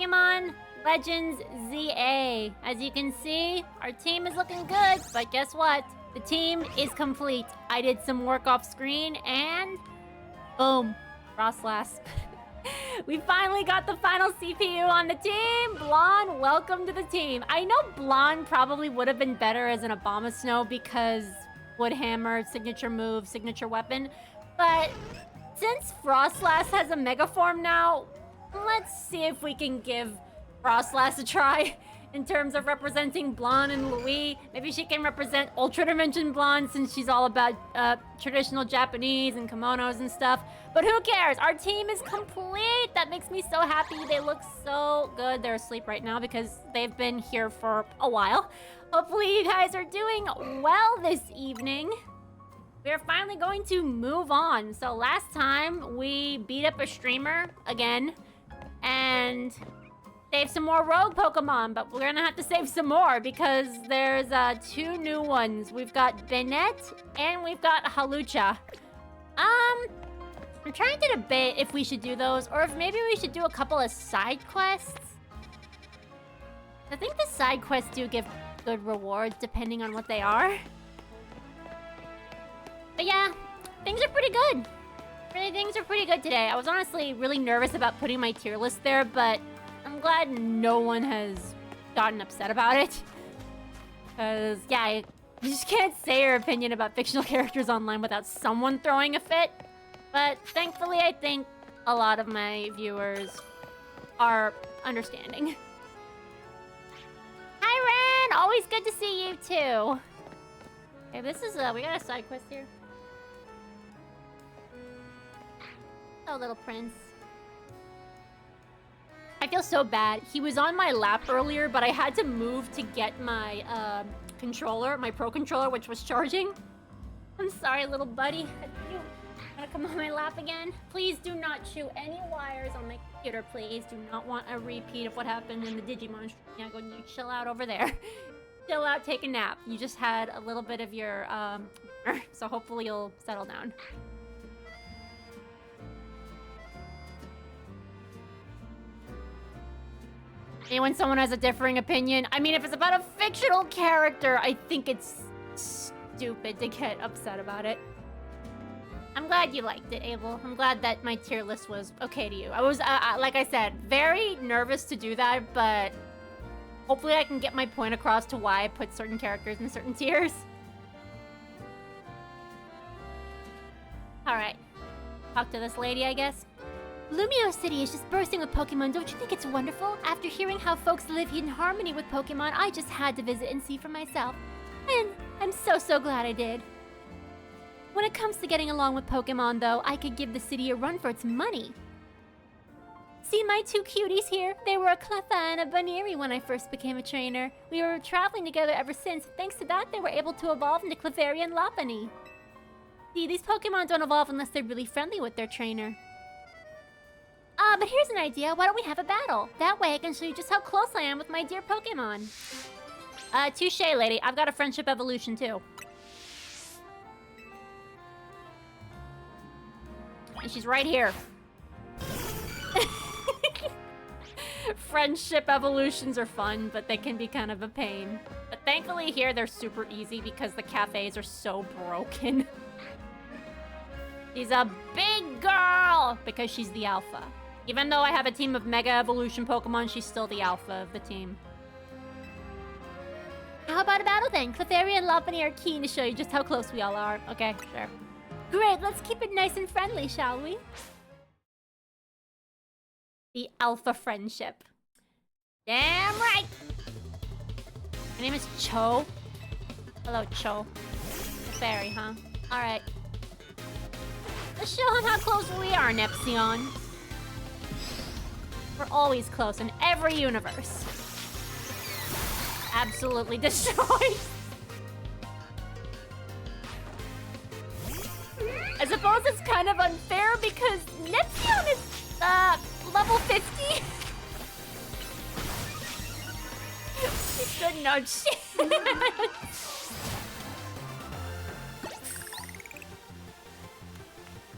Pokemon Legends ZA. As you can see, our team is looking good, but guess what? The team is complete. I did some work off screen and boom, Frostlass. We finally got the final CPU on the team. Blonde, welcome to the team. I know Blonde probably would have been better as an Abomasnow because Wood Hammer, signature move, signature weapon. But since Frostlass has a Mega Form now, let's see if we can give Frostlass a try in terms of representing Blonde and Louis. Maybe she can represent Ultra Dimension Blonde since she's all about traditional Japanese and kimonos and stuff. But who cares? Our team is complete. That makes me so happy. They look so good. They're asleep right now because they've been here for a while. Hopefully you guys are doing well this evening. We're finally going to move on. So last time we beat up a streamer again and save some more rogue Pokemon, but we're gonna have to save some more because there's two new ones. We've got Bennett and we've got Halucha. I'm trying to debate if we should do those or if maybe we should do a couple of side quests. I think the side quests do give good rewards depending on what they are. But yeah, things are pretty good. Really, things are pretty good today. I was honestly really nervous about putting my tier list there, but I'm glad no one has gotten upset about it. Because, yeah, you just can't say your opinion about fictional characters online without someone throwing a fit. But thankfully, I think a lot of my viewers are understanding. Hi, Ren! Always good to see you, too. Okay, this is, we got a side quest here. Oh, little prince. I feel so bad. He was on my lap earlier, but I had to move to get my controller, my Pro Controller, which was charging. I'm sorry, little buddy. You wanna come on my lap again? Please do not chew any wires on my computer, please. Do not want a repeat of what happened in the Digimon. Yeah, go you chill out over there. Chill out, take a nap. You just had a little bit of your, so hopefully you'll settle down. And when someone has a differing opinion, I mean, if it's about a fictional character, I think it's stupid to get upset about it. I'm glad you liked it, Abel. I'm glad that my tier list was okay to you. I was, like I said, very nervous to do that, but hopefully I can get my point across to why I put certain characters in certain tiers. Alright. Talk to this lady, I guess. Lumio City is just bursting with Pokemon. Don't you think it's wonderful? After hearing how folks live in harmony with Pokemon, I just had to visit and see for myself. And I'm so glad I did. When it comes to getting along with Pokemon, though, I could give the city a run for its money. See my two cuties here? They were a Cleffa and a Baneri when I first became a trainer. We were traveling together ever since. Thanks to that, they were able to evolve into Clefairy and Lopunny. See, these Pokemon don't evolve unless they're really friendly with their trainer. But here's an idea. Why don't we have a battle? That way I can show you just how close I am with my dear Pokemon. Touche, lady. I've got a friendship evolution, too. And she's right here. Friendship evolutions are fun, but they can be kind of a pain. But thankfully here, they're super easy because the cafes are so broken. She's a big girl because she's the alpha. Even though I have a team of Mega Evolution Pokemon, she's still the alpha of the team. How about a battle then? Clefairy and Lopunny are keen to show you just how close we all are. Okay, sure. Great, let's keep it nice and friendly, shall we? The alpha friendship. Damn right! My name is Cho. Hello, Cho. Clefairy, huh? Alright. Let's show him how close we are, Nepsion. We're always close in every universe. Absolutely destroyed. I suppose it's kind of unfair because Nepsion is, level 50. Good nudge.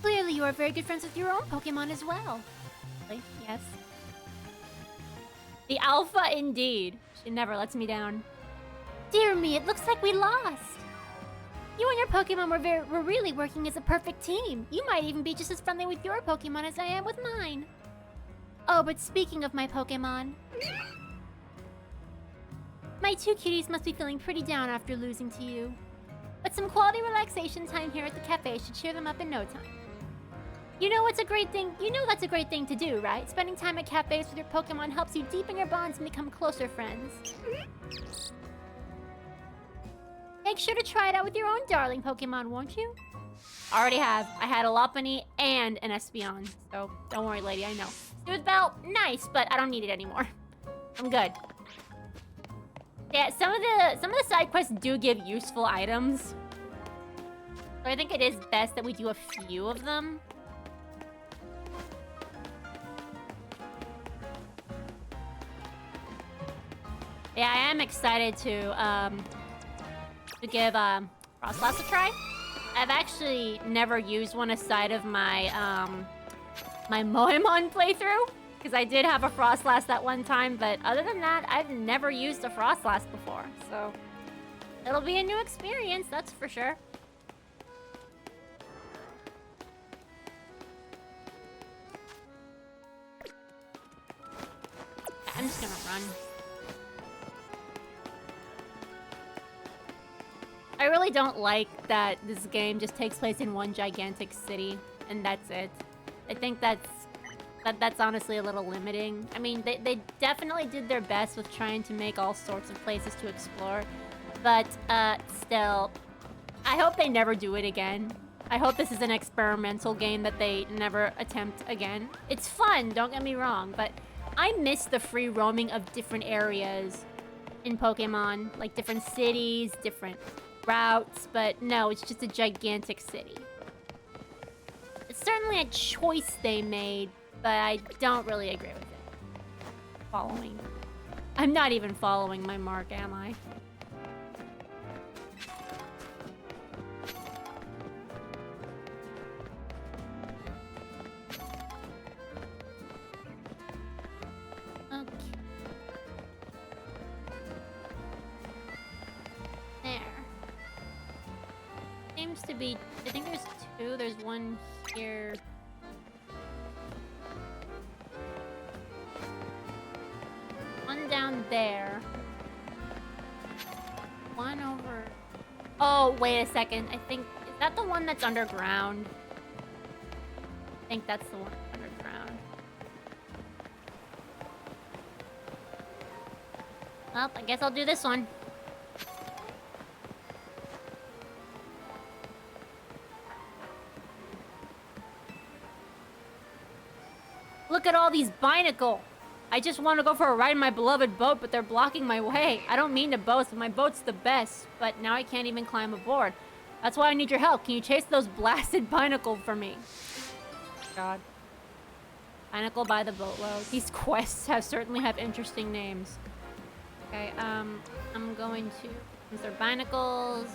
Clearly, you are very good friends with your own Pokemon as well. Yes. The alpha indeed. She never lets me down. Dear me, it looks like we lost. You and your Pokemon were really working as a perfect team. You might even be just as friendly with your Pokemon as I am with mine. Oh, but speaking of my Pokemon... My two cuties must be feeling pretty down after losing to you. But some quality relaxation time here at the cafe should cheer them up in no time. You know that's a great thing to do, right? Spending time at cafes with your Pokemon helps you deepen your bonds and become closer friends. Make sure to try it out with your own darling Pokemon, won't you? Already have. I had a Lopunny and an Espeon, so don't worry, lady, I know. Smooth Belt, nice, but I don't need it anymore. I'm good. Yeah, some of the side quests do give useful items. So I think it is best that we do a few of them. Yeah, I am excited to give Frostlass a try. I've actually never used one aside of my my Moemon playthrough, because I did have a Frostlass that one time, but other than that, I've never used a Frostlass before, so it'll be a new experience, that's for sure. I'm just gonna run. I really don't like that this game just takes place in one gigantic city, and that's it. I think that's honestly a little limiting. I mean, they definitely did their best with trying to make all sorts of places to explore, but still, I hope they never do it again. I hope this is an experimental game that they never attempt again. It's fun, don't get me wrong, but I miss the free roaming of different areas in Pokemon, like different cities, different routes, but no, it's just a gigantic city. It's certainly a choice they made, but I don't really agree with it. I'm not even following my mark, am I? Okay. There. Seems to be... I think there's two. There's one here. One down there. One over... Oh, wait a second. I think... Is that the one that's underground? I think that's the one underground. Well, I guess I'll do this one. Look at all these Binacle! I just want to go for a ride in my beloved boat, but they're blocking my way. I don't mean to boast, but my boat's the best. But now I can't even climb aboard. That's why I need your help. Can you chase those blasted Binacle for me? God. Binacle by the boatload. These quests certainly have interesting names. Okay, I'm going to... Since they're Binacles...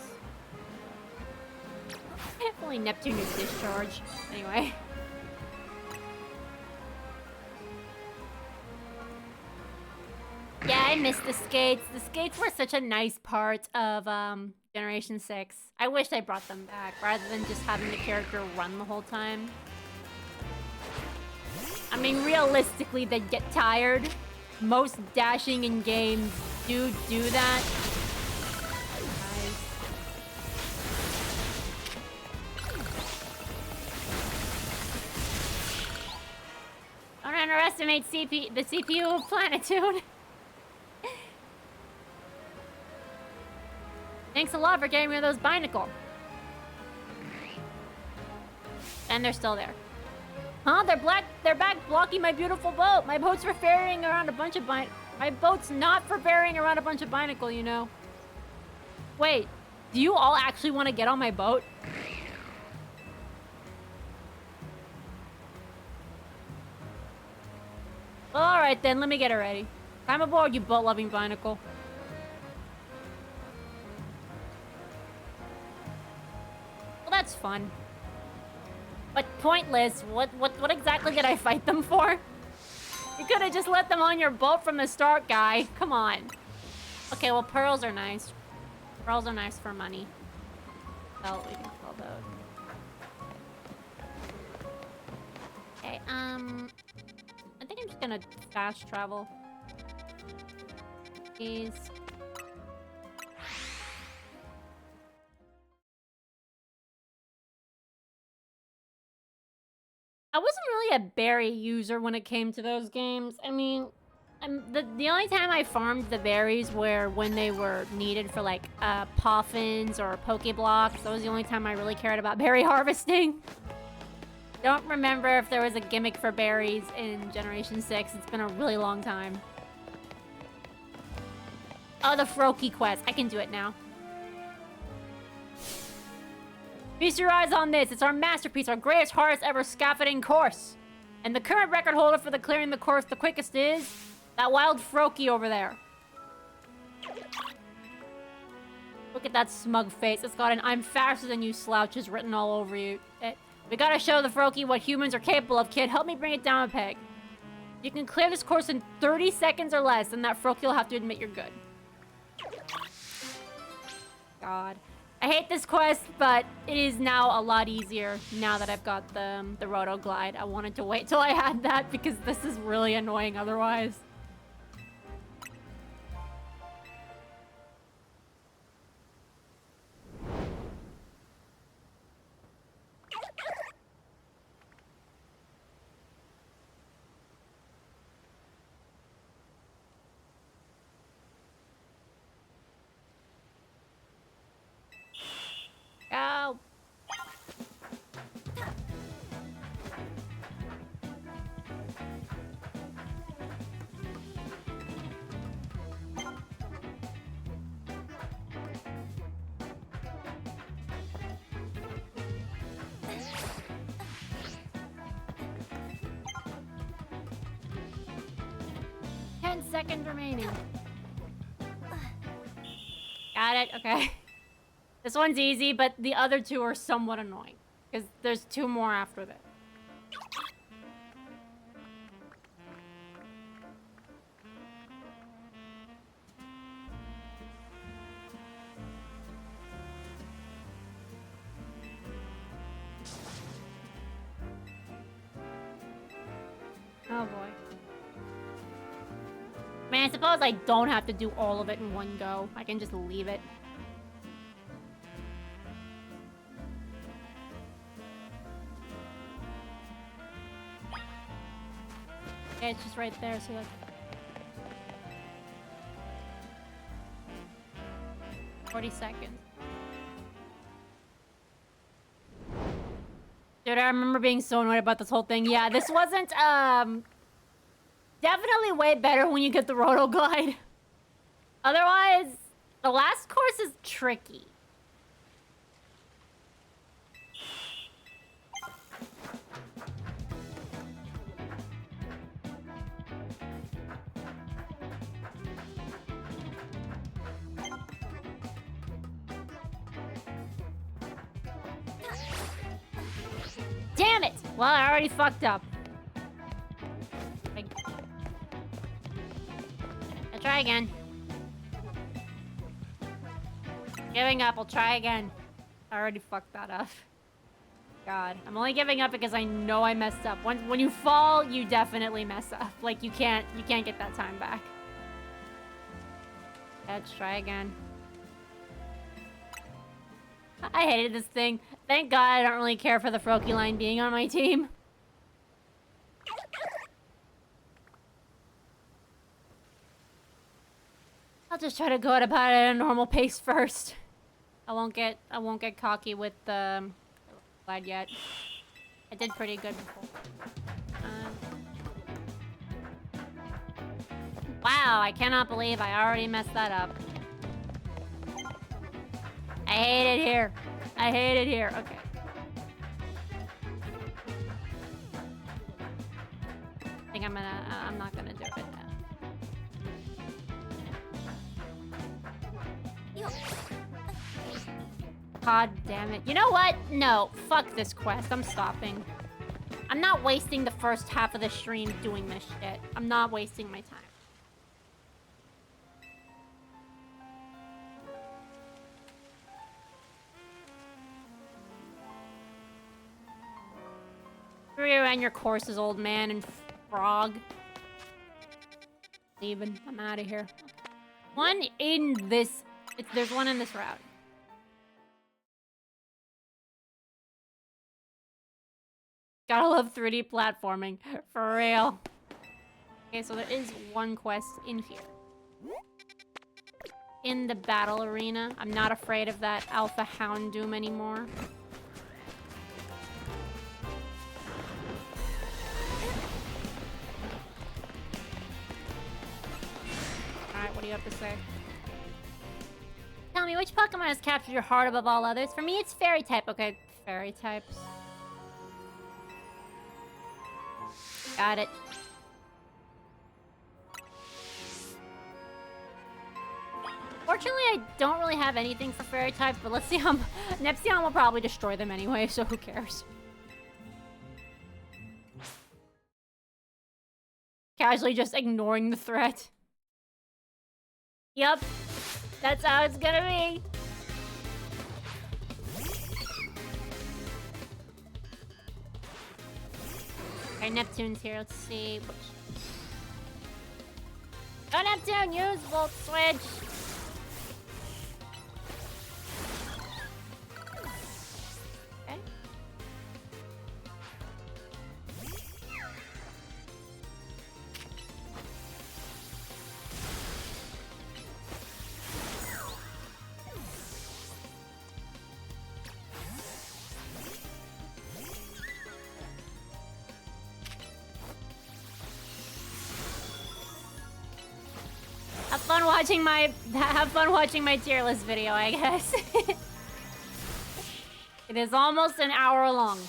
Only Neptune is discharge. Anyway. Yeah, I miss the skates. The skates were such a nice part of Generation 6. I wish they brought them back, rather than just having the character run the whole time. I mean, realistically, they'd get tired. Most dashing in games do that. Don't underestimate the CPU of Planitude. Thanks a lot for getting rid of those Binacle. And they're still there. Huh? They're back blocking my beautiful boat. My boat's for ferrying around a bunch of My boat's not for ferrying around a bunch of Binacle, you know. Wait, do you all actually want to get on my boat? Alright then, let me get her ready. Climb aboard, you boat-loving Binacle. Well, that's fun. But pointless. What exactly did I fight them for? You could have just let them on your boat from the start, guy. Come on. Okay, well, pearls are nice. Pearls are nice for money. Oh, we can sell those. Okay, I think I'm just gonna fast travel. Please. I wasn't really a berry user when it came to those games. I mean, the only time I farmed the berries were when they were needed for like Poffins or Pokeblocks. That was the only time I really cared about berry harvesting. Don't remember if there was a gimmick for berries in Generation 6. It's been a really long time. Oh, the Froakie quest. I can do it now. Feast your eyes on this. It's our masterpiece, our greatest, hardest ever scaffolding course. And the current record holder for the clearing the course the quickest is that wild Froakie over there. Look at that smug face. It's got an "I'm faster than you" slouches written all over you. We gotta show the Froakie what humans are capable of, kid. Help me bring it down a peg. You can clear this course in 30 seconds or less, and that Froakie will have to admit you're good. God. I hate this quest, but it is now a lot easier now that I've got the Roto Glide. I wanted to wait till I had that because this is really annoying otherwise. Go. Seconds remaining. Got it. Okay. This one's easy, but the other two are somewhat annoying. Because there's two more after this. Oh boy. I mean, I suppose I don't have to do all of it in one go. I can just leave it. Yeah, it's just right there, so that's... 40 seconds. Dude, I remember being so annoyed about this whole thing. Yeah, this wasn't, definitely way better when you get the Roto Glide. Otherwise, the last course is tricky. Damn it! Well, I already fucked up. I'll try again. Giving up, I'll try again. I already fucked that up. God, I'm only giving up because I know I messed up. When you fall, you definitely mess up. Like, you can't get that time back. Let's try again. I hated this thing. Thank God I don't really care for the Froakie line being on my team. I'll just try to go about it at a normal pace first. I won't get cocky with the glide yet. I did pretty good before. Wow, I cannot believe I already messed that up. I hate it here. I hate it here. Okay. I think I'm not gonna do it now. God damn it. You know what? No. Fuck this quest. I'm stopping. I'm not wasting the first half of the stream doing this shit. I'm not wasting my time. And your courses, old man and frog. Leaving. I'm out of here. One in this. There's one in this route. Gotta love 3D platforming. For real. Okay, so there is one quest in here. In the battle arena. I'm not afraid of that Alpha Houndoom anymore. Alright, what do you have to say? Tell me, which Pokemon has captured your heart above all others? For me, it's Fairy type. Okay, Fairy types. Got it. Fortunately, I don't really have anything for Fairy types, but let's see how... Nepsion will probably destroy them anyway, so who cares? Casually just ignoring the threat. Yep. That's how it's gonna be. Okay, Neptune's here. Let's see. Go Neptune! Use Volt Switch! Okay. Have fun watching my tier list video, I guess. It is almost an hour long.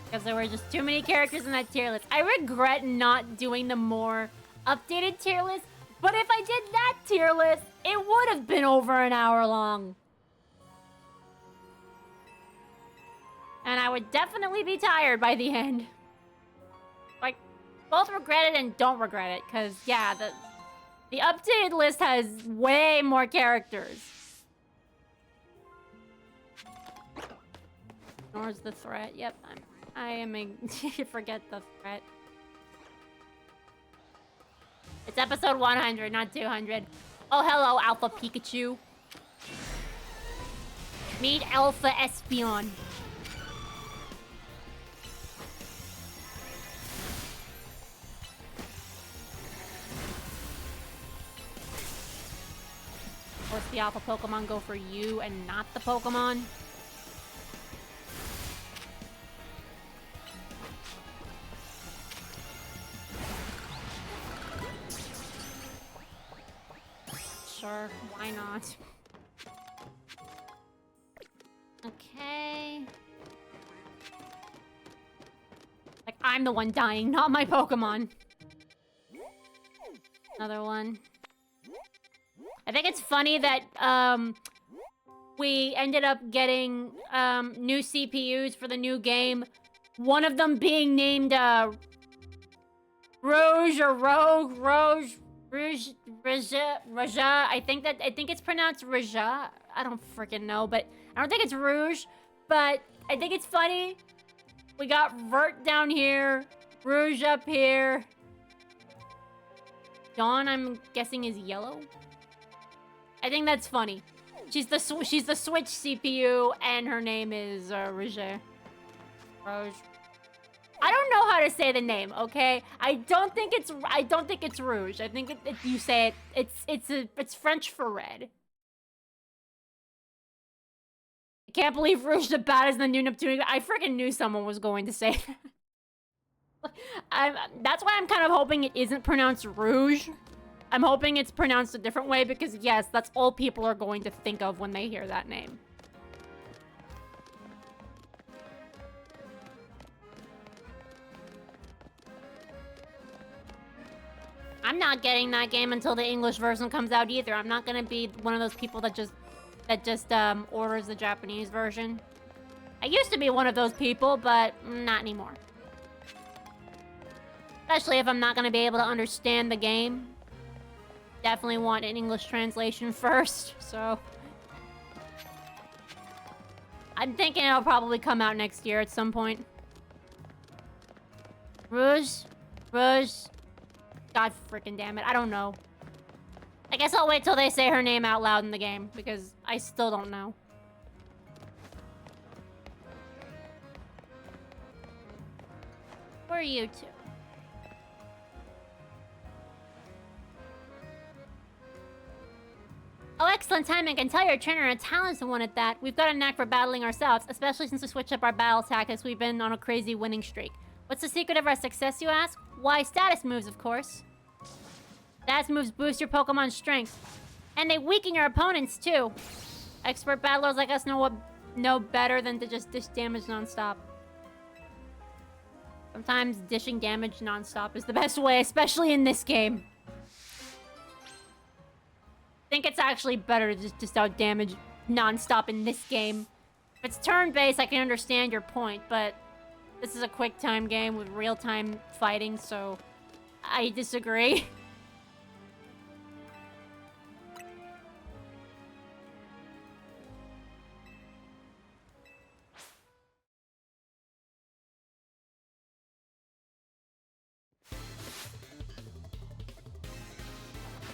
Because there were just too many characters in that tier list. I regret not doing the more updated tier list, but if I did that tier list, it would have been over an hour long. And I would definitely be tired by the end. Like, both regret it and don't regret it, because, yeah, the updated list has way more characters. Ignores the threat. Yep, I am a... Forget the threat. It's episode 100, not 200. Oh, hello, Alpha Pikachu. Meet Alpha Espeon. Of course, the Alpha Pokemon go for you and not the Pokemon. Sure, why not? Okay. Like, I'm the one dying, not my Pokemon. Another one. I think it's funny that, we ended up getting, new CPUs for the new game. One of them being named, Rouge or Rogue, Rouge, Raja. I think it's pronounced Raja. I don't freaking know, but I don't think it's Rouge. But I think it's funny. We got Vert down here, Rouge up here. Dawn, I'm guessing, is yellow. I think that's funny. She's the Switch CPU, and her name is Roger. Rouge. I don't know how to say the name. Okay, I don't think it's Rouge. I think you say it. It's French for red. I can't believe Rouge the Bat is the new Neptune. I freaking knew someone was going to say that. That's why I'm kind of hoping it isn't pronounced Rouge. I'm hoping it's pronounced a different way because, yes, that's all people are going to think of when they hear that name. I'm not getting that game until the English version comes out either. I'm not gonna be one of those people that just orders the Japanese version. I used to be one of those people, but not anymore. Especially if I'm not gonna be able to understand the game. Definitely want an English translation first, so... I'm thinking it'll probably come out next year at some point. Rouge? Rouge? God freaking damn it, I don't know. I guess I'll wait till they say her name out loud in the game, because I still don't know. Who are you two? Oh, excellent timing. I can tell your trainer and talent's the one at that. We've got a knack for battling ourselves, especially since we switched up our battle tactics. We've been on a crazy winning streak. What's the secret of our success, you ask? Why, status moves, of course. Status moves boost your Pokemon's strength. And they weaken your opponents, too. Expert battlers like us know better than to just dish damage non-stop. Sometimes dishing damage non-stop is the best way, especially in this game. I think it's actually better to just out damage non-stop in this game. If it's turn-based, I can understand your point, but this is a quick-time game with real-time fighting, so I disagree.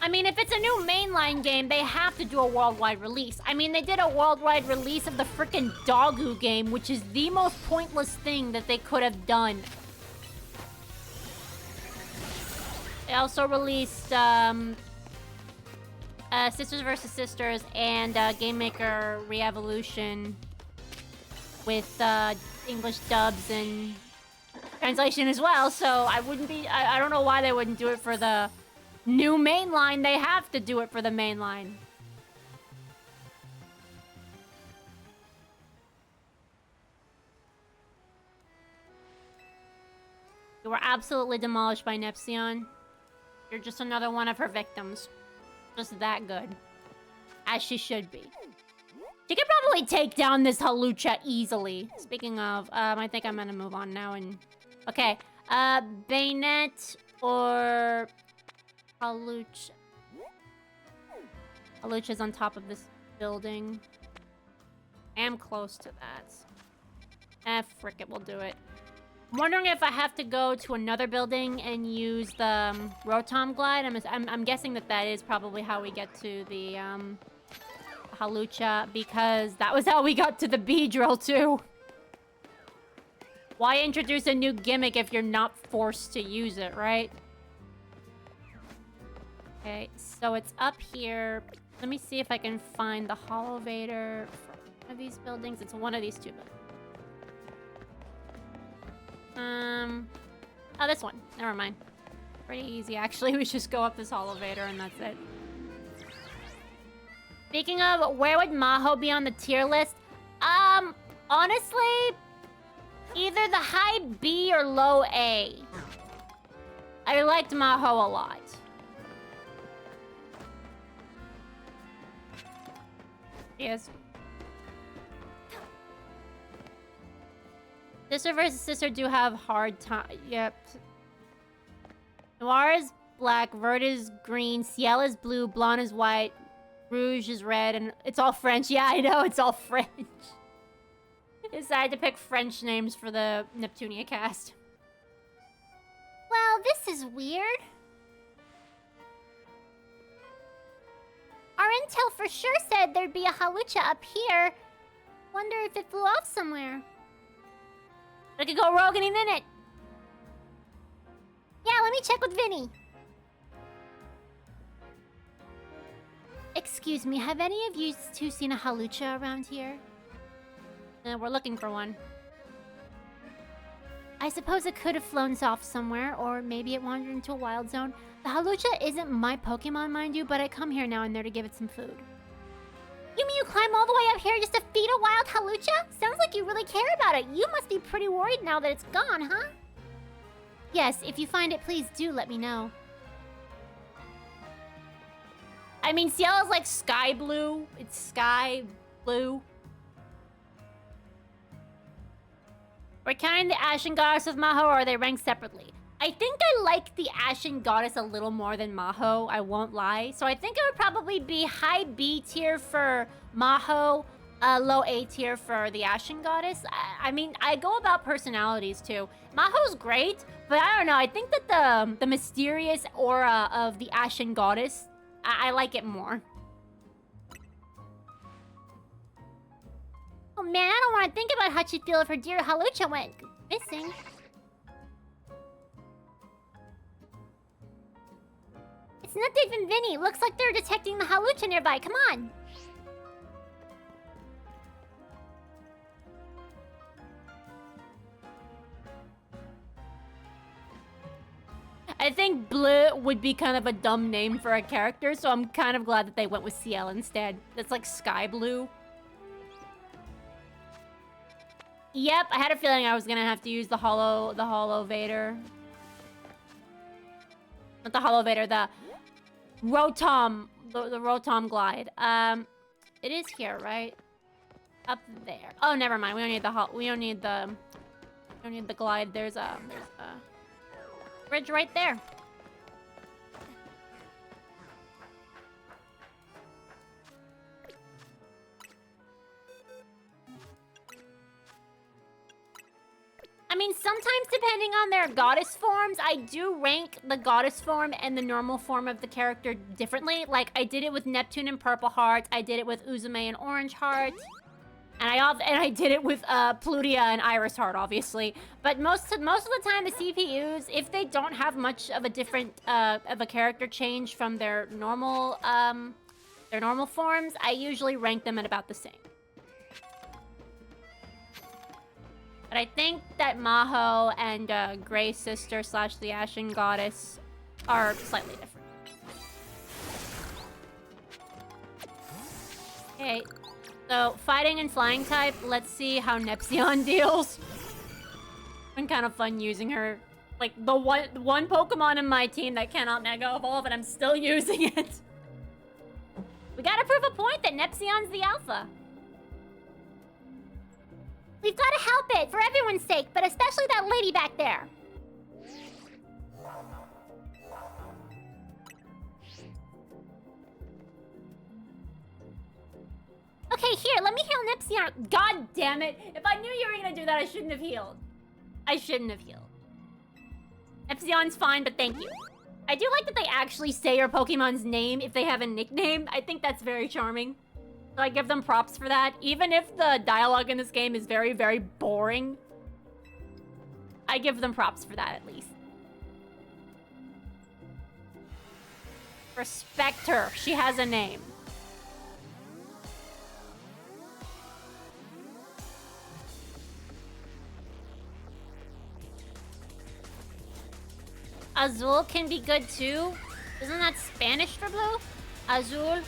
I mean, if it's a new mainline game, they have to do a worldwide release. I mean, they did a worldwide release of the frickin' Doggo game, which is the most pointless thing that they could have done. They also released, Sisters vs. Sisters and, Game Maker Re-Evolution with, English dubs and translation as well, so I wouldn't be... I don't know why they wouldn't do it for the... new mainline. They have to do it for the mainline. You were absolutely demolished by Nepsion. You're just another one of her victims. Just that good. As she should be. She could probably take down this Halucha easily. Speaking of, I think I'm gonna move on now and... Okay, Bayonet or... Halucha. Halucha's on top of this building. I am close to that. Frick it, we'll do it. I'm wondering if I have to go to another building and use the Rotom Glide. I'm guessing that is probably how we get to the Halucha, because that was how we got to the Beedrill too. Why introduce a new gimmick if you're not forced to use it, right? Okay, so it's up here. Let me see if I can find the Holovator for one of these buildings. It's one of these two buildings. Oh, this one. Never mind. Pretty easy, actually. We just go up this Holovator and that's it. Speaking of, where would Maho be on the tier list? Honestly, either the high B or low A. I liked Maho a lot. Yes. Sister versus Sister do have hard time. Yep. Noir is black, Vert is green, Ciel is blue, Blonde is white, Rouge is red, and it's all French. Yeah, I know, it's all French. Decided to pick French names for the Neptunia cast. Well, this is weird. Our intel for sure said there'd be a Halucha up here. Wonder if it flew off somewhere. I could go rogue any minute. Yeah, let me check with Vinny. Excuse me, have any of you two seen a Halucha around here? We're looking for one. I suppose it could have flown off somewhere, or maybe it wandered into a wild zone. The Halucha isn't my Pokemon, mind you, but I come here now and there to give it some food. You mean you climb all the way up here just to feed a wild Halucha? Sounds like you really care about it. You must be pretty worried now that it's gone, huh? Yes, if you find it, please do let me know. I mean, Ciel is like sky blue. It's sky blue. We're counting the Ashen Goddess of Maho, or are they ranked separately? I think I like the Ashen Goddess a little more than Maho, I won't lie. So I think it would probably be high B tier for Maho, low A tier for the Ashen Goddess. I mean, I go about personalities too. Maho's great, but I don't know. I think that the mysterious aura of the Ashen Goddess, I like it more. Oh man, I don't want to think about how she'd feel if her dear Halucha went missing. It's not even Vinny. Looks like they're detecting the Halucha nearby. Come on. I think Bleu would be kind of a dumb name for a character, so I'm kind of glad that they went with Ciel instead. That's like Sky Blue. Yep, I had a feeling I was gonna have to use the Hollow Vader. Not the Hollow Vader, the Rotom, the Rotom Glide. It is here, right? Up there. Oh, never mind. We don't need the glide. There's a bridge right there. I mean, sometimes depending on their goddess forms, I do rank the goddess form and the normal form of the character differently. Like, I did it with Neptune and Purple Heart. I did it with Uzume and Orange Heart. And I did it with Plutia and Iris Heart, obviously. But most of the time, the CPUs, if they don't have much of a different of a character change from their normal forms, I usually rank them at about the same. But I think that Maho and Grey Sister / the Ashen Goddess are slightly different. Okay, so fighting and flying type. Let's see how Nepsion deals. Been kind of fun using her. Like the one Pokemon in my team that cannot Mega Evolve, and I'm still using it. We gotta prove a point that Nepsion's the alpha. We've got to help it, for everyone's sake, but especially that lady back there. Okay, here, let me heal Nepsion. God damn it! If I knew you were gonna do that, I shouldn't have healed. I shouldn't have healed. Nepsion's fine, but thank you. I do like that they actually say your Pokemon's name if they have a nickname. I think that's very charming. So I give them props for that. Even if the dialogue in this game is very, very boring, I give them props for that at least. Respect her. She has a name. Azul can be good too. Isn't that Spanish for blue? Azul.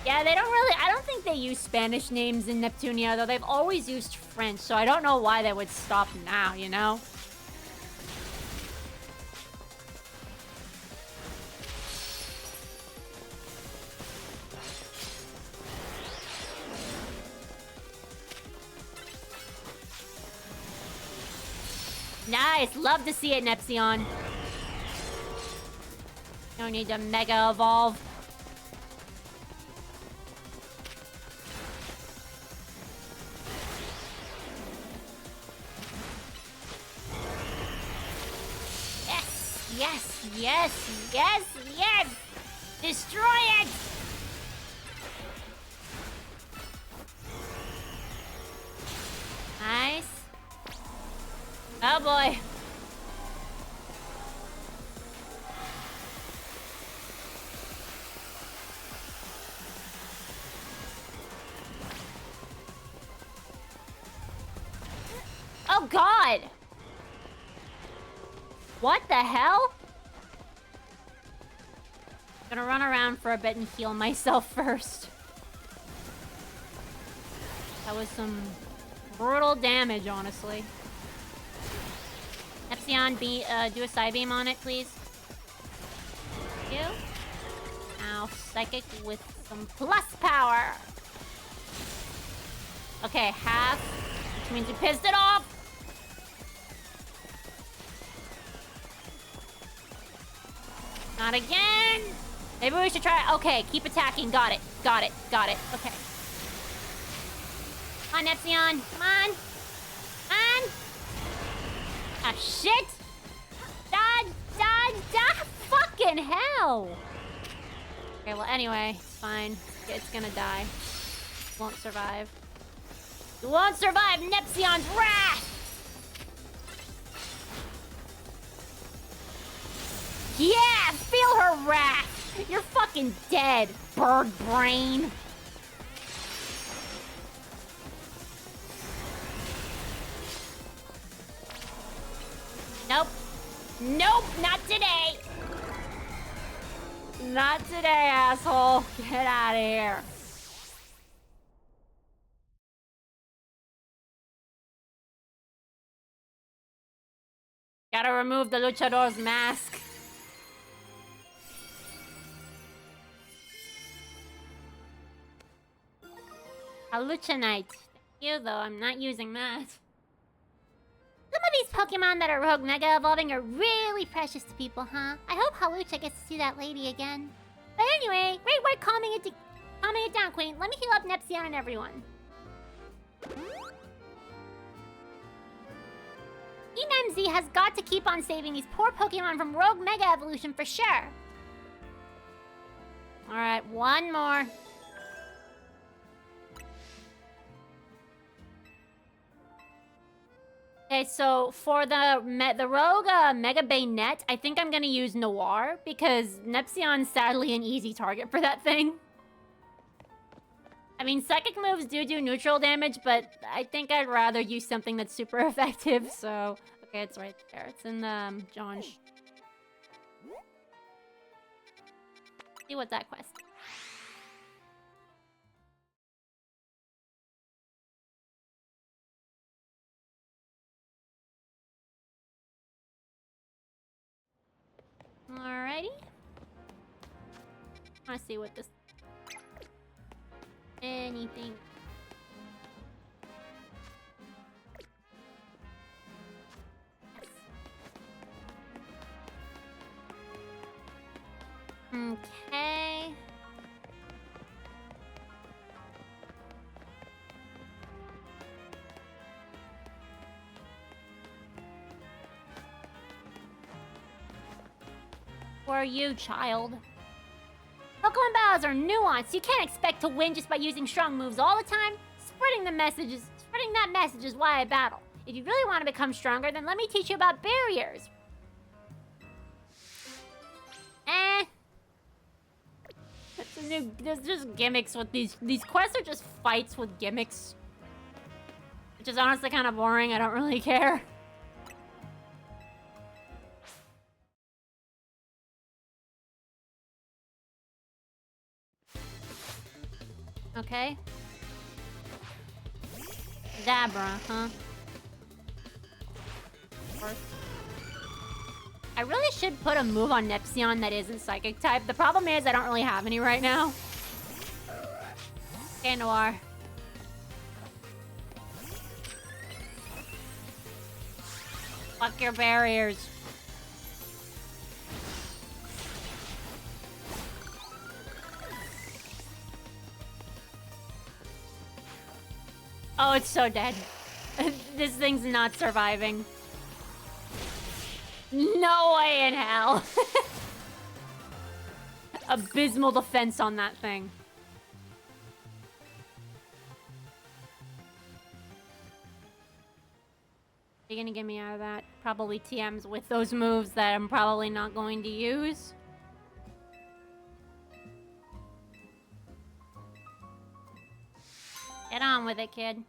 Yeah, they don't really... I don't think they use Spanish names in Neptunia, though. They've always used French, so I don't know why they would stop now, you know? Nice! Love to see it, Nepsion. Don't need to Mega Evolve. Yes, yes, yes, yes! Destroy it! Nice. Oh boy. Oh god! What the hell? I'm gonna run around for a bit and heal myself first. That was some brutal damage, honestly. Nepsion, do a Psybeam on it, please. Thank you. Now, Psychic with some plus power. Okay, half. Which means you pissed it off. Not again. Maybe we should try... Okay, keep attacking. Got it. Got it. Got it. Okay. Come on, Epsilon. Come on. Come on. Ah, shit. Dodge. Dodge. Dodge. Fucking hell. Okay, well, anyway. It's fine. It's gonna die. Won't survive. You won't survive Nepsion's wrath! Yeah! Feel her wrath! You're fucking dead, bird brain! Nope. Nope, not today! Not today, asshole. Get out of here. Gotta remove the luchador's mask. A luchanite. Thank you, though. I'm not using that. Some of these Pokemon that are Rogue Mega Evolving are really precious to people, huh? I hope Halucha gets to see that lady again. But anyway, great work calming it down, Queen. Let me heal up Nepsion and everyone. EMZ has got to keep on saving these poor Pokemon from Rogue Mega Evolution for sure. Alright, one more. Okay, so for the Rogue Mega Bayonet, I think I'm gonna use Noir, because Nepsion's sadly an easy target for that thing. I mean, Psychic moves do neutral damage, but I think I'd rather use something that's super effective, so... Okay, it's right there. It's in the, John's. See what that quest. Alrighty. I wanna see what this... Anything. Okay. Who are you, child? Pokemon battles are nuanced. You can't expect to win just by using strong moves all the time. Spreading that message is why I battle. If you really want to become stronger, then let me teach you about barriers. There's just gimmicks with these quests are just fights with gimmicks. Which is honestly kind of boring. I don't really care. Okay. Zabra, huh? I really should put a move on Nepsion that isn't Psychic type. The problem is I don't really have any right now. Okay, Noir. Fuck your barriers. Oh, it's so dead. This thing's not surviving. No way in hell. Abysmal defense on that thing. Are you gonna get me out of that? Probably TMs with those moves that I'm probably not going to use. Get on with it, kid.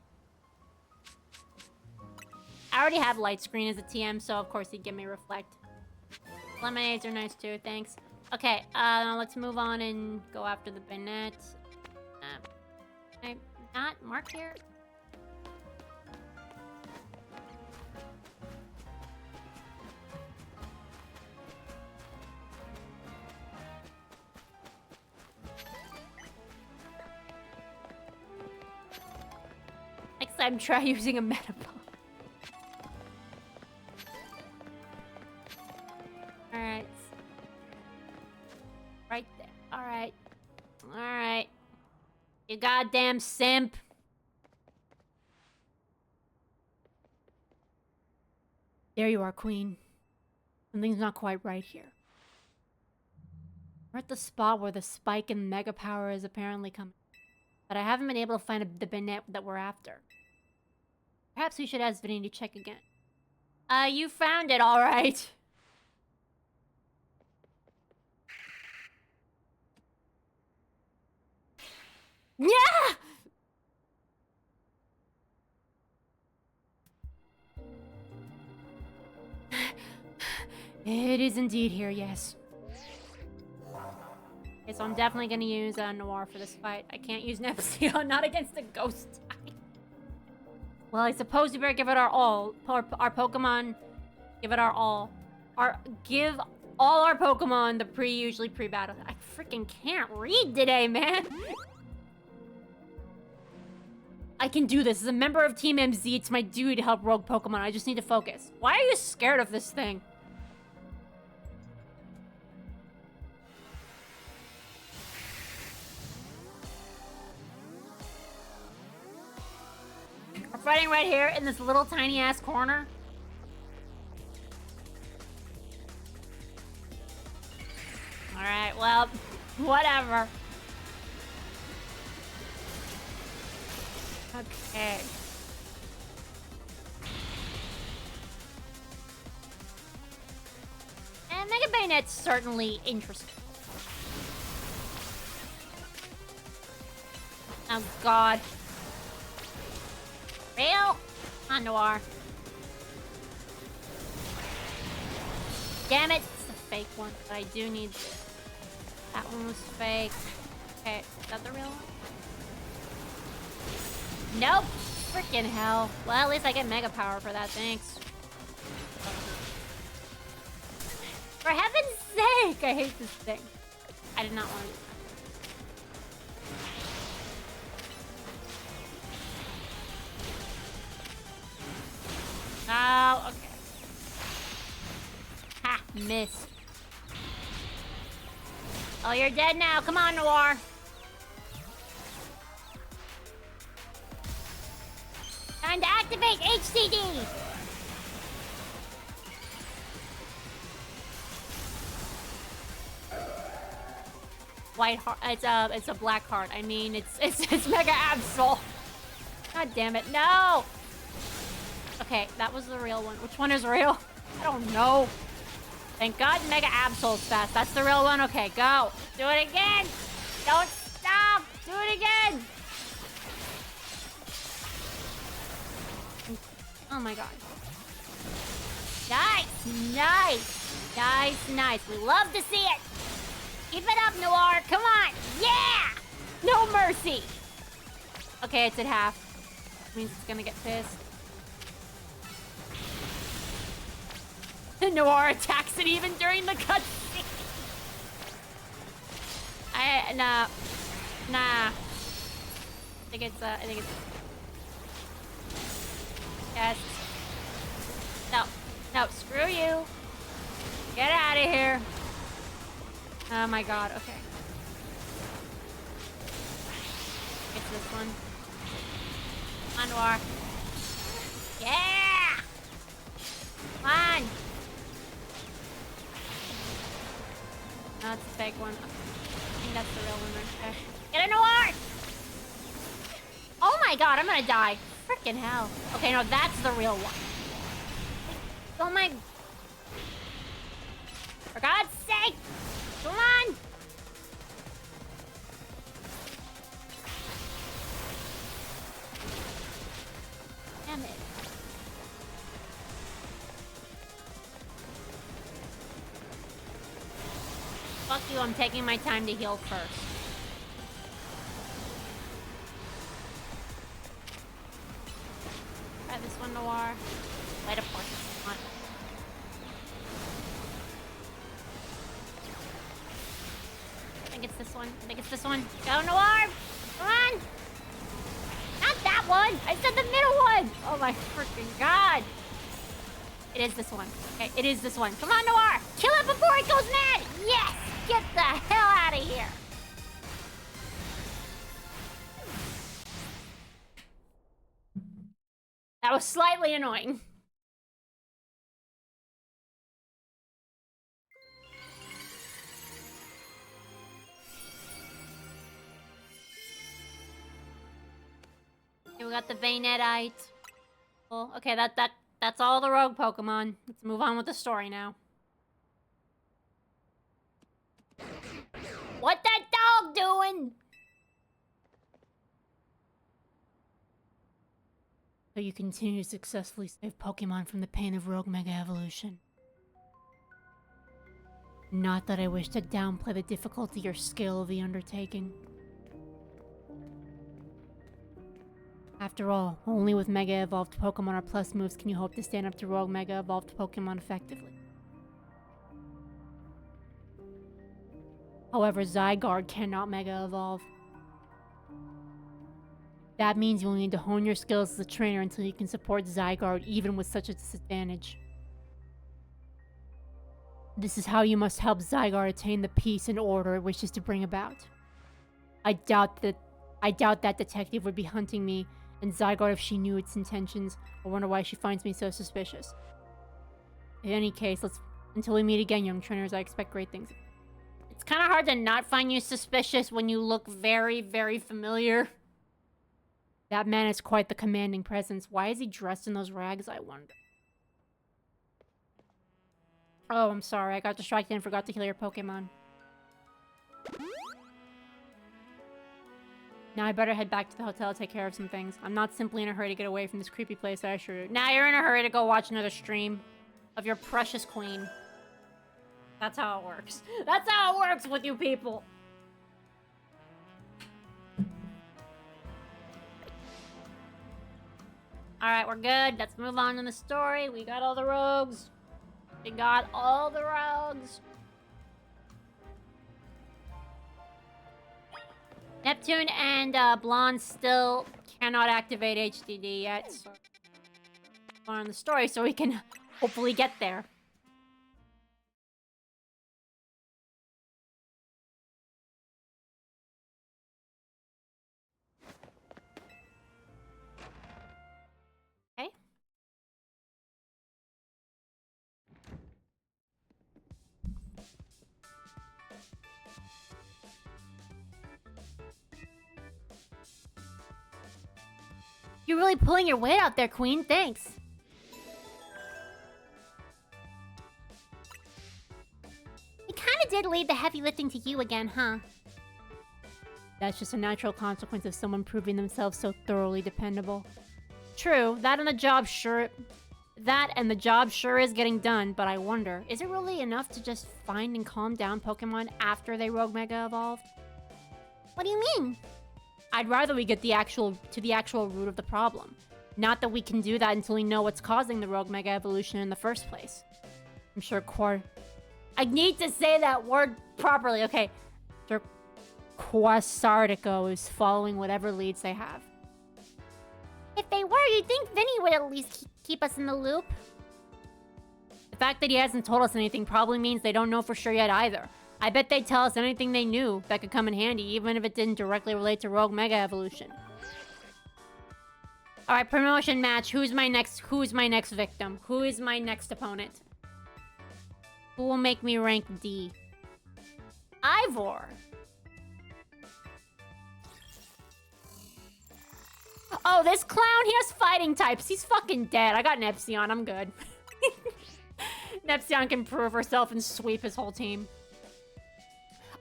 I already have Light Screen as a TM, so of course he'd give me Reflect. Lemonades are nice too, thanks. Okay, let's move on and go after the Banette. Can I not mark here? time try using a Metapod. Alright. Right there. Alright. Alright. You goddamn simp. There you are, Queen. Something's not quite right here. We're at the spot where the spike in Mega Power is apparently coming. But I haven't been able to find the Banette that we're after. Perhaps we should ask Vinny to check again. You found it, alright. Yeah! It is indeed here, yes. Okay, so I'm definitely gonna use Noir for this fight. I can't use Neptune, not against a ghost type. Well, I suppose we better give it our all. Our Pokemon, give it our all. Give all our Pokemon the usually pre-battle. I freaking can't read today, man. I can do this. As a member of Team MZ, it's my duty to help rogue Pokemon. I just need to focus. Why are you scared of this thing? We're fighting right here in this little tiny ass corner. Alright, well, whatever. Okay. And Mega Bayonet's certainly interesting. Oh god. Real? On Noir. Damn it, it's the fake one, but I do need this. That one was fake. Okay, is that the real one? Nope. Freaking hell. Well, at least I get Mega Power for that, thanks. For heaven's sake, I hate this thing. I did not want to do that. Oh, okay. Ha, missed. Oh, you're dead now. Come on, Noir. Time to activate HCD! White heart. It's a black heart. I mean, it's Mega Absol. God damn it! No. Okay, that was the real one. Which one is real? I don't know. Thank God Mega Absol is fast. That's the real one. Okay, go. Do it again. Don't stop. Do it again. Oh my god. Nice, nice, nice, nice. We love to see it. Keep it up, Noir. Come on. Yeah! No mercy. Okay, it's at half. Means it's gonna get pissed. Noir attacks it even during the cutscene. Nah. I think it's yes. No, screw you. Get out of here. Oh my god, okay. It's this one. On Noir. Yeah! Come on! No, it's a fake one. Okay. I think that's the real one right there. Get a Noir! Oh my god, I'm gonna die. Frickin' hell. Okay, no, that's the real one. Oh my... For God's sake! Come on! Damn it. Fuck you, I'm taking my time to heal first. Try this one, Noir. Light up portion. Come on. I think it's this one. I think it's this one. Go, Noir! Come on! Not that one! one! I said the middle one! Oh my freaking god! It is this one. Okay, it is this one. Come on, Noir! Kill it before it goes mad! Yes! Get the hell out of here! That was slightly annoying. Okay, we got the Vaynetite. Well, okay, that's all the rogue Pokemon. Let's move on with the story now. What that dog doing? So you continue to successfully save Pokemon from the pain of rogue Mega Evolution. Not that I wish to downplay the difficulty or skill of the undertaking. After all, only with Mega Evolved Pokemon or Plus moves can you hope to stand up to rogue Mega Evolved Pokemon effectively. However, Zygarde cannot Mega Evolve. That means you will need to hone your skills as a trainer until you can support Zygarde even with such a disadvantage. This is how you must help Zygarde attain the peace and order it wishes to bring about. I doubt that detective would be hunting me, and Zygarde if she knew its intentions. I wonder why she finds me so suspicious. In any case, until we meet again, young trainers, I expect great things. It's kind of hard to not find you suspicious when you look very, very familiar. That man is quite the commanding presence. Why is he dressed in those rags, I wonder? Oh, I'm sorry. I got distracted and forgot to heal your Pokemon. Now I better head back to the hotel to take care of some things. I'm not simply in a hurry to get away from this creepy place, I assure you. Now you're in a hurry to go watch another stream of your precious queen. That's how it works. That's how it works with you people. Alright, we're good. Let's move on to the story. We got all the rogues. We got all the rogues. Neptune and Blonde still cannot activate HDD yet. So on the story so we can hopefully get there. Okay. You're really pulling your weight out there, Queen. Thanks. It kinda did leave the heavy lifting to you again, huh? That's just a natural consequence of someone proving themselves so thoroughly dependable. True, that and the job sure is getting done, but I wonder, is it really enough to just find and calm down Pokemon after they rogue Mega Evolve? What do you mean? I'd rather we get to the actual root of the problem. Not that we can do that until we know what's causing the rogue Mega Evolution in the first place. I'm sure I need to say that word properly, okay. Sure, Quasartico is following whatever leads they have. If they were, you'd think Vinny would at least keep us in the loop. The fact that he hasn't told us anything probably means they don't know for sure yet either. I bet they'd tell us anything they knew that could come in handy, even if it didn't directly relate to rogue Mega Evolution. Alright, promotion match. Who's my next victim? Who is my next opponent? Who will make me rank D? Ivor. Oh, this clown, he has fighting types. He's fucking dead. I got Nepsion. I'm good. Nepsion can prove herself and sweep his whole team.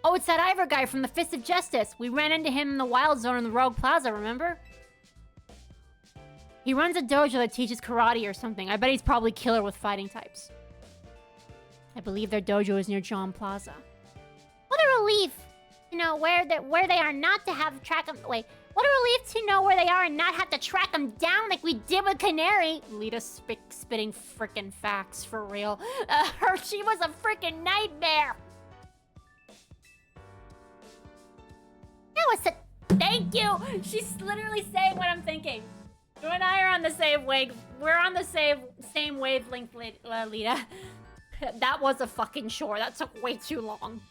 Oh, it's that Ivor guy from the Fist of Justice. We ran into him in the Wild Zone in the Rogue Plaza, remember? He runs a dojo that teaches karate or something. I bet he's probably killer with fighting types. I believe their dojo is near John Plaza. What a relief to know where they are not to have track them. Wait, what a relief to know where they are and not have to track them down like we did with Canary. Lita spitting frickin' facts for real. She was a frickin' nightmare. That was a... Thank you! She's literally saying what I'm thinking. You and I are on the same wave. We're on the same wavelength, Lita. That was a fucking chore. That took way too long.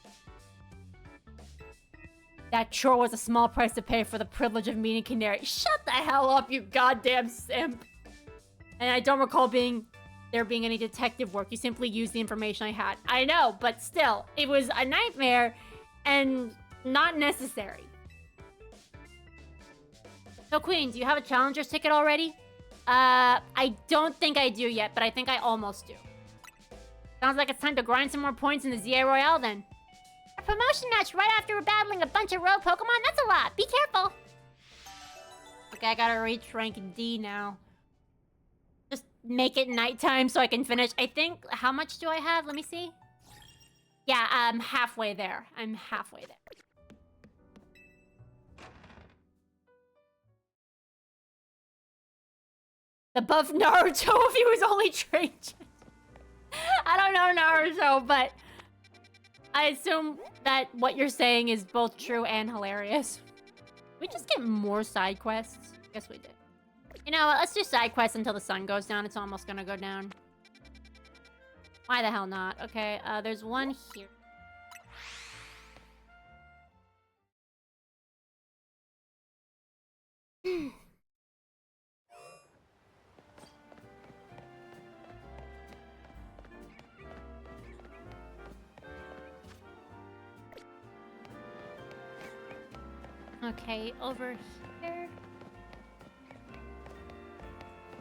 That chore was a small price to pay for the privilege of meeting Canary. Shut the hell up, you goddamn simp. And I don't recall there being any detective work. You simply used the information I had. I know, but still, it was a nightmare and not necessary. So, Queen, do you have a Challenger's ticket already? I don't think I do yet, but I think I almost do. Sounds like it's time to grind some more points in the ZA Royale then. A promotion match right after we're battling a bunch of rogue Pokemon? That's a lot. Be careful. Okay, I gotta reach rank D now. Just make it nighttime so I can finish. I think, how much do I have? Let me see. Yeah, I'm halfway there. I'm halfway there. The buff Naruto if he was only trained. I don't know Naruto, but I assume that what you're saying is both true and hilarious. We just get more side quests? Guess we did. You know what? Let's do side quests until the sun goes down. It's almost gonna go down. Why the hell not? Okay, there's one here. Okay, over here.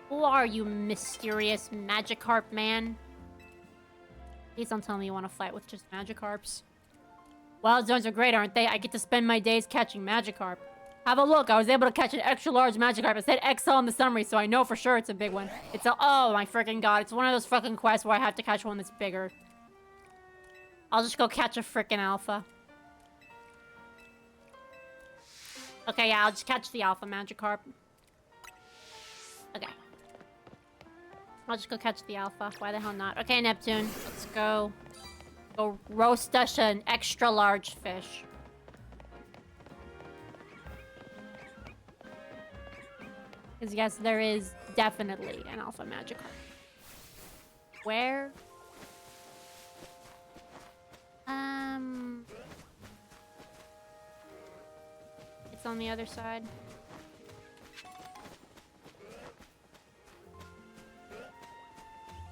Who are you, mysterious Magikarp man? Please don't tell me you want to fight with just Magikarps. Wild zones are great, aren't they? I get to spend my days catching Magikarp. Have a look, I was able to catch an extra large Magikarp. It said XL in the summary, so I know for sure it's a big one. It's a- oh my freaking god, it's one of those fucking quests where I have to catch one that's bigger. I'll just go catch a freaking alpha. Okay, yeah, I'll just catch the alpha Magikarp. Okay. I'll just go catch the alpha. Why the hell not? Okay, Neptune. Let's go. Go roast us an extra large fish. Because yes, there is definitely an alpha Magikarp. Where? It's on the other side.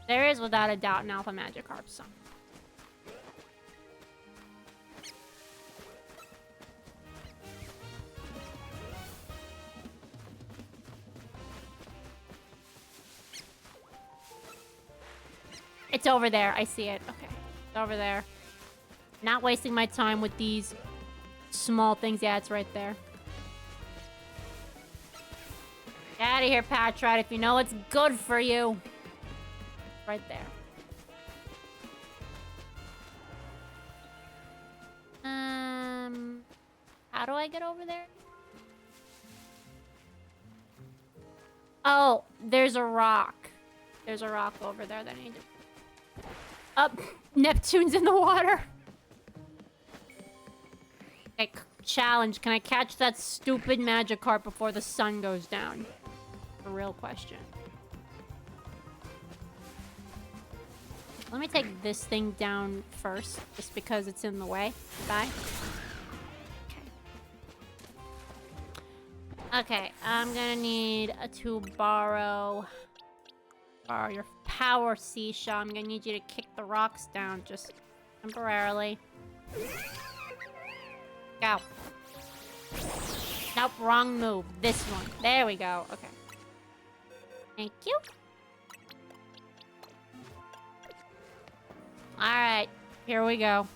There is without a doubt an alpha Magikarp somewhere. It's over there. I see it. Okay. It's over there. Not wasting my time with these small things. Yeah, it's right there. Get out of here, Patrat, if you know what's good for you. Right there. How do I get over there? Oh, there's a rock. There's a rock over there that I need to... Up! Neptune's in the water! Okay, challenge. Can I catch that stupid Magikarp before the sun goes down? A real question. Let me take this thing down first, just because it's in the way. Bye. Okay, I'm gonna need to borrow your power, Seasha. I'm gonna need you to kick the rocks down just temporarily. Go. Nope, wrong move. This one. There we go. Okay. Thank you. Alright, here we go.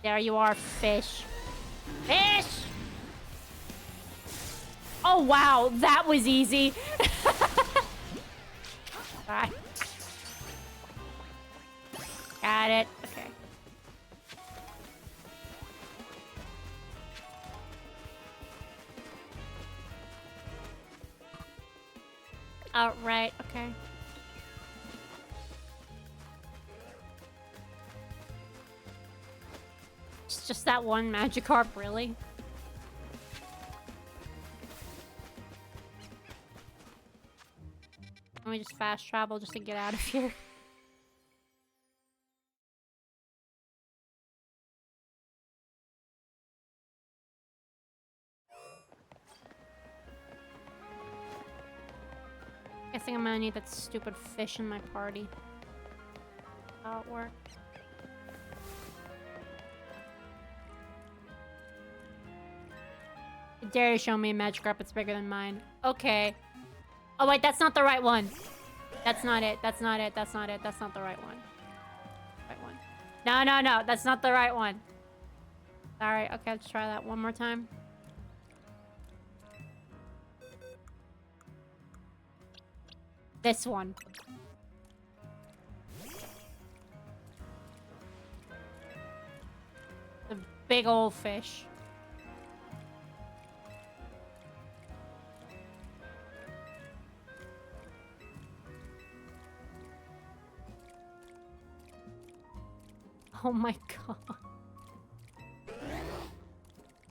There you are, fish. Fish! Oh, wow, that was easy. Bye. Got it. Okay. Oh, right, okay. It's just that one Magikarp, really? we just fast travel just to get out of here? Guessing I'm gonna need that stupid fish in my party. How it works. You dare to show me a Magikarp that's bigger than mine. Okay. Oh wait, that's not the right one. That's not it. That's not it. That's not it. That's not the right one. Right one. No, no, no. That's not the right one. Alright, okay, let's try that one more time. This one. The big old fish. Oh my god.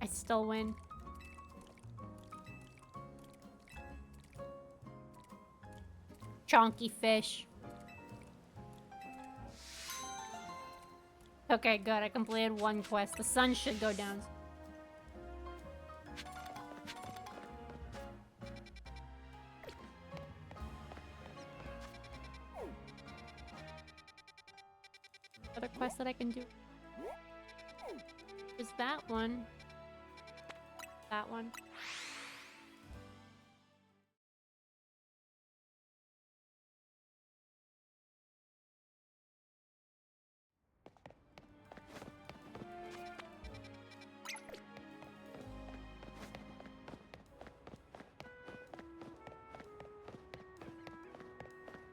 I still win. Chonky fish. Okay, good. I completed one quest. The sun should go down. Other quest that I can do. Is that one. That one.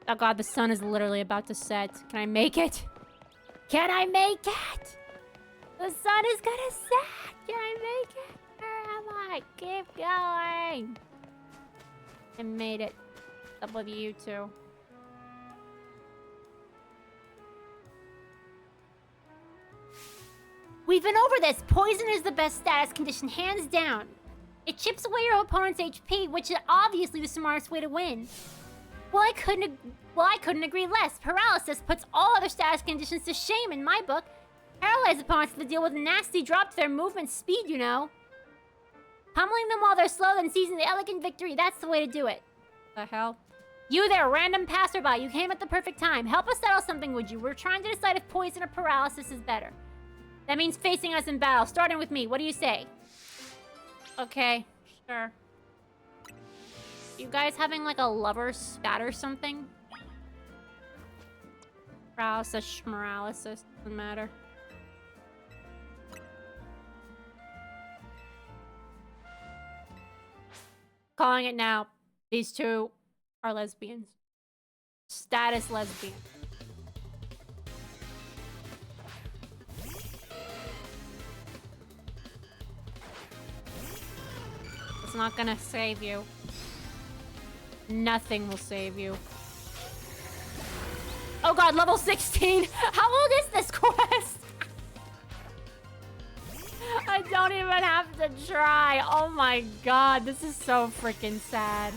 Oh god, the sun is literally about to set. Can I make it? Can I make it? The sun is gonna set! Can I make it? Where am I? Keep going! I made it. W2. We've been over this! Poison is the best status condition, hands down. It chips away your opponent's HP, which is obviously the smartest way to win. Well, I couldn't agree less. Paralysis puts all other status conditions to shame in my book. Paralyzed opponents have to deal with a nasty drop to their movement speed, you know. Pummeling them while they're slow, then seizing the elegant victory. That's the way to do it. The hell? You there, random passerby. You came at the perfect time. Help us settle something, would you? We're trying to decide if poison or paralysis is better. That means facing us in battle, starting with me. What do you say? Okay, sure. You guys having like a lover spat or something? Paralysis, schmaralysis, doesn't matter. Calling it now. These two are lesbians. Status lesbian. It's not gonna save you. Nothing will save you. Oh god, level 16! How old is this quest? I don't even have to try. Oh my god, this is so freaking sad.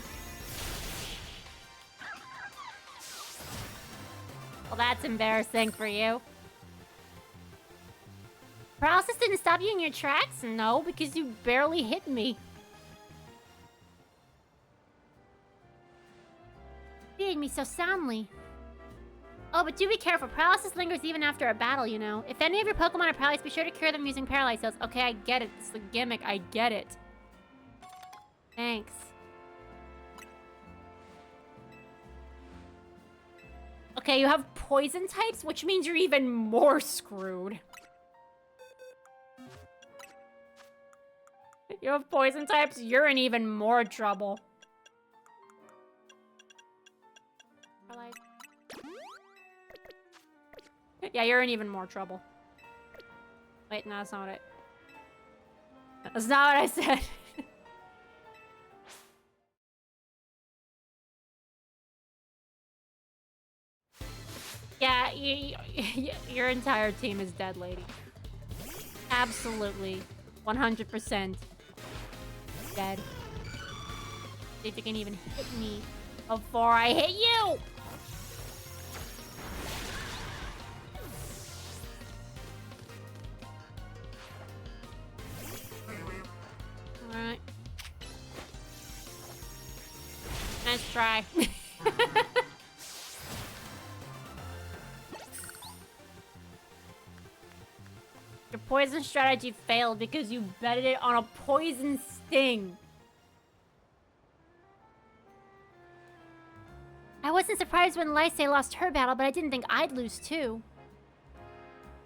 Well, that's embarrassing for you. Paralysis didn't stop you in your tracks? No, because you barely hit me. Beating me so soundly. Oh, but do be careful. Paralysis lingers even after a battle, you know. If any of your Pokemon are paralyzed, be sure to cure them using Paralyze Heals. Okay, I get it. It's the gimmick. I get it. Thanks. Okay, you have poison types, which means you're even more screwed. You have poison types, you're in even more trouble. Yeah, you're in even more trouble. Wait, no, that's not what That's not what I said. Yeah, your entire team is dead, lady. Absolutely. 100% dead. See if you can even hit me. before I hit you. Alright. Nice try. Your poison strategy failed because you betted it on a poison sting. I wasn't surprised when Lyse lost her battle, but I didn't think I'd lose too.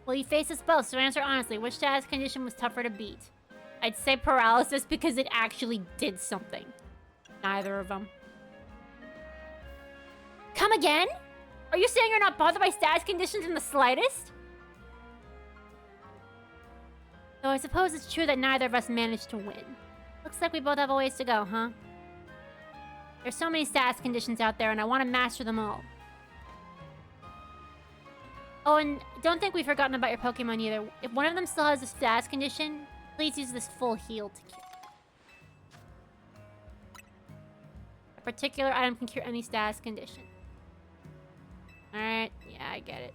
Well, you faced us both, so answer honestly. Which status condition was tougher to beat? I'd say paralysis because it actually did something. Neither of them. Come again? Are you saying you're not bothered by status conditions in the slightest? Though I suppose it's true that neither of us managed to win. Looks like we both have a ways to go, huh? There's so many status conditions out there, and I want to master them all. Oh, and don't think we've forgotten about your Pokemon either. If one of them still has a status condition, please use this full heal to cure. A particular item can cure any status condition. Alright, yeah, I get it.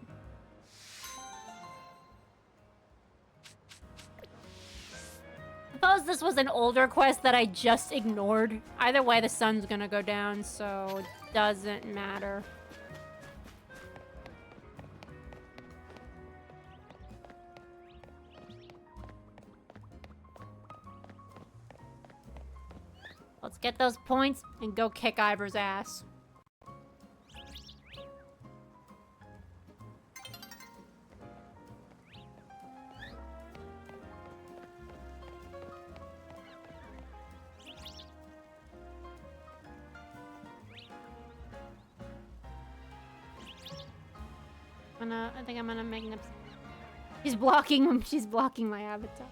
Suppose this was an older quest that I just ignored. Either way, the sun's gonna go down, so it doesn't matter. Let's get those points and go kick Ivor's ass. I think I'm gonna make Nips. She's blocking him. She's blocking my avatar.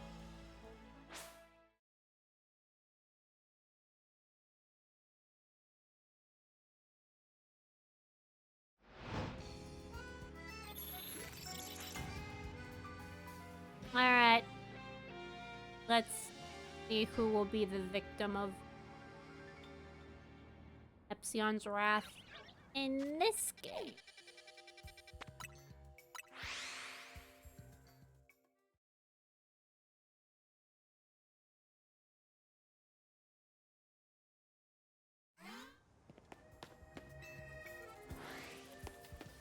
Alright. Let's see who will be the victim of Epsion's wrath in this game.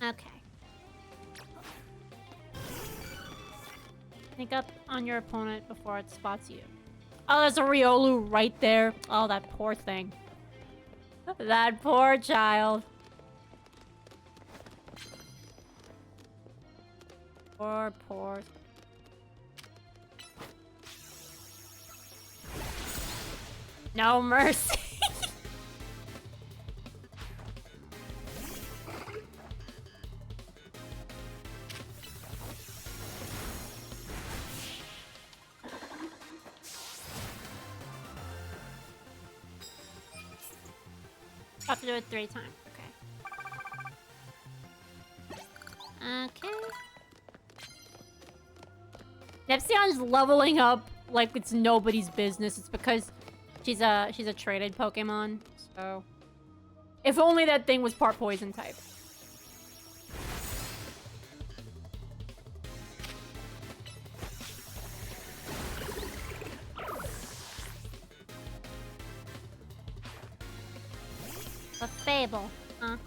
Okay. Sneak up on your opponent before it spots you. Oh, there's a Riolu right there. Oh, that poor thing. That poor child. Poor. No mercy. Have to do it 3 times. Okay. Nepsion's leveling up like it's nobody's business. It's because she's a traded Pokemon. So, if only that thing was part poison type. A Fable, huh?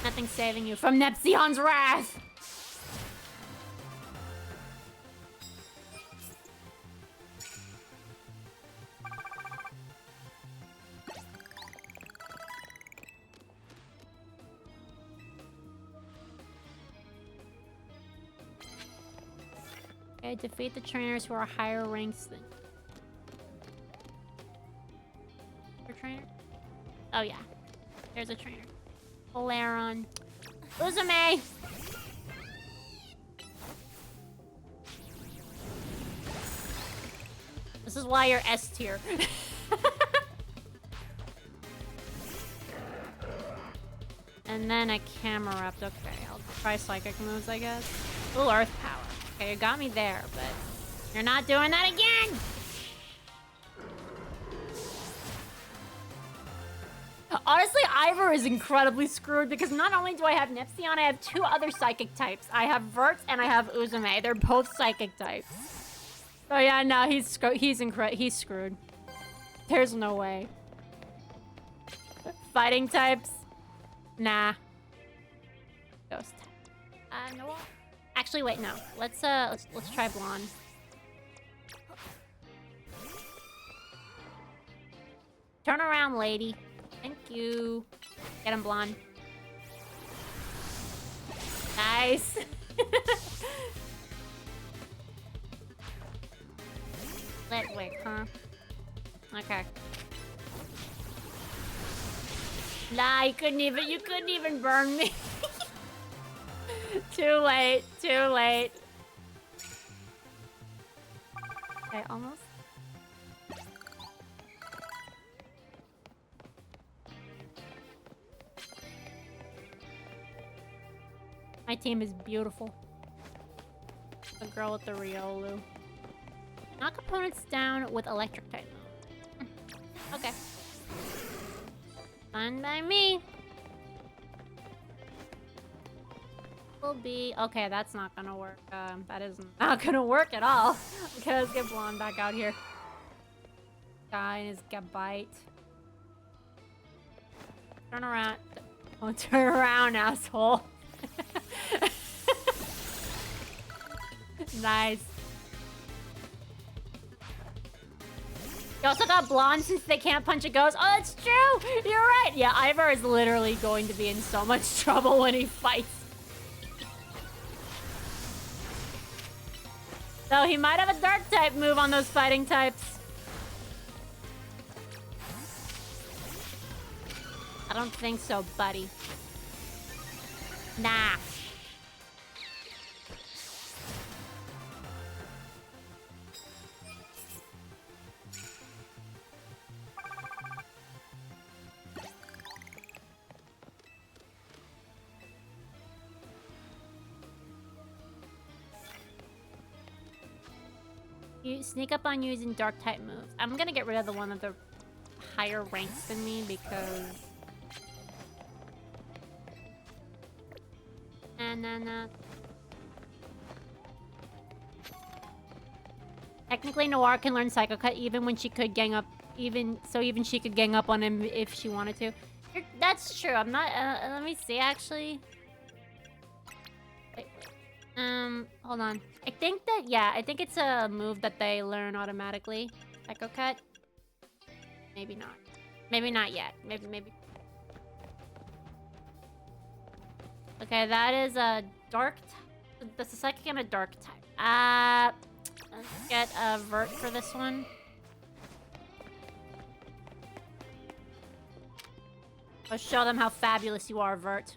Nothing saving you from Nepsion's wrath! Okay, defeat the trainers who are higher ranks than... A trainer? Oh yeah, there's a trainer. Polaron. Uzume! This is why you're S tier. And then a Camerupt. Okay, I'll try psychic moves, I guess. Ooh, Earth Power. Okay, you got me there, but... You're not doing that again! Honestly, Ivor is incredibly screwed because not only do I have Nipsion, I have 2 other psychic types. I have Vert and I have Uzume. They're both psychic types. So yeah, no, he's screwed. There's no way. Fighting types? Nah. Ghost type. No. Actually, wait, no. Let's try Blonde. Turn around, lady. Thank you. Get him, Blonde. Nice. Wait, huh? Okay. Nah, you couldn't even burn me. Too late. Okay, almost. My team is beautiful. The girl with the Riolu. Knock opponents down with electric type mode. Okay. Fine by me. Will be... Okay, that's not gonna work. That is not gonna work at all. Okay, let's get Blonde back out here. Guy and his Gabite. Turn around. Oh, turn around, asshole. Nice. You also got Blonde since they can't punch a ghost. Oh, that's true! You're right! Yeah, Ivor is literally going to be in so much trouble when he fights. So he might have a dark type move on those fighting types. I don't think so, buddy. Nah. You sneak up on using dark type moves. I'm gonna get rid of the one of the higher ranks than me because... Nah. Technically, Noir can learn Psycho Cut even when she could gang up... Even she could gang up on him if she wanted to. That's true. I'm not... let me see, actually. Wait. Hold on. I think that... Yeah, I think it's a move that they learn automatically. Psycho Cut. Maybe not. Maybe not yet. Maybe... Okay, that is a dark... That's a psychic and a dark type. Let's get a Vert for this one. Let's show them how fabulous you are, Vert.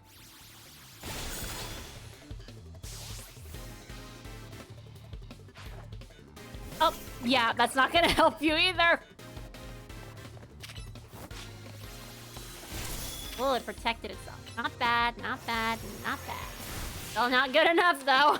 Oh, yeah, that's not gonna help you either. Oh, it protected itself. Not bad, not bad, not bad. Still not good enough, though.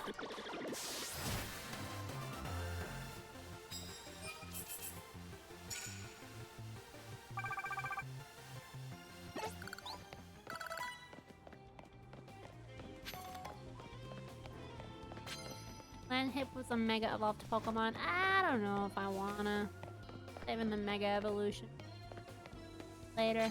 Land hit with a Mega Evolved Pokemon. I don't know if I wanna. Saving the Mega Evolution. Later.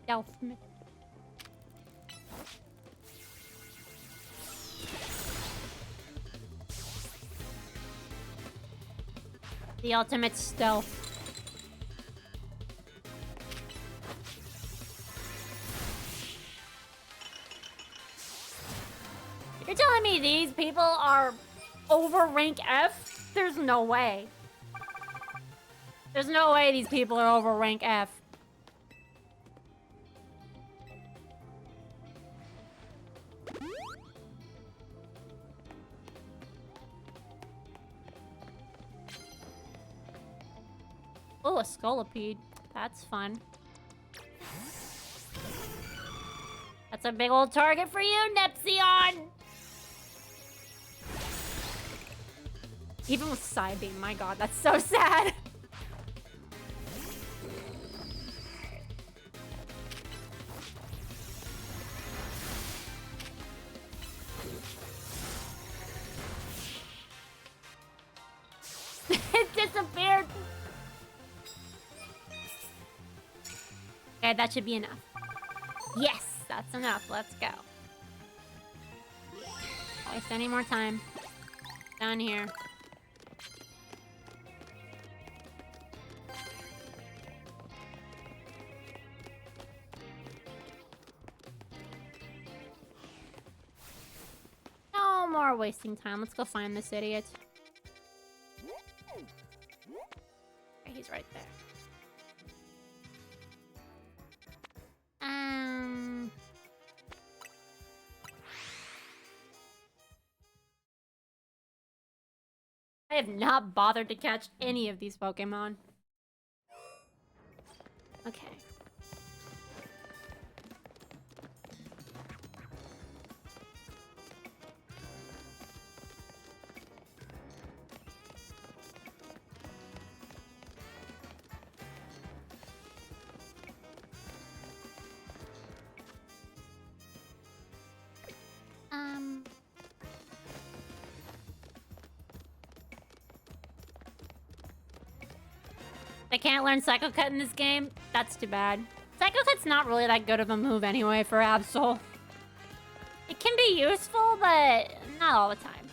Stealth. The ultimate stealth. You're telling me these people are over rank F? There's no way. There's no way these people are over rank F. Oh, a Scolipede. That's fun. That's a big old target for you, Nepsion! Even with Psybeam, my god, that's so sad. It disappeared. Okay, that should be enough. Yes, that's enough. Let's go. Don't waste any more time. Down here. No more wasting time. Let's go find this idiot. Okay, he's right there. I have not bothered to catch any of these Pokemon. Okay. I can't learn Psycho Cut in this game. That's too bad. Psycho Cut's not really that good of a move anyway for Absol. It can be useful, but not all the time.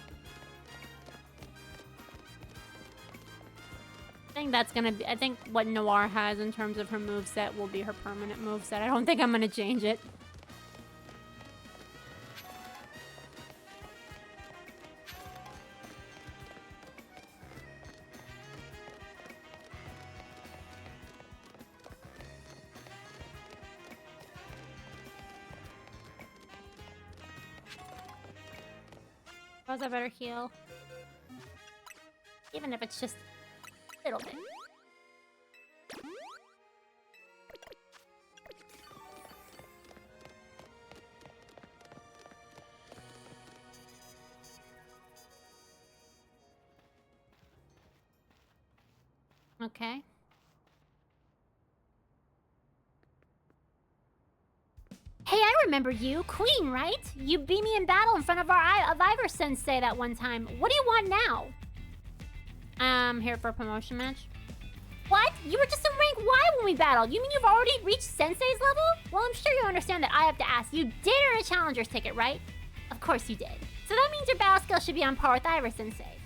I think that's gonna be... I think what Noir has in terms of her moveset will be her permanent moveset. I don't think I'm gonna change it. I better heal. Even if it's just a little bit. Okay. Hey, I remember you. Queen, right? You beat me in battle in front of Ivor Sensei that one time. What do you want now? I'm here for a promotion match. What? You were just in rank Y when we battled. You mean you've already reached Sensei's level? Well, I'm sure you understand that I have to ask. You did earn a challenger's ticket, right? Of course you did. So that means your battle skill should be on par with Ivor Sensei.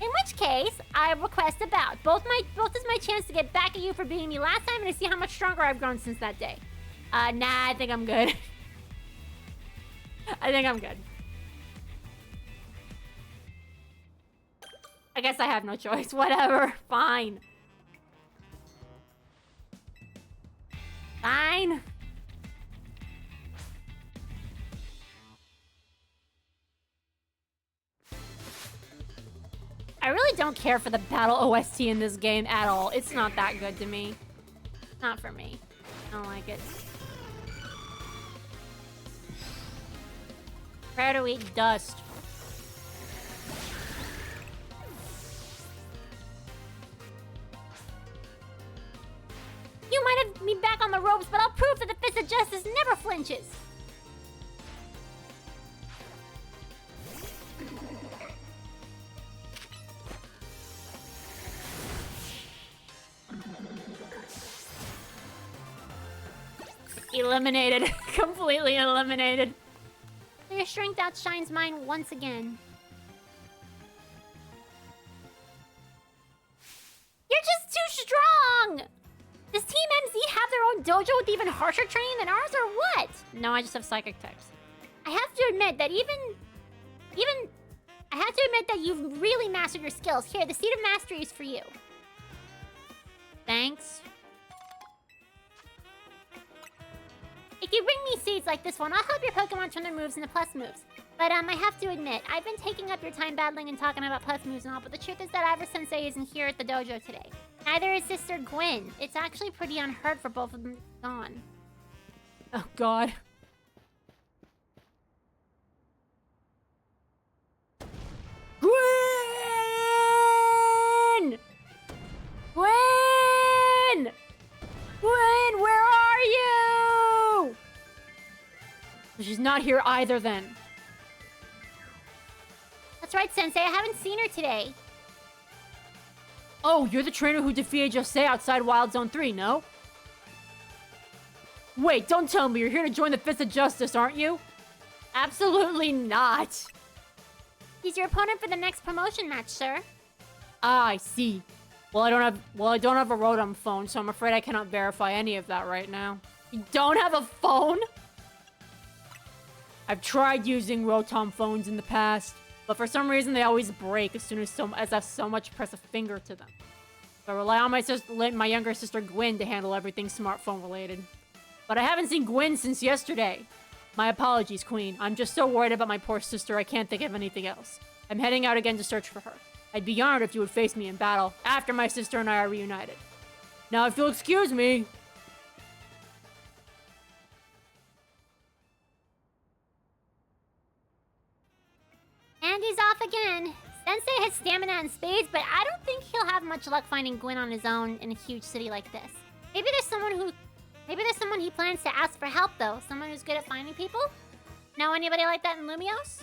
In which case, I request a bout. Both is my chance to get back at you for beating me last time and to see how much stronger I've grown since that day. Nah, I think I'm good. I think I'm good. I guess I have no choice. Whatever. Fine. Fine. I really don't care for the battle OST in this game at all. It's not that good to me. Not for me. I don't like it. Prepare to eat dust. You might have me back on the ropes, but I'll prove that the Fist of Justice never flinches. Eliminated. Completely eliminated. Your strength outshines mine once again. You're just too strong! Does Team MZ have their own dojo with even harsher training than ours, or what? No, I just have psychic types. I have to admit that I have to admit that you've really mastered your skills. Here, the Seed of Mastery is for you. Thanks. If you bring me seeds like this one, I'll help your Pokemon turn their moves into plus moves. But I have to admit, I've been taking up your time battling and talking about plus moves and all, but the truth is that Ivor Sensei isn't here at the dojo today. Neither is Sister Gwen. It's actually pretty unheard for both of them to be gone. Oh, God. Gwen! Gwen! Gwen, where are you? She's not here either, then. That's right, Sensei. I haven't seen her today. Oh, you're the trainer who defeated Jose outside Wild Zone 3, no? Wait, don't tell me you're here to join the Fist of Justice, aren't you? Absolutely not. He's your opponent for the next promotion match, sir. Ah, I see. Well, I don't have a Rotom phone, so I'm afraid I cannot verify any of that right now. You don't have a phone? I've tried using Rotom phones in the past, but for some reason they always break as soon as I so much press a finger to them. So I rely on my younger sister Gwen to handle everything smartphone related. But I haven't seen Gwen since yesterday. My apologies, Queen. I'm just so worried about my poor sister I can't think of anything else. I'm heading out again to search for her. I'd be honored if you would face me in battle after my sister and I are reunited. Now, if you'll excuse me... And he's off again. Sensei has stamina and spades, but I don't think he'll have much luck finding Gwen on his own in a huge city like this. Maybe there's someone he plans to ask for help, though. Someone who's good at finding people? Know anybody like that in Lumios?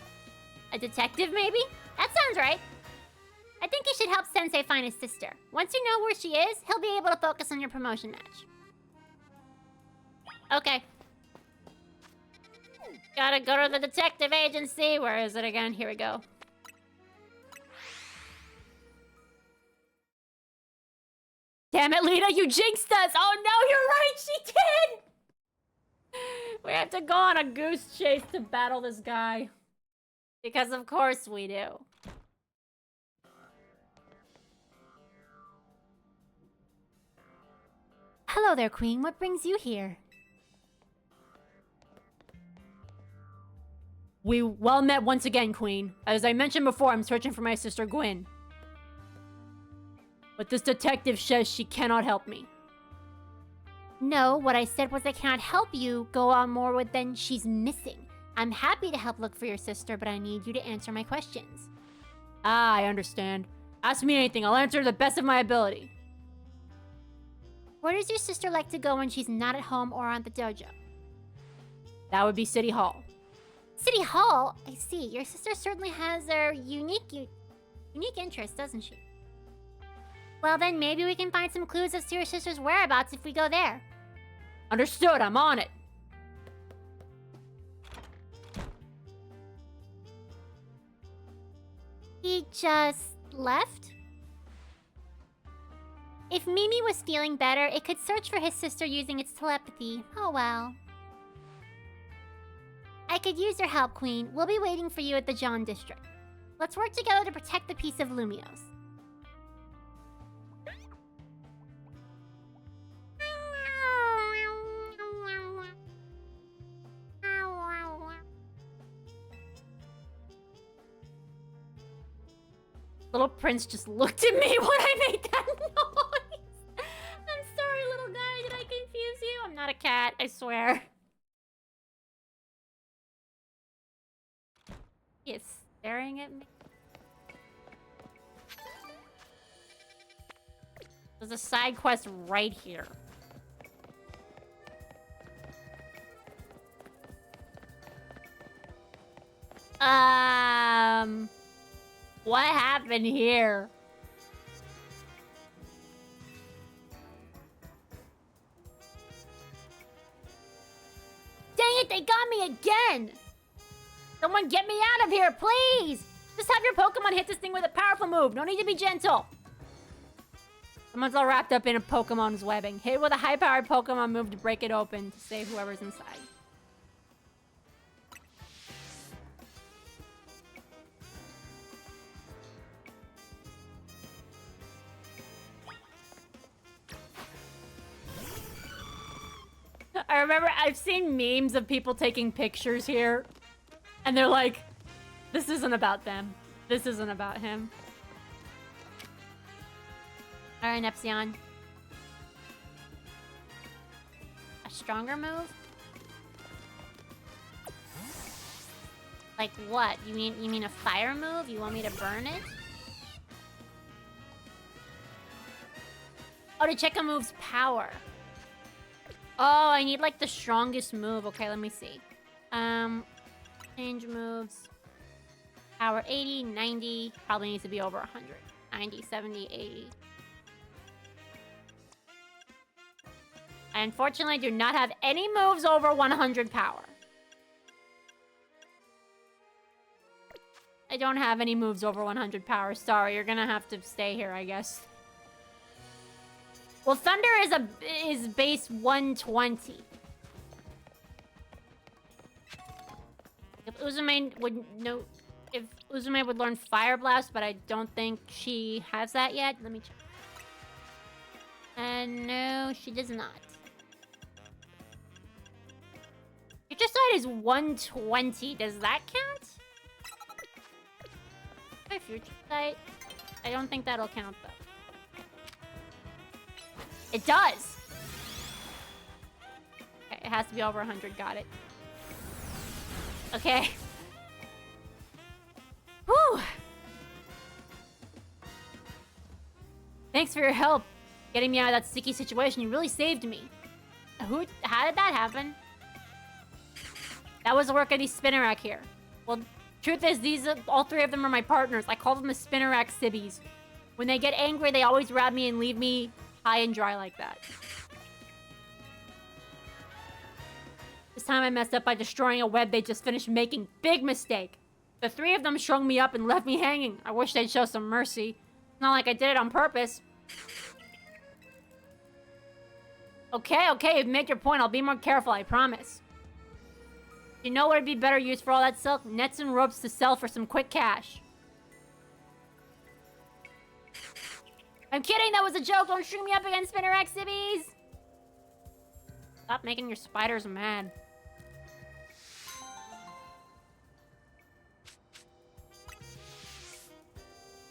A detective, maybe? That sounds right. I think you should help Sensei find his sister. Once you know where she is, he'll be able to focus on your promotion match. Okay. Gotta go to the detective agency. Where is it again? Here we go. Damn it, Lita, you jinxed us! Oh no, you're right, she did! We have to go on a goose chase to battle this guy. Because of course we do. Hello there, Queen. What brings you here? We well met once again, Queen. As I mentioned before, I'm searching for my sister Gwen. But this detective says she cannot help me. No, what I said was I cannot help you go on more with than she's missing. I'm happy to help look for your sister, but I need you to answer my questions. Ah, I understand. Ask me anything. I'll answer to the best of my ability. Where does your sister like to go when she's not at home or on the dojo? That would be City Hall. City Hall? I see. Your sister certainly has her unique interests, doesn't she? Well then, maybe we can find some clues as to your sister's whereabouts if we go there. Understood, I'm on it. He just left? If Mimi was feeling better, it could search for his sister using its telepathy. Oh well. I could use your help, Queen. We'll be waiting for you at the John District. Let's work together to protect the peace of Lumios. Little Prince just looked at me when I made that noise. I'm sorry, little guy. Did I confuse you? I'm not a cat, I swear. He is staring at me. There's a side quest right here. What happened here? Dang it, they got me again! Someone get me out of here, please! Just have your Pokemon hit this thing with a powerful move. No need to be gentle. Someone's all wrapped up in a Pokemon's webbing. Hit with a high-powered Pokemon move to break it open to save whoever's inside. I remember I've seen memes of people taking pictures here, and they're like, this isn't about them. This isn't about him. Alright, Nepsion. A stronger move? Like what? You mean a fire move? You want me to burn it? Oh, to check a move's power. Oh, I need like the strongest move. Okay, let me see. Change moves. Power 80, 90. Probably needs to be over 100. 90, 70, 80. I unfortunately do not have any moves over 100 power. I don't have any moves over 100 power. Sorry, you're gonna have to stay here, I guess. Well, Thunder is base 120. If Uzume would learn Fire Blast, but I don't think she has that yet. Let me check. No, she does not. Future Sight is 120. Does that count? My Future Sight? I don't think that'll count, though. It does! Okay, it has to be over 100. Got it. Okay. Whew! Thanks for your help. Getting me out of that sticky situation. You really saved me. How did that happen? That was the work of these Spinnerack here. Well, truth is, all three of them are my partners. I call them the Spinnerack Civvies. When they get angry, they always grab me and leave me high and dry like that. This time I messed up by destroying a web they just finished making. Big mistake. The three of them strung me up and left me hanging. I wish they'd show some mercy. It's not like I did it on purpose. Okay, you've made your point. I'll be more careful, I promise. You know what would be better use for all that silk? Nets and ropes to sell for some quick cash. I'm kidding, that was a joke. Don't string me up against Spinnerack Civvies. Stop making your spiders mad.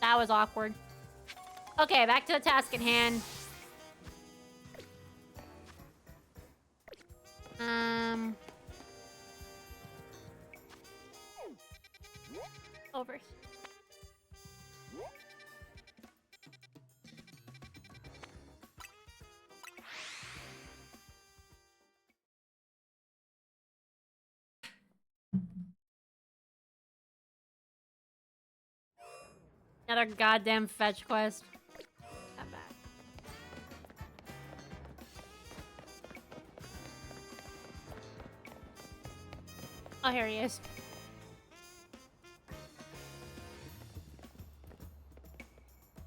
That was awkward. Okay, back to the task at hand. Over here. Another goddamn fetch quest. Not bad. Oh, here he is.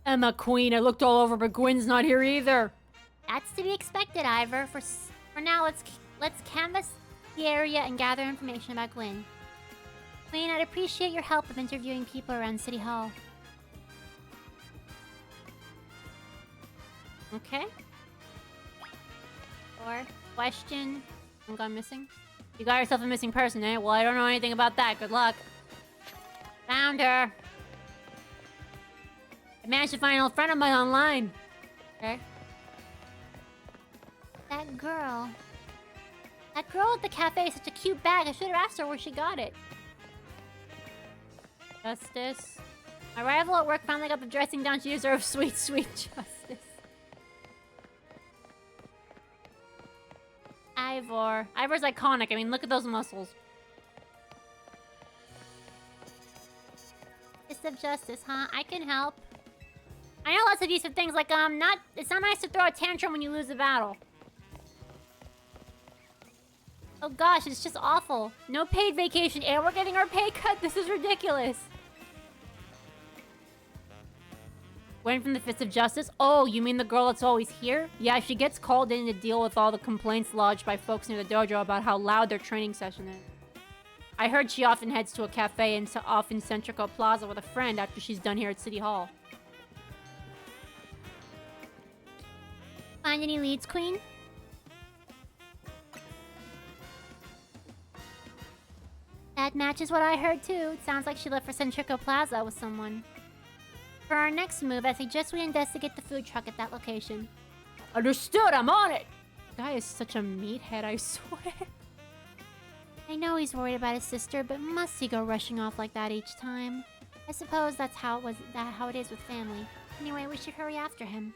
Emma Queen, I looked all over, but Gwen's not here either. That's to be expected, Ivor. For now, let's canvass the area and gather information about Gwen. Queen, I'd appreciate your help with interviewing people around City Hall. Okay. Or question. I'm gone missing. You got yourself a missing person, eh? Well, I don't know anything about that. Good luck. Found her. I managed to find an old friend of mine online. Okay. That girl at the cafe is such a cute bag. I should have asked her where she got it. Justice. My rival at work finally got the dressing down she deserves. Sweet, sweet justice. Ivor. Ivor's iconic. I mean, look at those muscles. Fist of justice, huh? I can help. I know lots of useful things like, it's not nice to throw a tantrum when you lose a battle. Oh gosh, it's just awful. No paid vacation, and we're getting our pay cut. This is ridiculous. Gwen from the Fist of Justice? Oh, you mean the girl that's always here? Yeah, she gets called in to deal with all the complaints lodged by folks near the dojo about how loud their training session is. I heard she often heads to a cafe off in Centrico Plaza with a friend after she's done here at City Hall. Find any leads, Queen? That matches what I heard too. It sounds like she left for Centrico Plaza with someone. For our next move, I suggest we investigate the food truck at that location. Understood, I'm on it! The guy is such a meathead, I swear. I know he's worried about his sister, but must he go rushing off like that each time? I suppose that's how it is with family. Anyway, we should hurry after him.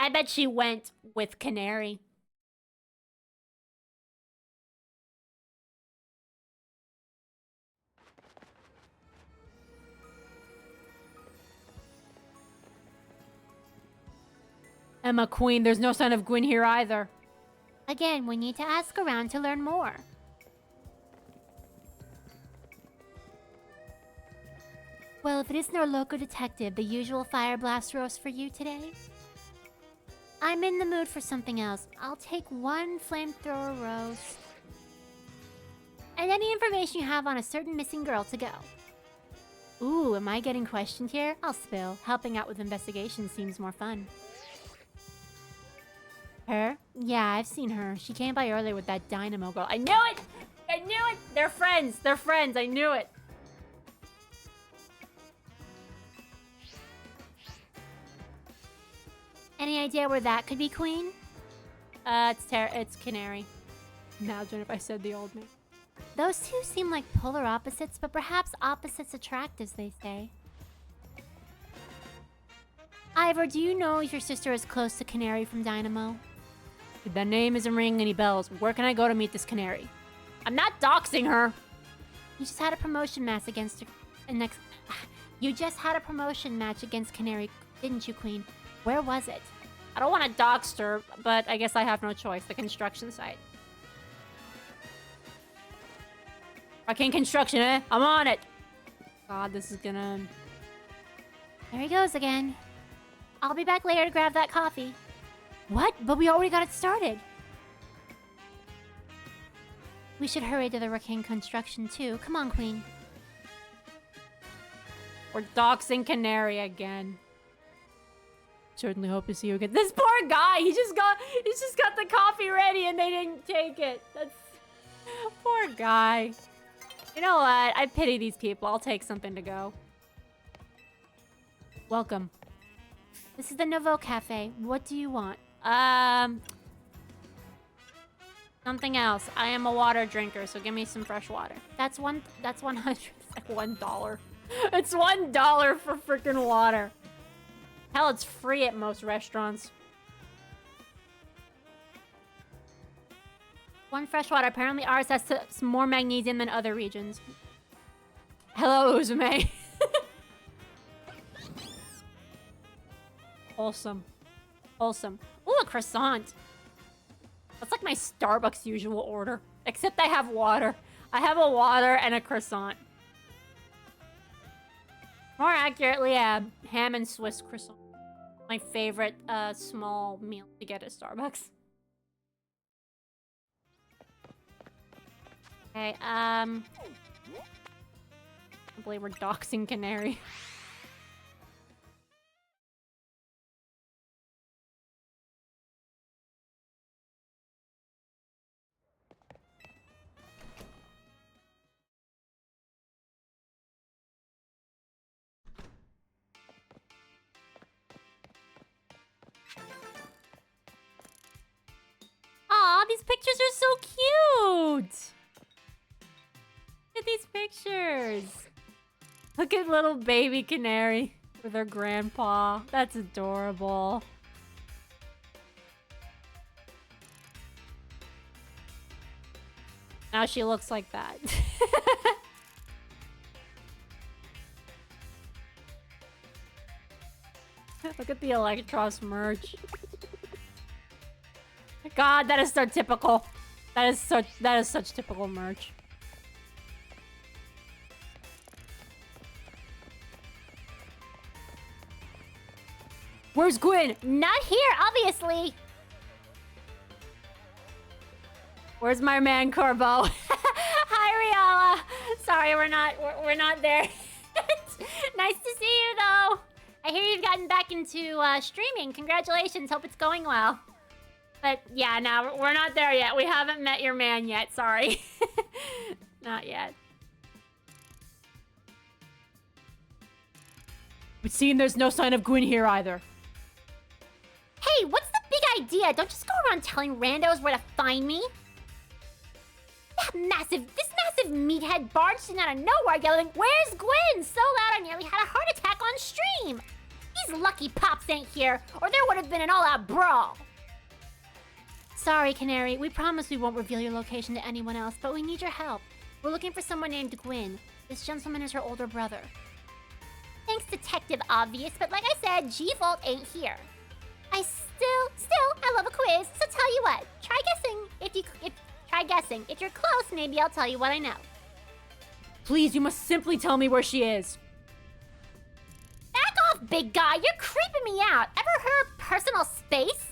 I bet she went with Canary. Emma Queen, there's no sign of Gwyn here either. Again, we need to ask around to learn more. Well, if it isn't our local detective, the usual fire blast roast for you today? I'm in the mood for something else. I'll take one flamethrower roast. And any information you have on a certain missing girl to go. Ooh, am I getting questioned here? I'll spill. Helping out with investigations seems more fun. Her? Yeah, I've seen her. She came by earlier with that dynamo girl. I knew it! I knew it! They're friends! They're friends! I knew it! Any idea where that could be, Queen? It's Canary. Imagine if I said the old name. Those two seem like polar opposites, but perhaps opposites attract, as they say. Ivor, do you know if your sister is close to Canary from Dynamo? That name isn't ringing any bells. Where can I go to meet this Canary? I'm not doxing her! You just had a promotion match against her. You just had a promotion match against Canary, didn't you, Queen? Where was it? I don't want to dox her, but I guess I have no choice. The construction site. Arcane construction, eh? I'm on it! God, this is gonna... There he goes again. I'll be back later to grab that coffee. What? But we already got it started. We should hurry to the Arcane construction too. Come on, Queen. We're doxing Canary again. Certainly hope to see you again. This poor guy, he's just got the coffee ready and they didn't take it. That's poor guy. You know what? I pity these people. I'll take something to go. Welcome. This is the Nouveau Cafe. What do you want? Something else. I am a water drinker, so give me some fresh water. That's 100. It's like $1. It's $1 for freaking water. Hell, it's free at most restaurants. One fresh water. Apparently ours has some more magnesium than other regions. Hello, Uzume. Wholesome. Wholesome. Ooh, a croissant. That's like my Starbucks usual order. Except I have water. I have a water and a croissant. More accurately, a ham and Swiss croissant. My favorite small meal to get at Starbucks. Okay, I believe we're doxing Canary. Aw, these pictures are so cute! Look at these pictures. Look at little baby Canary with her grandpa. That's adorable. Now she looks like that. Look at the Electros merch. God, that is so typical. That is such typical merch. Where's Gwyn? Not here, obviously. Where's my man Corbo? Hi, Riala. Sorry, we're not there. Nice to see you though. I hear you've gotten back into streaming. Congratulations. Hope it's going well. But yeah, no, we're not there yet. We haven't met your man yet. Sorry. Not yet. But seeing there's no sign of Gwyn here either. Hey, what's the big idea? Don't just go around telling randos where to find me. This massive meathead barged in out of nowhere yelling, "Where's Gwyn?" So loud I nearly had a heart attack on stream. These lucky pops ain't here, or there would have been an all-out brawl. Sorry, Canary. We promise we won't reveal your location to anyone else, but we need your help. We're looking for someone named Gwyn. This gentleman is her older brother. Thanks, Detective Obvious, but like I said, G-Vault ain't here. I love a quiz, so tell you what. Try guessing. If you're close, maybe I'll tell you what I know. Please, you must simply tell me where she is. Back off, big guy. You're creeping me out. Ever heard of personal space?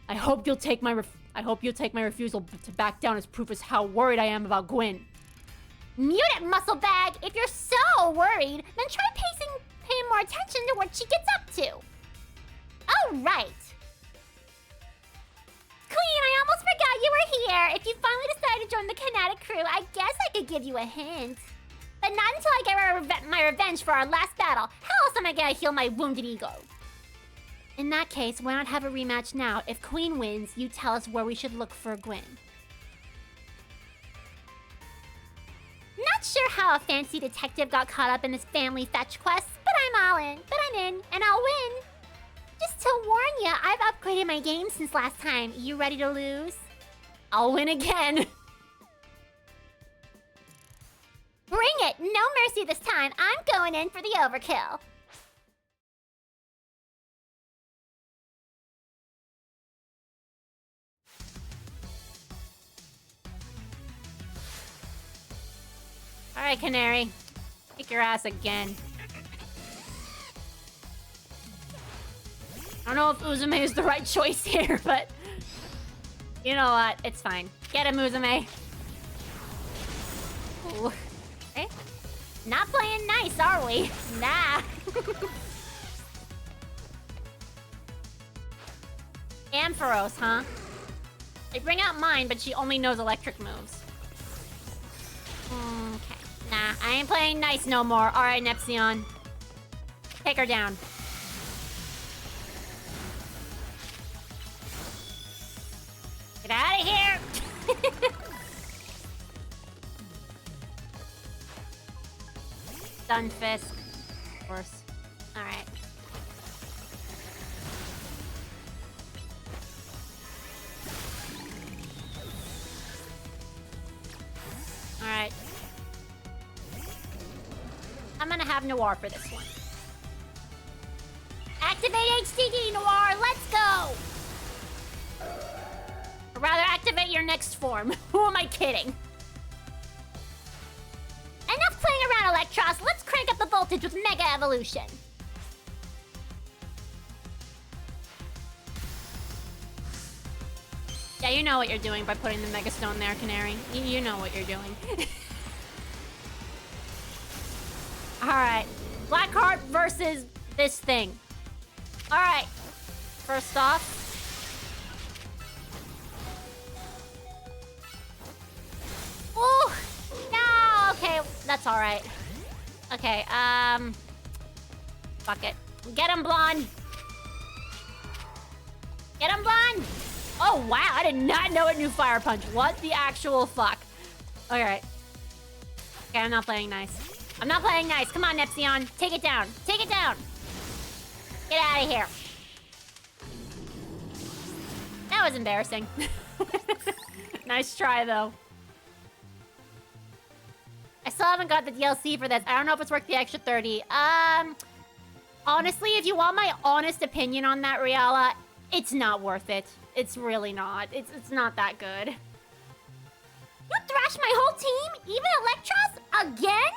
I hope you'll take my refusal to back down as proof as how worried I am about Gwyn. Mute it, muscle bag. If you're so worried, then try paying more attention to what she gets up to. Oh, right. Queen, I almost forgot you were here. If you finally decide to join the Kinetic crew, I guess I could give you a hint. But not until I get my revenge for our last battle. How else am I gonna heal my wounded ego? In that case, why not have a rematch now? If Queen wins, you tell us where we should look for Gwyn. Not sure how a fancy detective got caught up in this family fetch quest, but I'm all in. But I'm in, and I'll win. Just to warn you, I've upgraded my game since last time. You ready to lose? I'll win again. Bring it! No mercy this time. I'm going in for the overkill. Alright, Canary. Kick your ass again. I don't know if Uzume is the right choice here, but... You know what? It's fine. Get him, Uzume. Ooh. Okay. Not playing nice, are we? Nah. Ampharos, huh? They bring out mine, but she only knows electric moves. Okay. Nah, I ain't playing nice no more. Alright, Nepsion. Take her down. Get out of here! Stunfisk. Of course. Alright. Alright. I'm gonna have Noir for this one. Activate HDD, Noir. Let's go. Or rather, activate your next form. Who am I kidding? Enough playing around, Electros. Let's crank up the voltage with Mega Evolution. Yeah, you know what you're doing by putting the Mega Stone there, Canary. You know what you're doing. Alright. Blackheart versus this thing. Alright. First off. Ooh! No! Okay, that's alright. Okay, fuck it. Get him, Blonde! Get him, Blonde! Oh, wow, I did not know it knew Fire Punch. What the actual fuck? Alright. Okay, I'm not playing nice. I'm not playing nice. Come on, Nepsion. Take it down. Take it down. Get out of here. That was embarrassing. Nice try, though. I still haven't got the DLC for this. I don't know if it's worth the extra 30. Honestly, if you want my honest opinion on that, Riala, it's not worth it. It's really not. It's not that good. You thrashed my whole team? Even Electros? Again?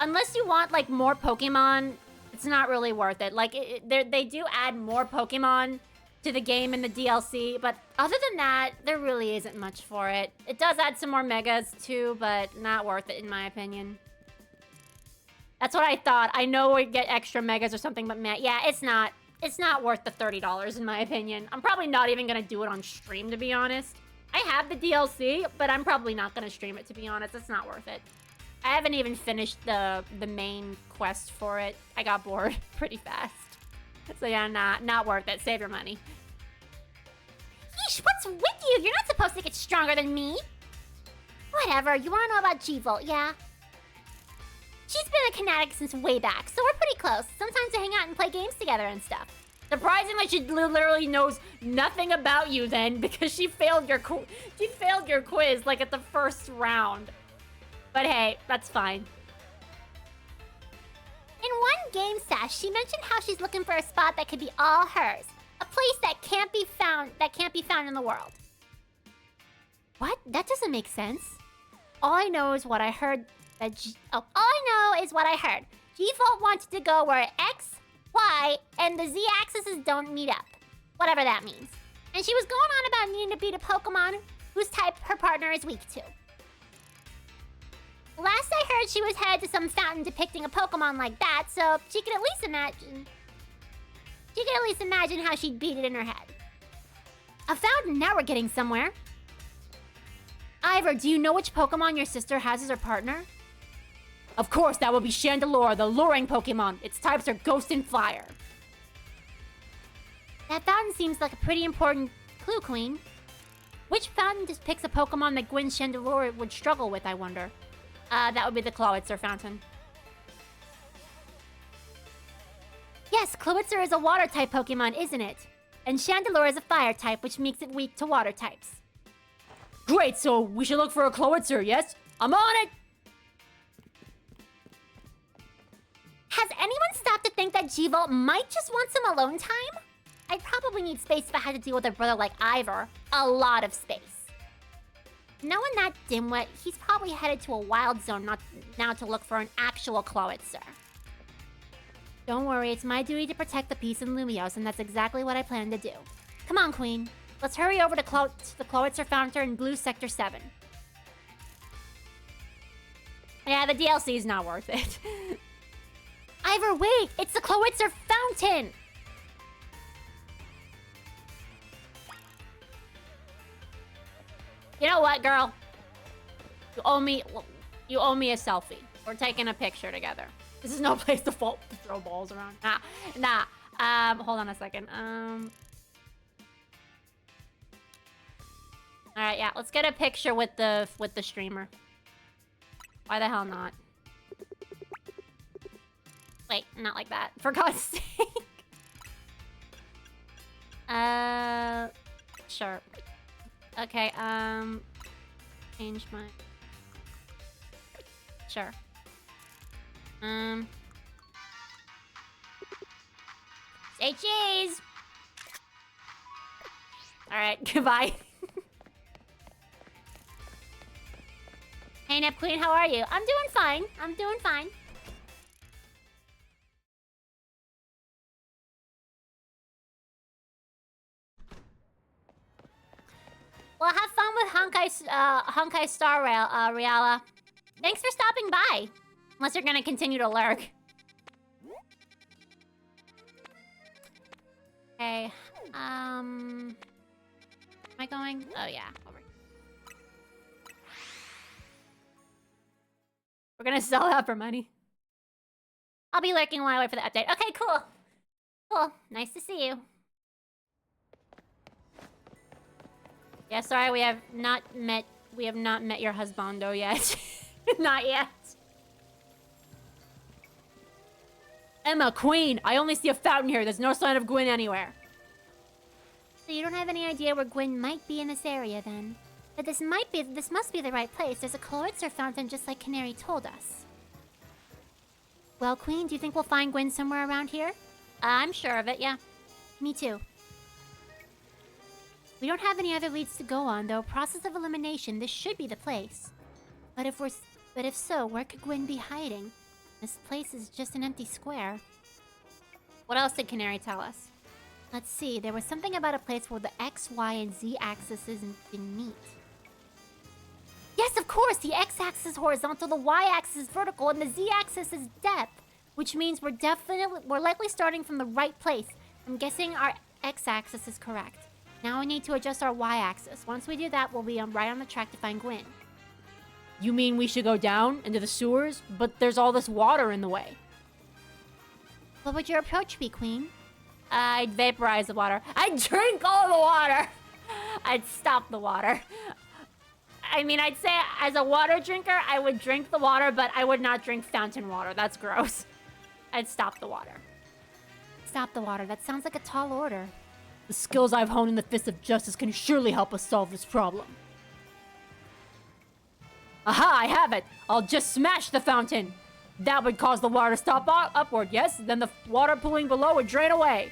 Unless you want, like, more Pokemon, it's not really worth it. Like, they do add more Pokemon to the game in the DLC, but other than that, there really isn't much for it. It does add some more Megas, too, but not worth it, in my opinion. That's what I thought. I know we get extra megas or something, but man, yeah, it's not. It's not worth the $30 in my opinion. I'm probably not even gonna do it on stream, to be honest. I have the DLC, but I'm probably not gonna stream it, to be honest. It's not worth it. I haven't even finished the main quest for it. I got bored pretty fast. So yeah, not worth it. Save your money. Yeesh, what's with you? You're not supposed to get stronger than me. Whatever, you wanna know about G-Volt, yeah? She's been a Kinetic since way back, so we're pretty close. Sometimes we hang out and play games together and stuff. Surprisingly, she literally knows nothing about you then, because she failed your quiz like at the first round. But hey, that's fine. In one game sash, she mentioned how she's looking for a spot that could be all hers. A place that can't be found in the world. What? That doesn't make sense. All I know is what I heard all I know is what I heard. G-Volt wanted to go where X, Y, and the Z-axes don't meet up. Whatever that means. And she was going on about needing to beat a Pokemon whose type her partner is weak to. Last I heard, she was headed to some fountain depicting a Pokemon like that, so she could at least imagine how she'd beat it in her head. A fountain, now we're getting somewhere. Ivor, do you know which Pokemon your sister has as her partner? Of course, that would be Chandelure, the luring Pokemon. Its types are Ghost and Fire. That fountain seems like a pretty important clue, Queen. Which fountain depicts a Pokemon that Gwyn's Chandelure would struggle with, I wonder? That would be the Clawitzer fountain. Yes, Clawitzer is a water-type Pokemon, isn't it? And Chandelure is a fire-type, which makes it weak to water types. Great, so we should look for a Clawitzer, yes? I'm on it! Has anyone stopped to think that G-Volt might just want some alone time? I'd probably need space if I had to deal with a brother like Ivor. A lot of space. Knowing that dimwit, he's probably headed to a wild zone now to look for an actual Clawitzer. Don't worry, it's my duty to protect the peace in Lumiose, and that's exactly what I plan to do. Come on, Queen. Let's hurry over to the Clawitzer Fountain in Blue Sector 7. Yeah, the DLC is not worth it. Ivor, wait! It's the Clawitzer Fountain! You know what, girl? You owe me a selfie. We're taking a picture together. This is no place to throw balls around. Nah. Hold on a second. All right, yeah. Let's get a picture with the streamer. Why the hell not? Wait, not like that. For God's sake. Sure. Okay, change my... Sure. Say cheese! Alright, goodbye. Hey, Nep Queen, how are you? I'm doing fine. I'm doing fine. Well, have fun with Honkai Star Rail, Riala. Thanks for stopping by. Unless you're gonna continue to lurk. Okay, am I going? Oh, yeah, over here. We're gonna sell out for money. I'll be lurking while I wait for the update. Okay, cool. Cool. Nice to see you. Yeah, sorry, we have not met your husbando yet. Not yet. Emma, Queen, I only see a fountain here. There's no sign of Gwyn anywhere. So you don't have any idea where Gwyn might be in this area, then? But this must be the right place. There's a Clawitzer fountain just like Canary told us. Well, Queen, do you think we'll find Gwyn somewhere around here? I'm sure of it, yeah. Me too. We don't have any other leads to go on, though. Process of elimination, this should be the place. But if so, where could Gwyn be hiding? This place is just an empty square. What else did Canary tell us? Let's see, there was something about a place where the X, Y, and Z axes didn't meet. Yes, of course. The x-axis is horizontal, the y-axis is vertical, and the z-axis is depth. Which means we're likely starting from the right place. I'm guessing our x-axis is correct. Now we need to adjust our y-axis. Once we do that, we'll be right on the track to find Gwyn. You mean we should go down into the sewers? But there's all this water in the way. What would your approach be, Queen? I'd vaporize the water. I'd drink all the water. I'd stop the water. I mean, I'd say as a water drinker, I would drink the water, but I would not drink fountain water. That's gross. I'd stop the water. Stop the water. That sounds like a tall order. The skills I've honed in the Fist of Justice can surely help us solve this problem. Aha, I have it! I'll just smash the fountain! That would cause the water to stop upward, yes? Then the water pooling below would drain away.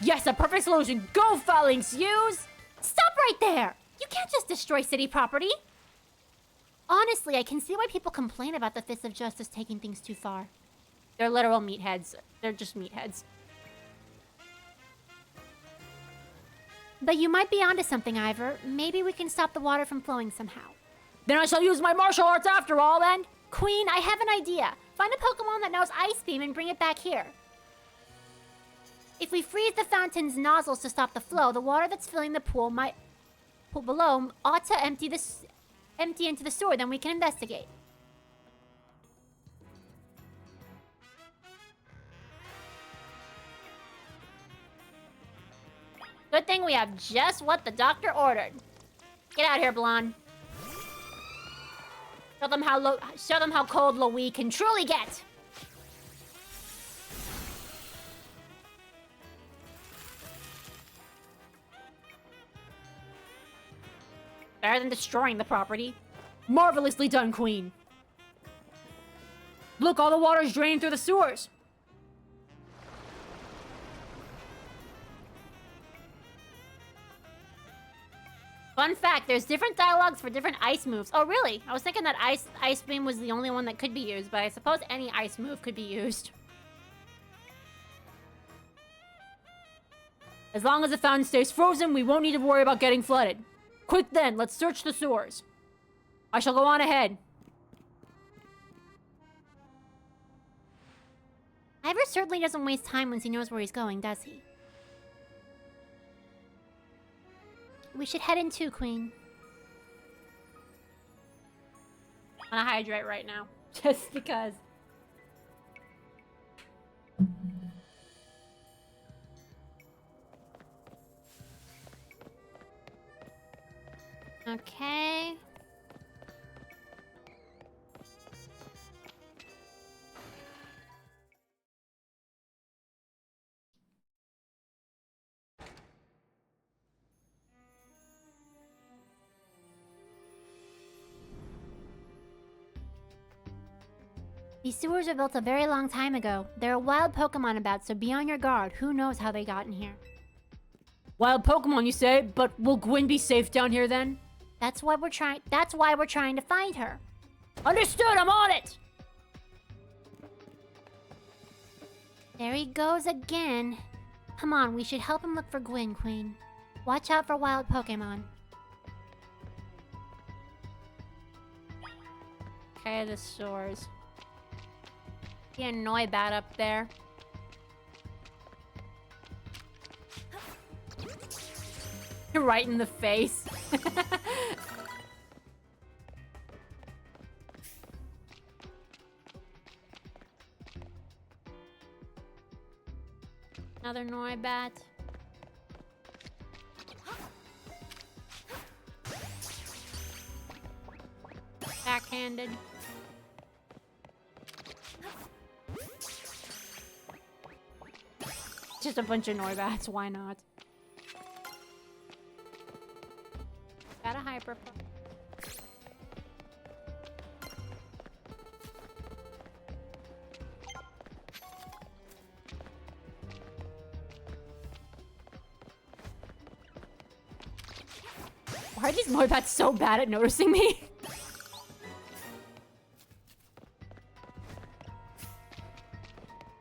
Yes, a perfect solution! Go, Phalanx, use! Stop right there! You can't just destroy city property! Honestly, I can see why people complain about the Fist of Justice taking things too far. They're literal meatheads. They're just meatheads. But you might be onto something, Ivor. Maybe we can stop the water from flowing somehow. Then I shall use my martial arts after all, then! Queen, I have an idea. Find a Pokemon that knows Ice Beam and bring it back here. If we freeze the fountain's nozzles to stop the flow, the water that's filling the pool below ought to empty into the sewer, then we can investigate. Good thing we have just what the doctor ordered. Get out here, Blonde. Show them how cold Louis can truly get. Better than destroying the property. Marvelously done, Queen. Look, all the water's draining through the sewers. Fun fact, there's different dialogues for different ice moves. Oh, really? I was thinking that ice beam was the only one that could be used, but I suppose any ice move could be used. As long as the fountain stays frozen, we won't need to worry about getting flooded. Quick then, let's search the sewers. I shall go on ahead. Ivor certainly doesn't waste time once he knows where he's going, does he? We should head in too, Queen. I'm gonna hydrate right now. Just because. Okay. These sewers were built a very long time ago. There are wild Pokemon about, so be on your guard. Who knows how they got in here? Wild Pokemon, you say? But will Gwyn be safe down here then? That's why we're trying to find her. Understood, I'm on it! There he goes again. Come on, we should help him look for Gwyn, Queen. Watch out for wild Pokemon. Okay, the sewers. See a Noibat up there. Right in the face. Another Noibat. Backhanded. Just a bunch of Noibats, why not? Got a hyper. Why are these Noibats so bad at noticing me?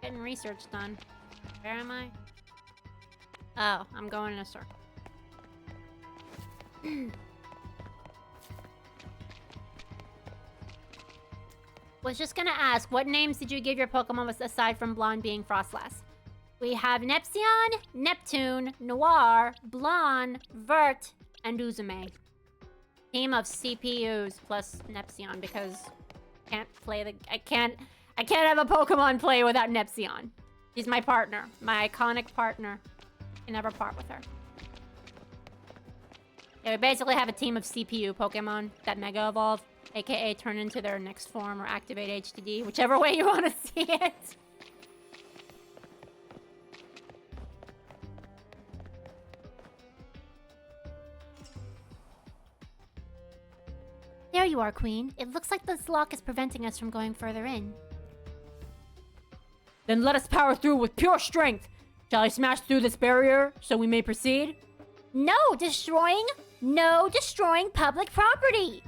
Getting research done. Where am I? Oh, I'm going in a circle. was just gonna ask, what names did you give your Pokemon aside from Blonde being Frostlass? We have Nepsion, Neptune, Noir, Blonde, Vert, and Uzume. Team of CPUs plus Nepsion because I can't have a Pokemon play without Nepsion. She's my partner, my iconic partner. I can never part with her. Yeah, we basically have a team of CPU Pokemon that Mega Evolve, aka turn into their next form or activate HDD, whichever way you want to see it. There you are, Queen. It looks like this lock is preventing us from going further in. Then let us power through with pure strength. Shall I smash through this barrier so we may proceed? No destroying public property!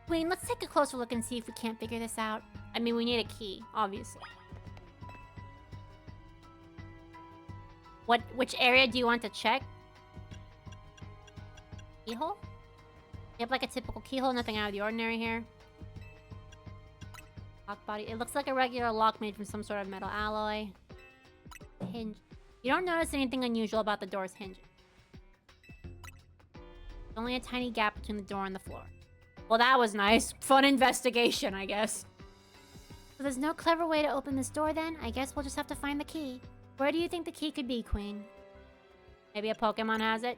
Queen, let's take a closer look and see if we can't figure this out. I mean, we need a key, obviously. Which area do you want to check? Keyhole? You have like a typical keyhole, nothing out of the ordinary here. Lock body. It looks like a regular lock made from some sort of metal alloy. Hinge. You don't notice anything unusual about the door's hinge. There's only a tiny gap between the door and the floor. Well, that was nice. Fun investigation, I guess. So there's no clever way to open this door then? I guess we'll just have to find the key. Where do you think the key could be, Queen? Maybe a Pokemon has it?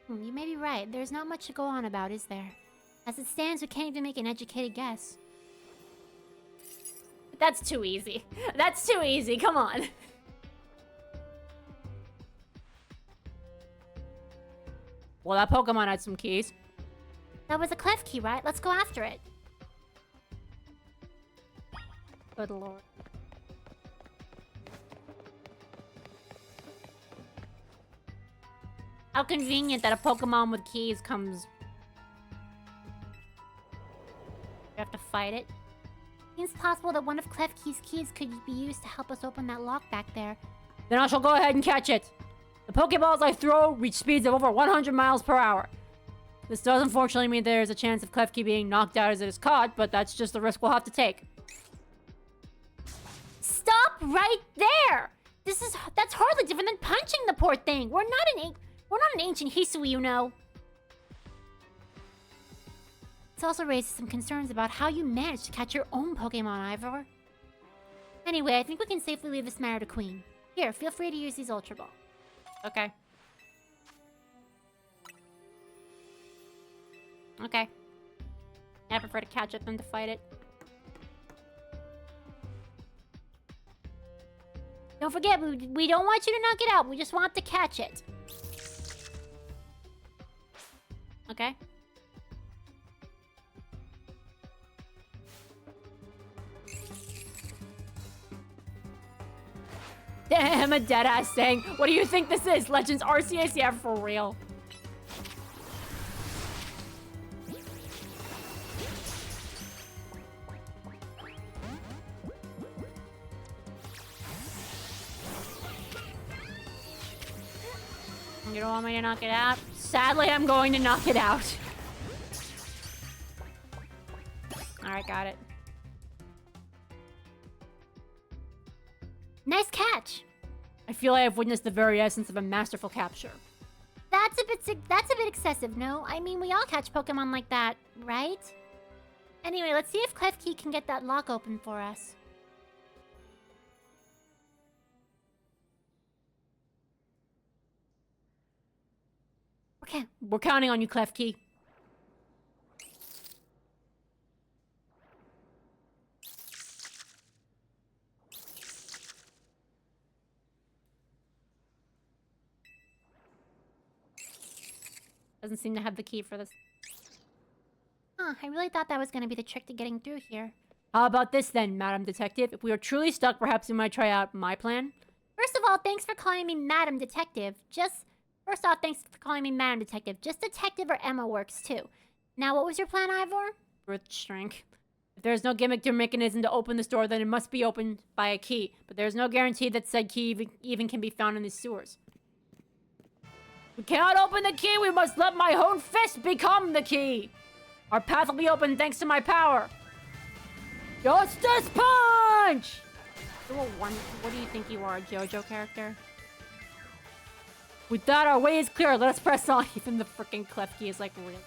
You may be right. There's not much to go on about, is there? As it stands, we can't even make an educated guess. That's too easy. That's too easy. Come on. Well, that Pokemon had some keys. That was a clef key, right? Let's go after it. Good lord. How convenient that a Pokemon with keys comes... You have to fight it. Seems possible that one of Klefki's keys could be used to help us open that lock back there. Then I shall go ahead and catch it. The Pokeballs I throw reach speeds of over 100 miles per hour. This does unfortunately mean there's a chance of Klefki being knocked out as it is caught, but that's just the risk we'll have to take. Stop right there! That's hardly different than punching the poor thing. We're not an ancient Hisui, you know. This also raises some concerns about how you managed to catch your own Pokemon, Ivor. Anyway, I think we can safely leave this matter to Queen. Here, feel free to use these Ultra Balls. Okay. Okay. I prefer to catch it than to fight it. Don't forget, we don't want you to knock it out. We just want to catch it. Okay. Damn, a deadass saying, what do you think this is? Legends Arceus? Yeah, for real. You don't want me to knock it out? Sadly, I'm going to knock it out. Alright, got it. Nice catch. I feel I have witnessed the very essence of a masterful capture. That's a bit excessive, no? I mean, we all catch Pokemon like that, right? Anyway, let's see if Klefki can get that lock open for us. Okay, we're counting on you, Klefki. Doesn't seem to have the key for this. Huh, I really thought that was gonna be the trick to getting through here. How about this then, Madam Detective? If we are truly stuck, perhaps we might try out my plan? First of all, thanks for calling me Madam Detective. First off, thanks for calling me Madam Detective. Just Detective or Emma works too. Now, what was your plan, Ivor? Earth shrink. If there's no gimmick or mechanism to open this door, then it must be opened by a key. But there's no guarantee that said key even can be found in the sewers. We cannot open the key! We must let my own fist become the key! Our path will be open thanks to my power! Justice Punch! What do you think you are, a JoJo character? With that, our way is clear. Let us press on. Even the freaking Klefki is like, real.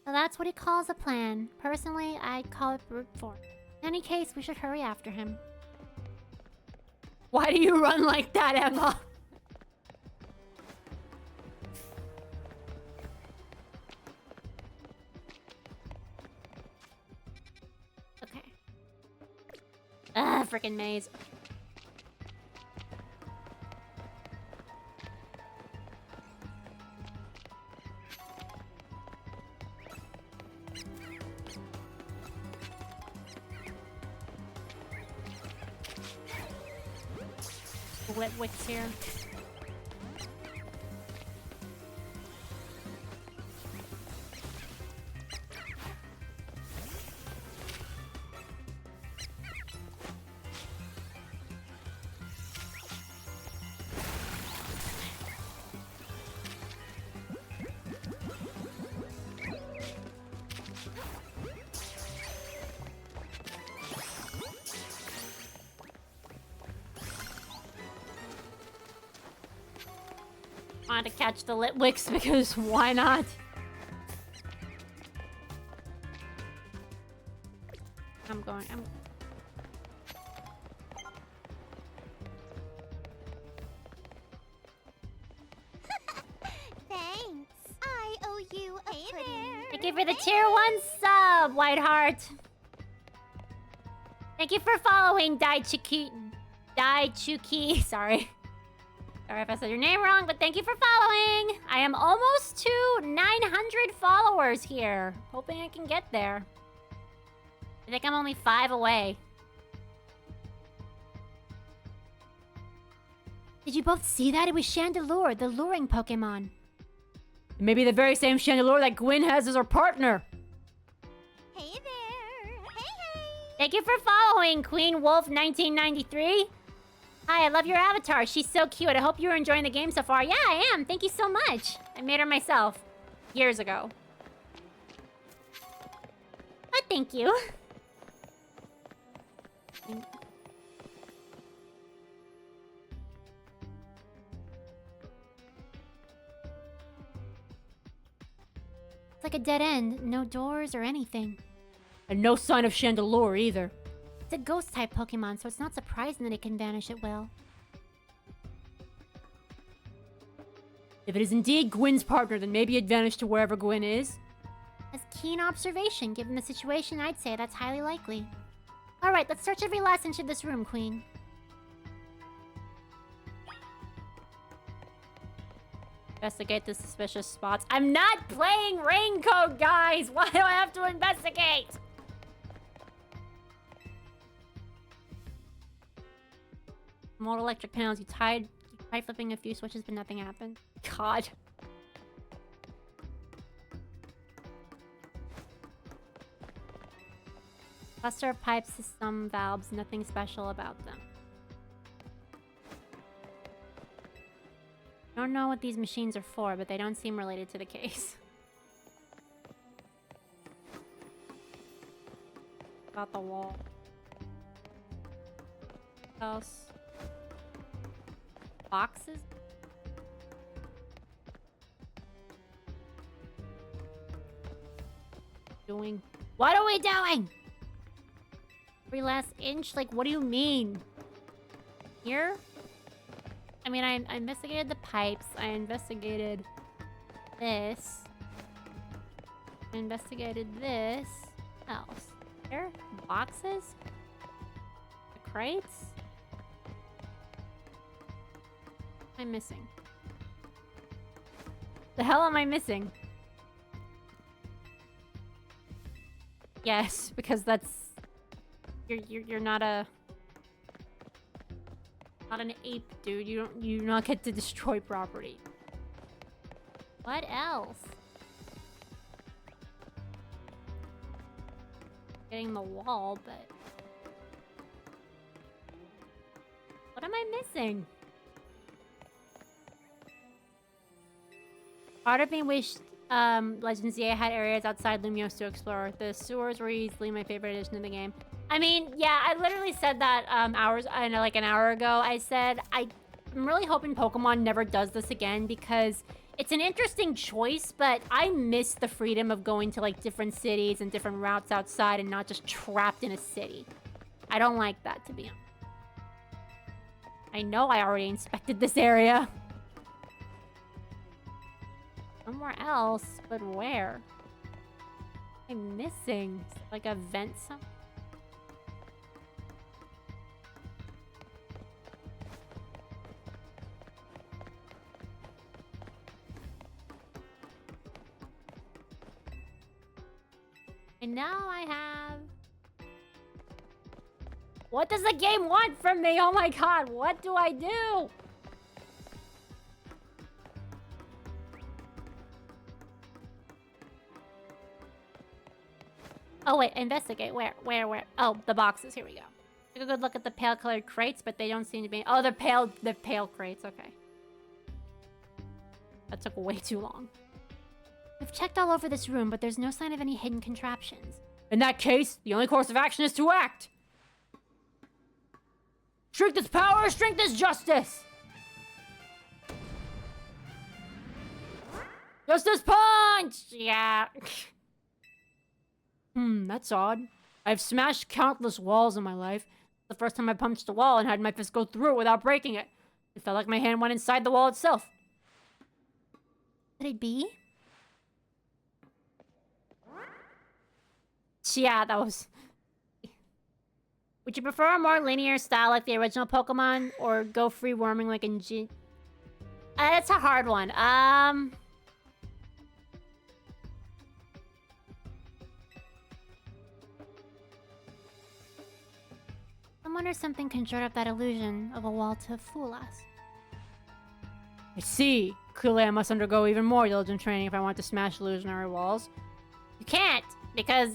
So that's what he calls a plan. Personally, I call it brute force. In any case, we should hurry after him. Why do you run like that, Emma? Okay. Ah, freaking maze. Witwicks here. Wanted to catch the Litwicks because why not? I'm Thanks. I owe you a pudding. Thank you for the tier 1 sub, Whiteheart. Thank you for following Daichuki. Sorry. Sorry if I said your name wrong, but thank you for following. I am almost to 900 followers here. Hoping I can get there. I think I'm only 5 away. Did you both see that? It was Chandelure, the luring Pokemon. Maybe the very same Chandelure that Gwyn has as her partner. Hey there. Hey. Thank you for following Queen Wolf 1993. Hi, I love your avatar. She's so cute. I hope you're enjoying the game so far. Yeah, I am. Thank you so much. I made her myself years ago. But thank you. It's like a dead end. No doors or anything. And no sign of Chandelure either. It's a ghost-type Pokemon, so it's not surprising that it can vanish at will. If it is indeed Gwyn's partner, then maybe it vanished to wherever Gwyn is. That's keen observation. Given the situation, I'd say that's highly likely. Alright, let's search every last inch of this room, Queen. Investigate the suspicious spots. I'm not playing Raincoat, guys! Why do I have to investigate? More electric panels. You tried flipping a few switches, but nothing happened. God. Cluster of pipes, some valves, nothing special about them. I don't know what these machines are for, but they don't seem related to the case. About the wall. What else? Boxes? Doing? What are we doing? Every last inch? Like, what do you mean? Here? I mean, I investigated the pipes. I investigated this. I investigated this. What else? Here? Boxes? The crates? What am I missing? The hell am I missing? Yes, because that's... You're not a... Not an ape, dude. You do not get to destroy property. What else? Getting the wall, but... What am I missing? Part of me wished Legends ZA had areas outside Lumios to explore. The sewers were easily my favorite addition to the game. I mean, yeah, I literally said that like an hour ago. I said I'm really hoping Pokemon never does this again because it's an interesting choice, but I miss the freedom of going to like different cities and different routes outside and not just trapped in a city. I don't like that, to be honest. I know I already inspected this area. Somewhere else, but where? I'm missing like a vent somewhere. And now I have... What does the game want from me? Oh my god, what do I do? Oh wait, investigate. Where? Oh, the boxes. Here we go. Take a good look at the pale-colored crates, but they don't seem to be... Oh, they're pale crates. Okay. That took way too long. We've checked all over this room, but there's no sign of any hidden contraptions. In that case, the only course of action is to act. Strength is power, strength is justice. Justice punch! Yeah. That's odd. I've smashed countless walls in my life. The first time I punched a wall and had my fist go through it without breaking it. It felt like my hand went inside the wall itself. Could it be? Yeah, that was... Would you prefer a more linear style like the original Pokemon, or go free roaming like in G... That's a hard one. I wonder if something conjured up that illusion of a wall to fool us. I see. Clearly I must undergo even more diligent training if I want to smash illusionary walls. You can't, because...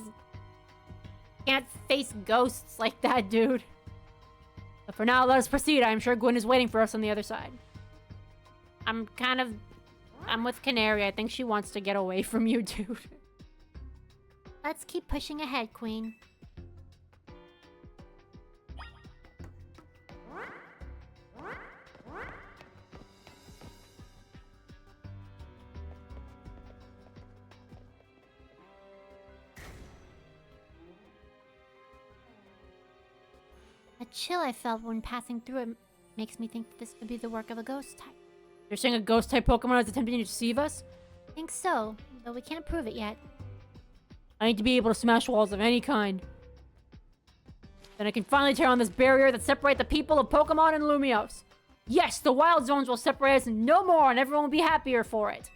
You can't face ghosts like that, dude. But for now, let us proceed. I'm sure Gwen is waiting for us on the other side. I'm with Canary. I think she wants to get away from you, dude. Let's keep pushing ahead, Queen. A chill I felt when passing through it makes me think that this could be the work of a ghost type. You're saying a ghost-type Pokemon is attempting to deceive us? I think so, though we can't prove it yet. I need to be able to smash walls of any kind. Then I can finally tear on this barrier that separates the people of Pokemon and Lumios. Yes, the wild zones will separate us no more, and everyone will be happier for it.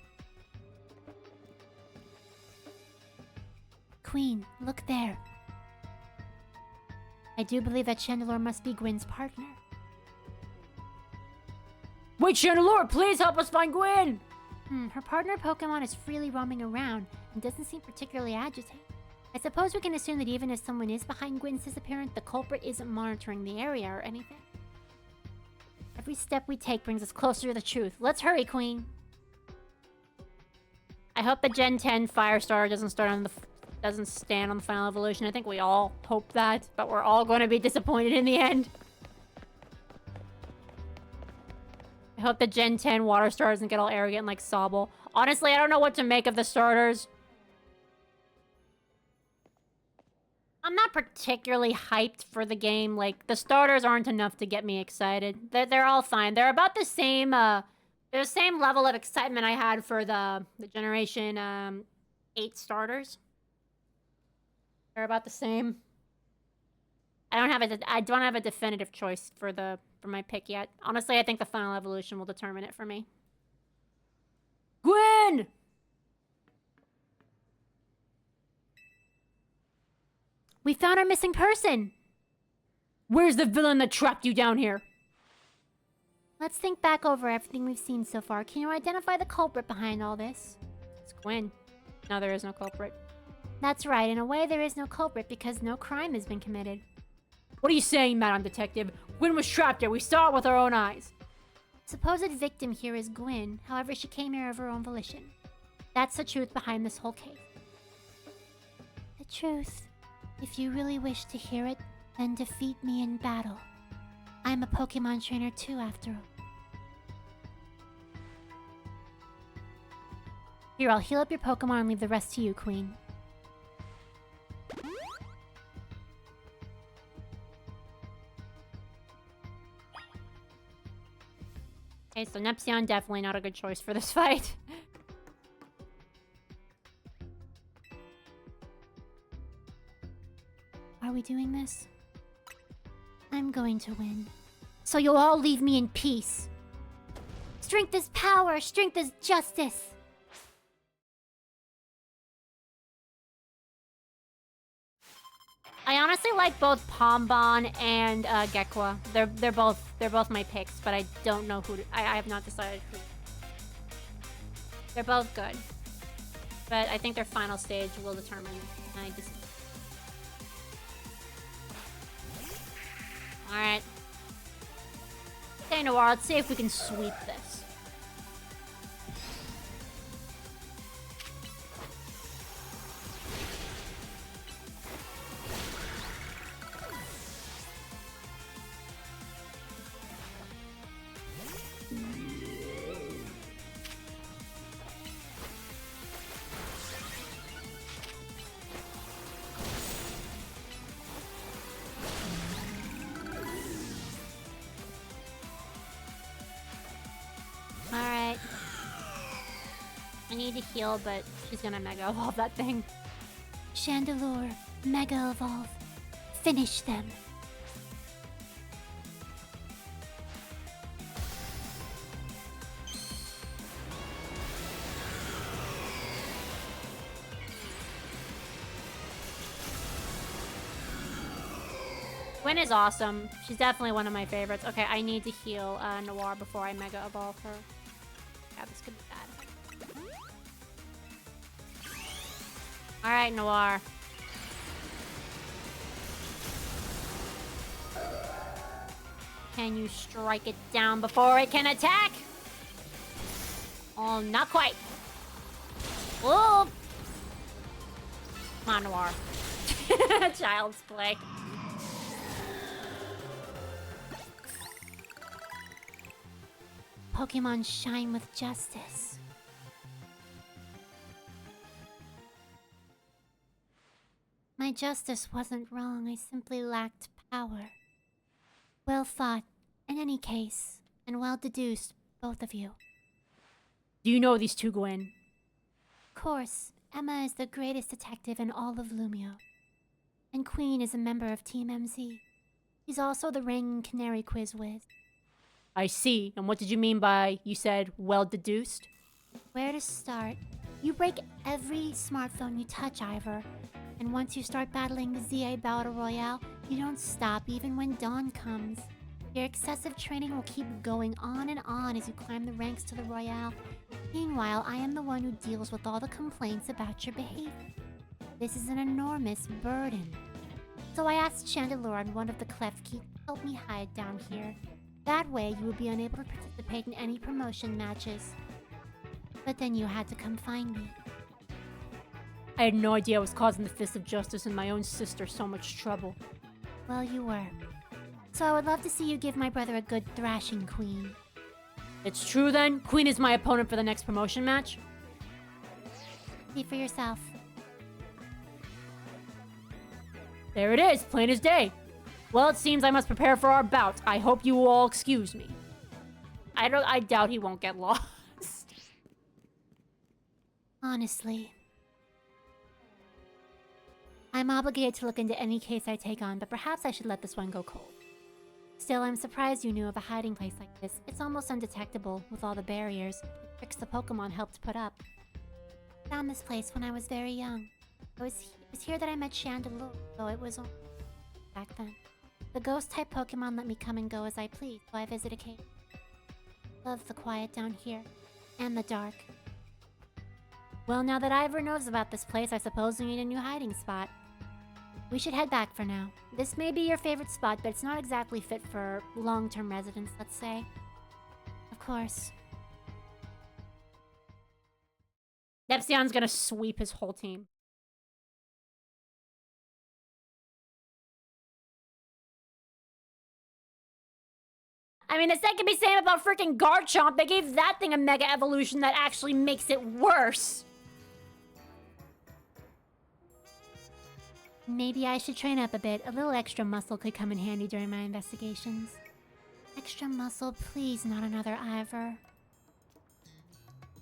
Queen, look there. I do believe that Chandelure must be Gwen's partner. Wait, Chandelure, please help us find Gwen! Her partner Pokemon is freely roaming around and doesn't seem particularly agitated. I suppose we can assume that even if someone is behind Gwen's disappearance, the culprit isn't monitoring the area or anything. Every step we take brings us closer to the truth. Let's hurry, Queen! I hope the Gen 10 Firestarter doesn't stand on the final evolution. I think we all hope that, but we're all going to be disappointed in the end. I hope the Gen 10 Water Star doesn't get all arrogant like Sobble. Honestly, I don't know what to make of the starters. I'm not particularly hyped for the game. Like, the starters aren't enough to get me excited. They're all fine. They're about the same, they're the same level of excitement I had for the Generation 8 starters. They're about the same. I don't have a definitive choice for my pick yet. Honestly, I think the final evolution will determine it for me. Gwen! We found our missing person! Where's the villain that trapped you down here? Let's think back over everything we've seen so far. Can you identify the culprit behind all this? It's Gwen. No, there is no culprit. That's right. In a way, there is no culprit because no crime has been committed. What are you saying, Madam Detective? Gwen was trapped here. We saw it with our own eyes. Supposed victim here is Gwen. However, she came here of her own volition. That's the truth behind this whole case. The truth. If you really wish to hear it, then defeat me in battle. I'm a Pokemon trainer too, after all. Here, I'll heal up your Pokemon and leave the rest to you, Queen. Okay, so Nepsion definitely not a good choice for this fight. Are we doing this? I'm going to win. So you'll all leave me in peace. Strength is power, strength is justice. I honestly like both Pombon and Gekwa. They're both my picks, but I don't know who to, I have not decided who. They're both good, but I think their final stage will determine my decision. All right. Okay, Noir, let's see if we can sweep this. Alright. I need to heal, but she's gonna Mega Evolve that thing. Chandelure, Mega Evolve. Finish them. Gwen is awesome. She's definitely one of my favorites. Okay, I need to heal Noir before I Mega Evolve her. Yeah, this could be bad. Alright, Noir. Can you strike it down before it can attack? Oh, not quite. Whoa! Come on, Noir. Child's play. Pokemon shine with justice. My justice wasn't wrong, I simply lacked power. Well thought, in any case, and well deduced, both of you. Do you know these two, Gwen? Of course, Emma is the greatest detective in all of Lumio. And Queen is a member of Team MZ. She's also the reigning Canary Quiz Whiz. I see. And what did you mean by, you said, well deduced? Where to start? You break every smartphone you touch, Ivor. And once you start battling the ZA Battle Royale, you don't stop even when dawn comes. Your excessive training will keep going on and on as you climb the ranks to the Royale. Meanwhile, I am the one who deals with all the complaints about your behavior. This is an enormous burden. So I asked Chandelure and one of the Klefki to help me hide down here. That way, you would be unable to participate in any promotion matches. But then you had to come find me. I had no idea I was causing the Fist of Justice and my own sister so much trouble. Well, you were. So I would love to see you give my brother a good thrashing, Queen. It's true then? Queen is my opponent for the next promotion match? See for yourself. There it is, plain as day. Well, it seems I must prepare for our bout. I hope you will all excuse me. I doubt he won't get lost. Honestly. I'm obligated to look into any case I take on, but perhaps I should let this one go cold. Still, I'm surprised you knew of a hiding place like this. It's almost undetectable with all the barriers and tricks the Pokemon helped put up. I found this place when I was very young. It was here that I met Chandelure, though it was back then. The ghost-type Pokemon let me come and go as I please, so I visit occasionally. Love the quiet down here, and the dark. Well, now that Ivor knows about this place, I suppose we need a new hiding spot. We should head back for now. This may be your favorite spot, but it's not exactly fit for long-term residents, let's say. Of course. Epsion's gonna sweep his whole team. I mean, the same can be said about freaking Garchomp. They gave that thing a Mega Evolution that actually makes it worse. Maybe I should train up a bit. A little extra muscle could come in handy during my investigations. Extra muscle, please, not another Ivor.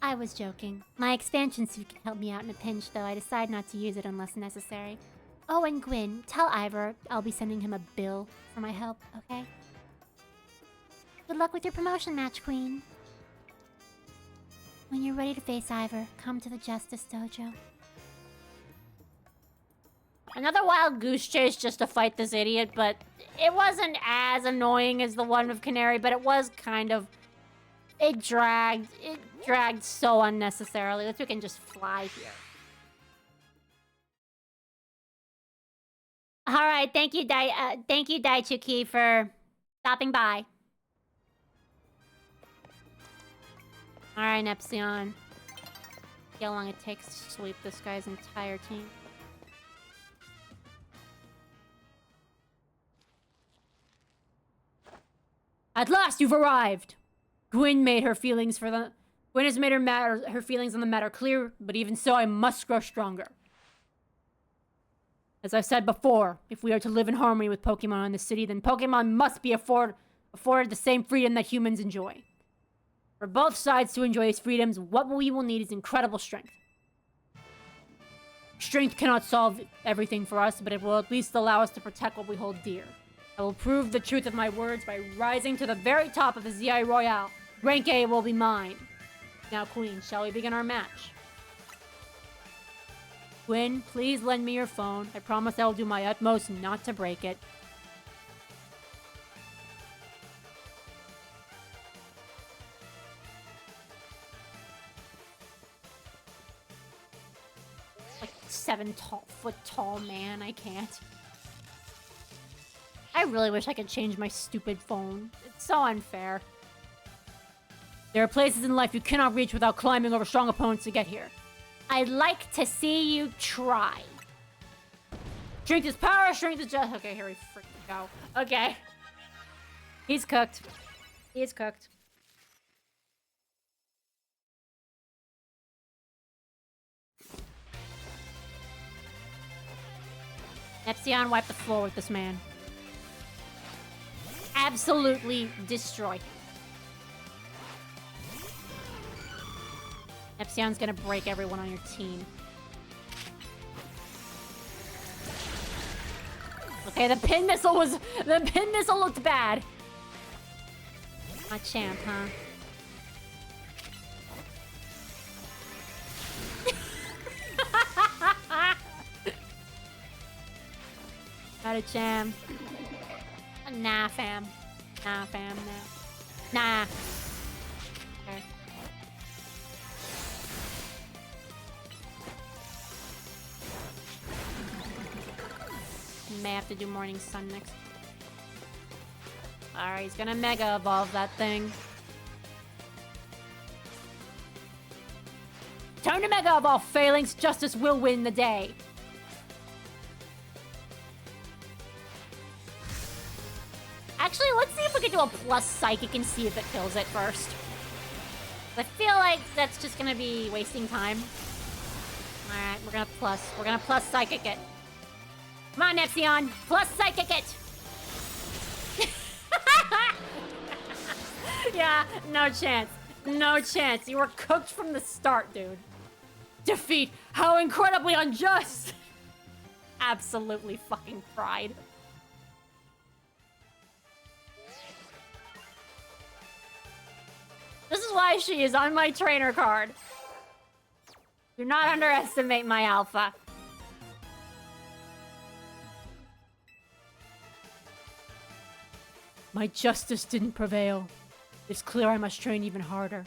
I was joking. My expansion suit can help me out in a pinch, though I decide not to use it unless necessary. Oh, and Gwyn, tell Ivor I'll be sending him a bill for my help, okay? Good luck with your promotion match, Queen. When you're ready to face Ivor, come to the Justice Dojo. Another wild goose chase just to fight this idiot, but it wasn't as annoying as the one with Canary, but it was kind of... It dragged so unnecessarily. Let's see if we can just fly here. Alright, thank you, Daichuki, for stopping by. Alright, Nepsion. See how long it takes to sweep this guy's entire team. At last, you've arrived! Gwyn has made her feelings on the matter clear, but even so, I must grow stronger. As I've said before, if we are to live in harmony with Pokemon in the city, then Pokemon must be afforded the same freedom that humans enjoy. For both sides to enjoy these freedoms, what we will need is incredible strength. Strength cannot solve everything for us, but it will at least allow us to protect what we hold dear. I will prove the truth of my words by rising to the very top of the ZI Royale. Rank A will be mine. Now, Queen, shall we begin our match? Gwyn, please lend me your phone. I promise I will do my utmost not to break it. Like 7-foot tall man, I can't. I really wish I could change my stupid phone. It's so unfair. There are places in life you cannot reach without climbing over strong opponents to get here. I'd like to see you try. Strength is power, strength is just... Okay, here we freaking go. Okay. He's cooked. He's cooked. Epsion, wipe the floor with this man. Absolutely destroy him. Epsion's gonna break everyone on your team. Okay, the pin missile looked bad. Machamp, huh? Machamp. Nah, fam. Nah, fam, nah. Nah. Okay. May have to do Morning Sun next. Alright, he's gonna Mega Evolve that thing. Time to Mega Evolve, Phalanx. Justice will win the day. Actually, let's see if we can do a plus Psychic and see if it kills it first. I feel like that's just gonna be wasting time. Alright, we're gonna plus Psychic it. Come on, Epsion! Plus Psychic it! Yeah, no chance. No chance. You were cooked from the start, dude. Defeat! How incredibly unjust! Absolutely fucking fried. This is why she is on my trainer card. Do not underestimate my alpha. My justice didn't prevail. It's clear I must train even harder.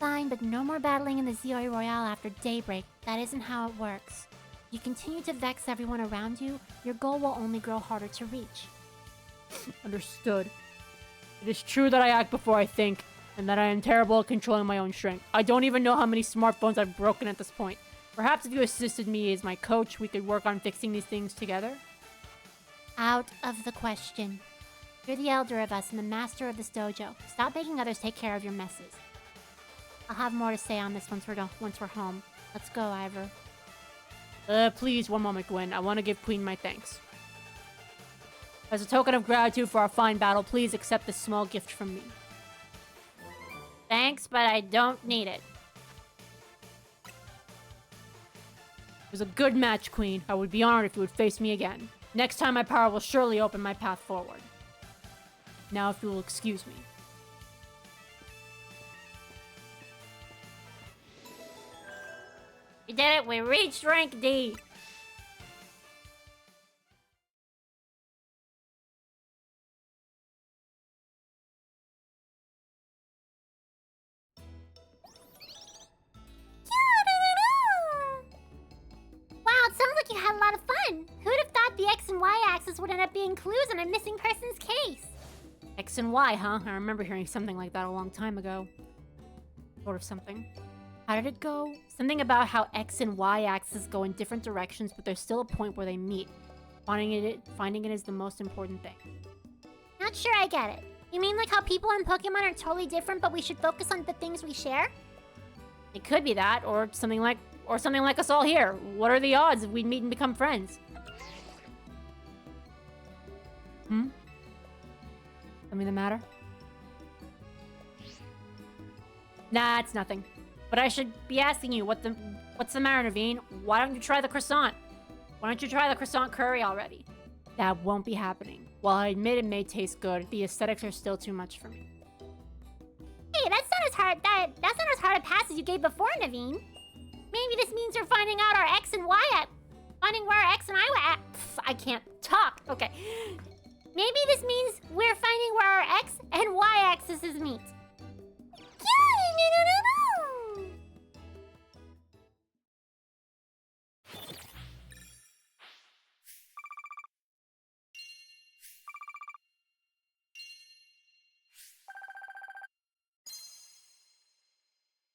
Fine, but no more battling in the ZOE Royale after daybreak. That isn't how it works. You continue to vex everyone around you, your goal will only grow harder to reach. Understood. It is true that I act before I think, and that I am terrible at controlling my own strength. I don't even know how many smartphones I've broken at this point. Perhaps if you assisted me as my coach, we could work on fixing these things together? Out of the question. You're the elder of us and the master of this dojo. Stop making others take care of your messes. I'll have more to say on this once we're home. Let's go, Ivor. Please, one moment, Gwen. I want to give Queen my thanks. As a token of gratitude for our fine battle, please accept this small gift from me. Thanks, but I don't need it. It was a good match, Queen. I would be honored if you would face me again. Next time, my power will surely open my path forward. Now, if you will excuse me. We did it. We reached rank D. Wow, it sounds like you had a lot of fun. Who'd have thought the X and Y axis would end up being clues on a missing person's case? X and Y, huh? I remember hearing something like that a long time ago. Sort of something. How did it go? Something about how X and Y axes go in different directions, but there's still a point where they meet. Finding it is the most important thing. Not sure I get it. You mean like how people in Pokemon are totally different, but we should focus on the things we share? It could be that, or something like us all here. What are the odds if we'd meet and become friends? Something the matter? Nah, it's nothing. But I should be asking you, what's the matter, Naveen? Why don't you try the croissant? Why don't you try the croissant curry already? That won't be happening. While I admit it may taste good, the aesthetics are still too much for me. Hey, that's not as hard a pass as you gave before, Naveen. Maybe this means we're finding out our X and Y finding where our X and I were at. I can't talk. Okay. Maybe this means we're finding where our X and Y axes meet.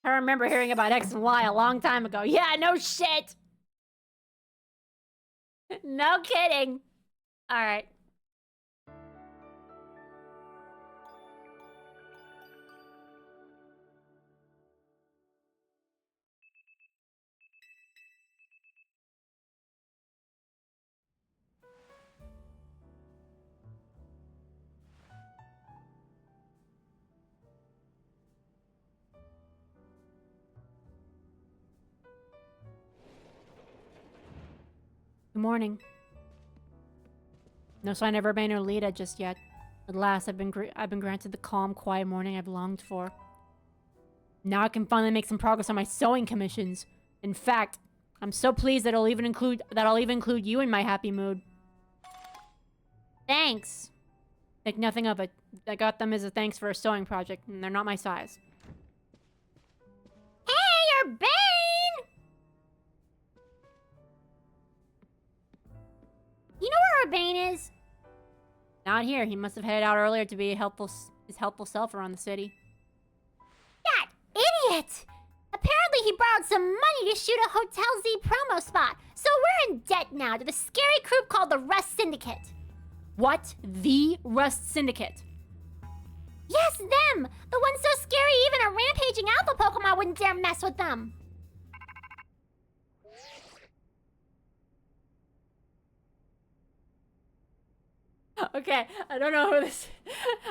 I remember hearing about X and Y a long time ago. Yeah, no shit. No kidding. All right. Good morning. No sign of Urbane or Lita just yet. At last, I've been granted the calm, quiet morning I've longed for. Now I can finally make some progress on my sewing commissions. In fact, I'm so pleased that I'll even include you in my happy mood. Thanks. Think nothing of it. I got them as a thanks for a sewing project, and they're not my size. Hey, Urbane! You know where Urbane is? Not here. He must have headed out earlier to be his helpful self around the city. That idiot! Apparently he borrowed some money to shoot a Hotel Z promo spot, so we're in debt now to the scary group called the Rust Syndicate. What? The Rust Syndicate? Yes, them! The ones so scary even a rampaging alpha Pokemon wouldn't dare mess with them. Okay, I don't know who this...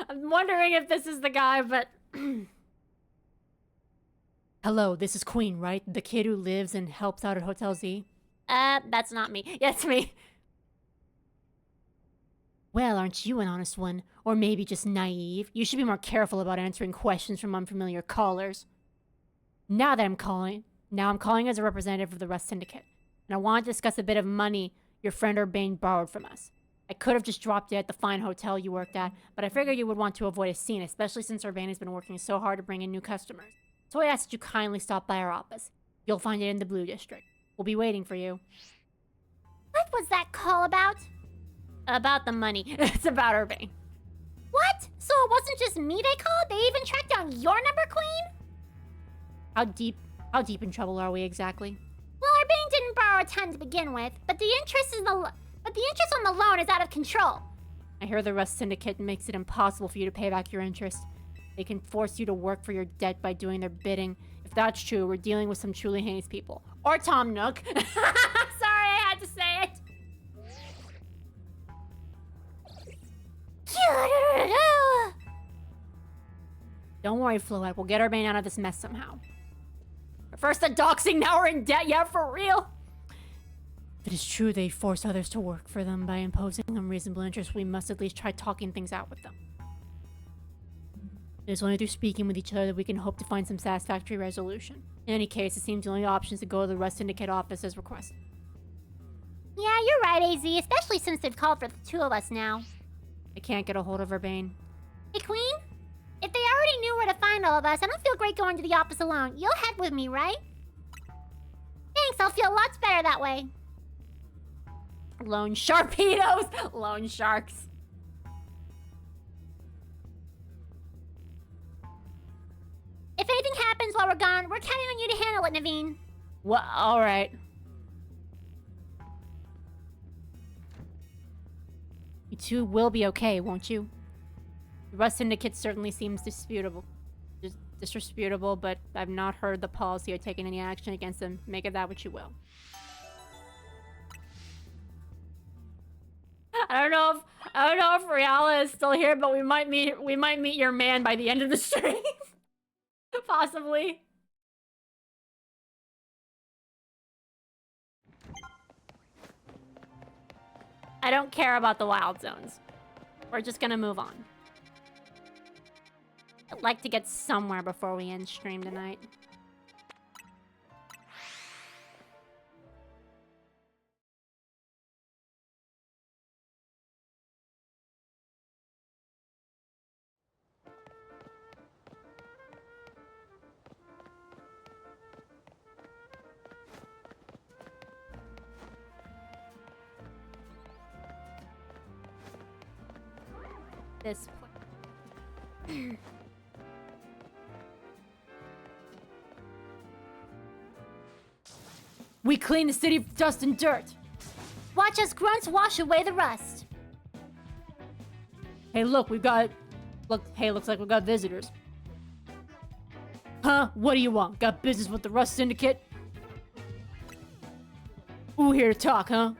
I'm wondering if this is the guy, but... Hello, this is Queen, right? The kid who lives and helps out at Hotel Z? That's not me. Yeah, it's me. Well, aren't you an honest one? Or maybe just naive? You should be more careful about answering questions from unfamiliar callers. Now I'm calling as a representative of the Rust Syndicate. And I want to discuss a bit of money your friend Urbane borrowed from us. I could have just dropped it at the fine hotel you worked at, but I figured you would want to avoid a scene, especially since Urbane has been working so hard to bring in new customers. So I asked that you kindly stop by our office. You'll find it in the Blue District. We'll be waiting for you. What was that call about? About the money. It's about Urbane. What? So it wasn't just me they called? They even tracked down your number, Queen? How deep in trouble are we exactly? Well, Urbane didn't borrow a ton to begin with, but the interest on the loan is out of control. I hear the Rust Syndicate makes it impossible for you to pay back your interest. They can force you to work for your debt by doing their bidding. If that's true, we're dealing with some truly heinous people. Or Tom Nook. Sorry, I had to say it. Don't worry, Fluid. We'll get Urbane out of this mess somehow. First the doxing, now we're in debt. Yeah, for real. If it is true they force others to work for them by imposing unreasonable interest, we must at least try talking things out with them. It is only through speaking with each other that we can hope to find some satisfactory resolution. In any case, it seems the only option is to go to the Rust Syndicate office as requested. Yeah, you're right, AZ, especially since they've called for the two of us now. I can't get a hold of Urbane. Hey, Queen? If they already knew where to find all of us, I don't feel great going to the office alone. You'll head with me, right? Thanks, I'll feel lots better that way. Lone Sharpedos! Lone Sharks. If anything happens while we're gone, we're counting on you to handle it, Naveen. Well, alright. You two will be okay, won't you? The Rust Syndicate certainly seems disputable. Disreputable, but I've not heard the policy or taken any action against them. Make of that what you will. I don't know if Riala is still here, but we might meet your man by the end of the stream. Possibly. I don't care about the wild zones. We're just gonna move on. I'd like to get somewhere before we end stream tonight. This place. We clean the city of dust and dirt. Watch us grunts wash away the rust. Hey, look, looks like we've got visitors. Huh? What do you want? Got business with the Rust Syndicate? Who here to talk, huh?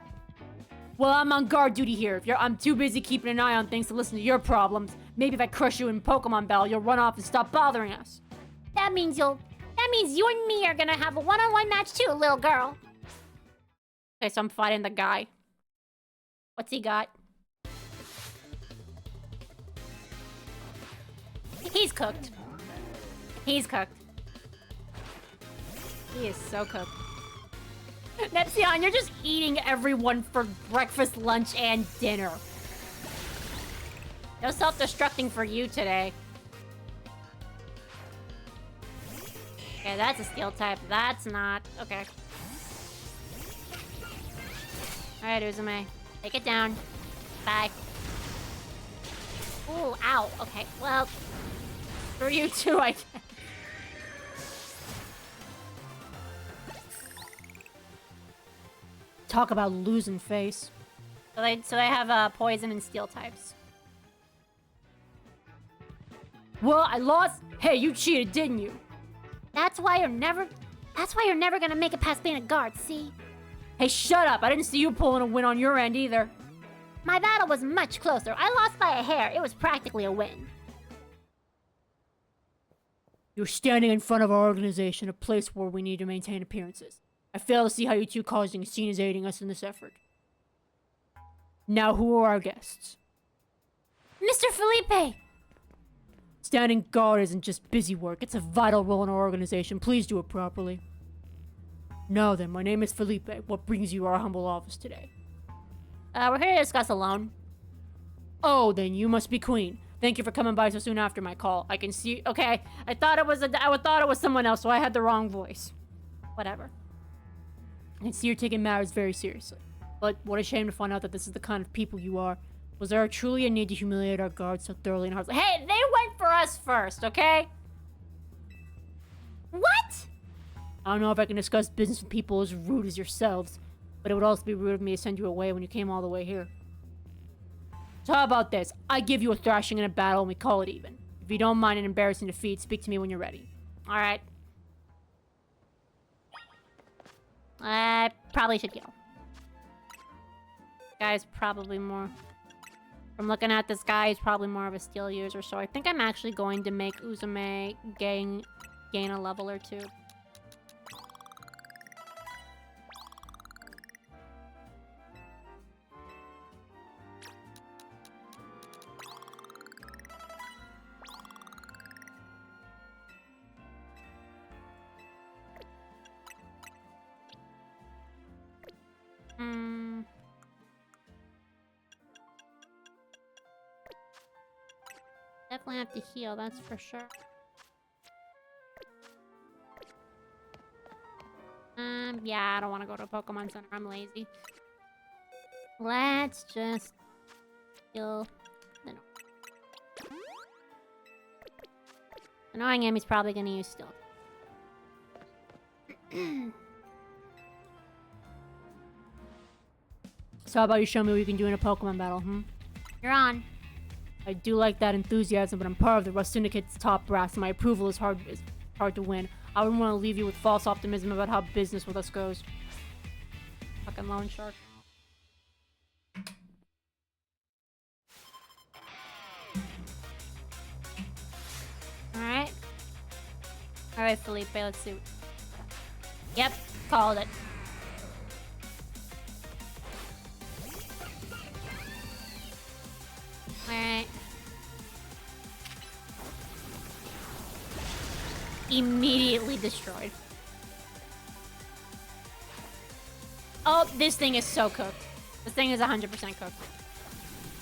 Well, I'm on guard duty here. I'm too busy keeping an eye on things to listen to your problems. Maybe if I crush you in Pokemon Battle, you'll run off and stop bothering us. That means you and me are gonna have a one-on-one match too, little girl. Okay, so I'm fighting the guy. What's he got? He's cooked. He's cooked. He is so cooked. Nepsion, you're just eating everyone for breakfast, lunch, and dinner. No self-destructing for you today. Okay, that's a steel type. That's not. Okay. Alright, Uzume. Take it down. Bye. Ooh, ow. Okay, well. For you too, I guess. Talk about losing face. So they have poison and steel types. Well, I lost. Hey, you cheated, didn't you? That's why you're never gonna make it past being a guard, see? Hey, shut up. I didn't see you pulling a win on your end either. My battle was much closer. I lost by a hair. It was practically a win. You're standing in front of our organization, a place where we need to maintain appearances. I fail to see how you two causing a scene is aiding us in this effort. Now, who are our guests? Mr. Felipe! Standing guard isn't just busy work, it's a vital role in our organization. Please do it properly. Now then, my name is Felipe. What brings you to our humble office today? We're here to discuss a loan. Oh, then you must be Queen. Thank you for coming by so soon after my call. I can see. Okay, I thought it was someone else, so I had the wrong voice. Whatever. I can see you're taking matters very seriously. But what a shame to find out that this is the kind of people you are. Was there truly a need to humiliate our guards so thoroughly and hardly? Hey, they went for us first, okay? What? I don't know if I can discuss business with people as rude as yourselves, but it would also be rude of me to send you away when you came all the way here. So how about this? I give you a thrashing in a battle and we call it even. If you don't mind an embarrassing defeat, speak to me when you're ready. Alright. I probably should go. Guy's probably more... From looking at this guy, he's probably more of a steel user, so I think I'm actually going to make Uzume gain a level or two. Definitely have to heal, that's for sure. Yeah, I don't want to go to a Pokemon Center. I'm lazy. Let's just heal. Annoying him, he's probably gonna use Stealth. So how about you show me what you can do in a Pokemon battle, You're on. I do like that enthusiasm, but I'm part of the Rust Syndicate's top brass, and my approval is hard to win. I wouldn't want to leave you with false optimism about how business with us goes. Fucking loan shark. Alright. Alright, Felipe, let's see. Yep, called it. Alright. Immediately destroyed. Oh, this thing is so cooked. This thing is 100% cooked.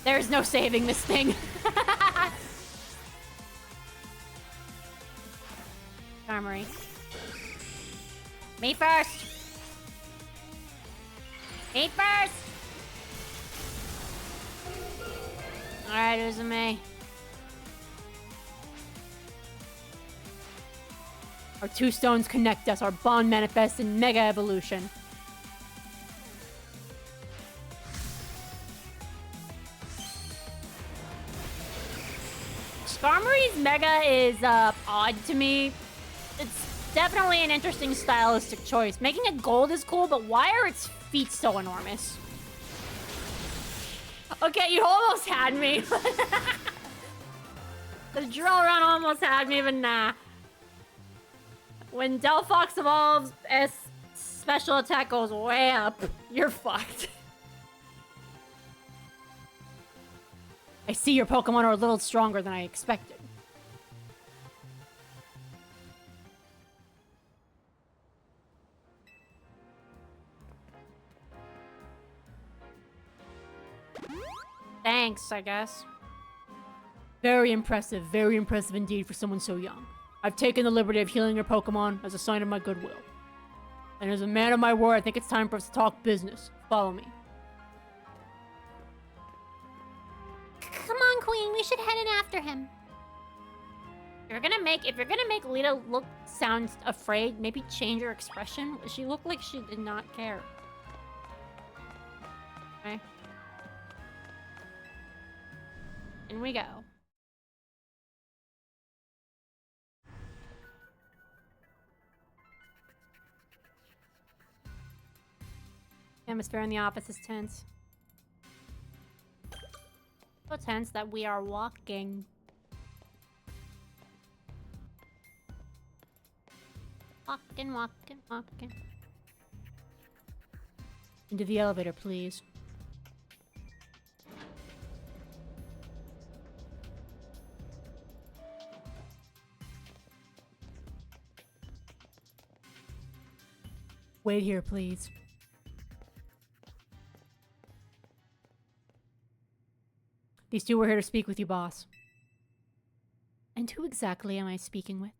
There's no saving this thing. Armory. Me first! Me first! Alright, Uzume. Our two stones connect us. Our bond manifests in Mega Evolution. Skarmory's Mega is odd to me. It's definitely an interesting stylistic choice. Making it gold is cool, but why are its feet so enormous? Okay, you almost had me. The drill run almost had me, but nah. When Delphox evolves, S special attack goes way up. You're fucked. I see your Pokemon are a little stronger than I expected. Thanks, I guess. Very impressive indeed for someone so young. I've taken the liberty of healing your Pokemon as a sign of my goodwill. And as a man of my word, I think it's time for us to talk business. Follow me. Come on, Queen, we should head in after him. If you're gonna make Lita sound afraid, maybe change her expression. She looked like she did not care. Okay. In we go. Atmosphere in the office is tense. So tense that we are walking. Walking. Into the elevator, please. Wait here, please. These two were here to speak with you, boss. And who exactly am I speaking with?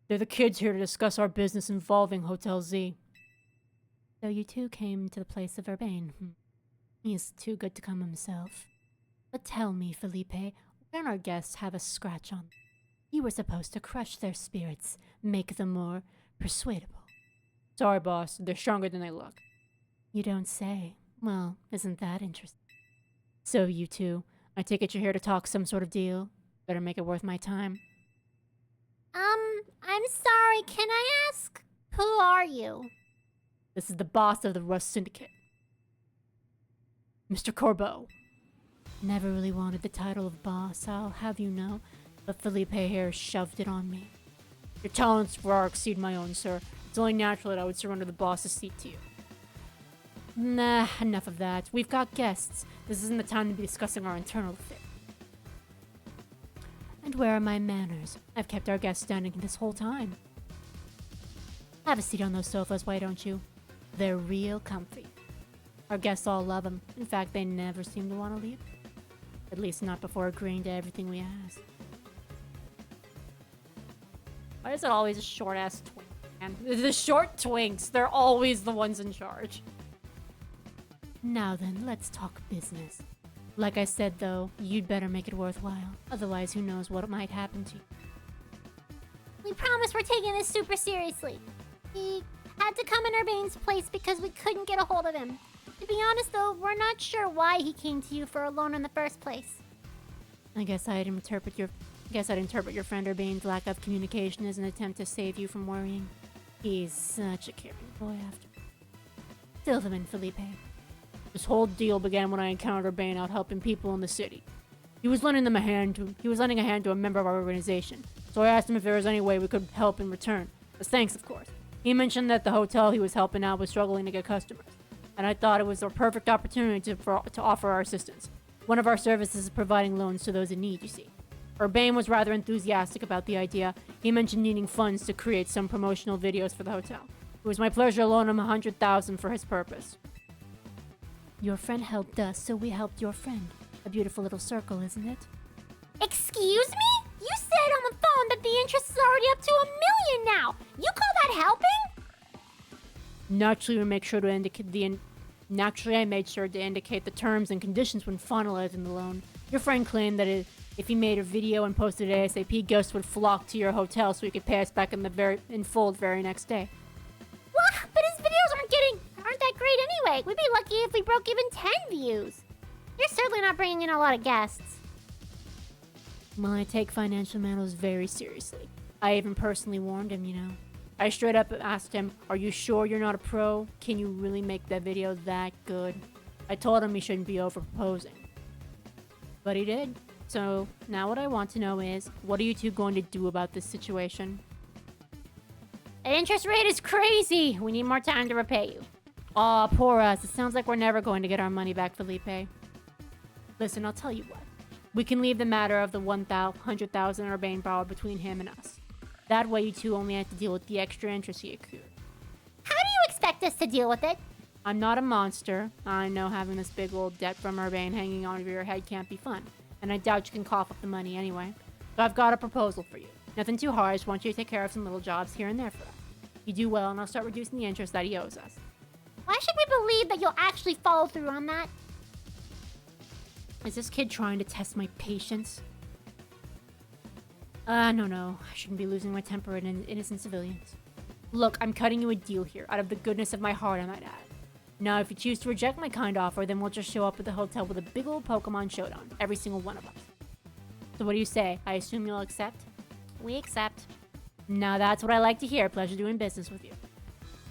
They're the kids here to discuss our business involving Hotel Z. So you two came to the place of Urbane. He is too good to come himself. But tell me, Felipe, why don't our guests have a scratch on them? You were supposed to crush their spirits, make them more persuadable. Sorry, boss. They're stronger than they look. You don't say. Well, isn't that interesting? So you two, I take it you're here to talk some sort of deal? Better make it worth my time. I'm sorry, can I ask? Who are you? This is the boss of the Rust Syndicate. Mr. Corbeau. Never really wanted the title of boss, I'll have you know, but Felipe here shoved it on me. Your talents far exceed my own, sir. It's only natural that I would surrender the boss's seat to you. Nah, enough of that. We've got guests. This isn't the time to be discussing our internal affairs. And where are my manners? I've kept our guests standing this whole time. Have a seat on those sofas, why don't you? They're real comfy. Our guests all love them. In fact, they never seem to want to leave. At least not before agreeing to everything we ask. Why is it always a short-ass twink, man? The short twinks, they're always the ones in charge. Now then, let's talk business. Like I said, though, you'd better make it worthwhile. Otherwise, who knows what might happen to you. We promise we're taking this super seriously. He had to come in Urbane's place because we couldn't get a hold of him. To be honest, though, we're not sure why he came to you for a loan in the first place. I guess I'd interpret your friend Urbane's lack of communication as an attempt to save you from worrying. He's such a caring boy after. Fill them in, Felipe. This whole deal began when I encountered Urbane out helping people in the city. He was lending a hand to a member of our organization, so I asked him if there was any way we could help in return. As thanks, of course. He mentioned that the hotel he was helping out was struggling to get customers, and I thought it was a perfect opportunity to offer our assistance. One of our services is providing loans to those in need, you see. Urbane was rather enthusiastic about the idea. He mentioned needing funds to create some promotional videos for the hotel. It was my pleasure to loan him $100,000 for his purpose. Your friend helped us, so we helped your friend. A beautiful little circle, isn't it? Excuse me? You said on the phone that the interest is already up to $1 million now. You call that helping? Naturally, I made sure to indicate the terms and conditions when finalizing the loan. Your friend claimed that if he made a video and posted it ASAP, ghosts would flock to your hotel so he could pay us back in full the very next day. What? But his videos aren't that great anyway. We'd be lucky if we broke even 10 views. You're certainly not bringing in a lot of guests. Well, I take financial matters very seriously. I even personally warned him, you know. I straight up asked him, "Are you sure you're not a pro? Can you really make that video that good?" I told him he shouldn't be over-proposing. But he did. So, now what I want to know is, what are you two going to do about this situation? The interest rate is crazy. We need more time to repay you. Aw, poor us. It sounds like we're never going to get our money back, Felipe. Listen, I'll tell you what. We can leave the matter of the $100,000 Urbane borrowed between him and us. That way you two only have to deal with the extra interest he accrued. How do you expect us to deal with it? I'm not a monster. I know having this big old debt from Urbane hanging onto your head can't be fun. And I doubt you can cough up the money anyway. So I've got a proposal for you. Nothing too hard, I just want you to take care of some little jobs here and there for us. You do well, and I'll start reducing the interest that he owes us. Why should we believe that you'll actually follow through on that? Is this kid trying to test my patience? No. I shouldn't be losing my temper at innocent civilians. Look, I'm cutting you a deal here, out of the goodness of my heart, I might add. Now, if you choose to reject my kind offer, then we'll just show up at the hotel with a big old Pokemon showdown, every single one of us. So what do you say? I assume you'll accept? We accept. Now that's what I like to hear. Pleasure doing business with you.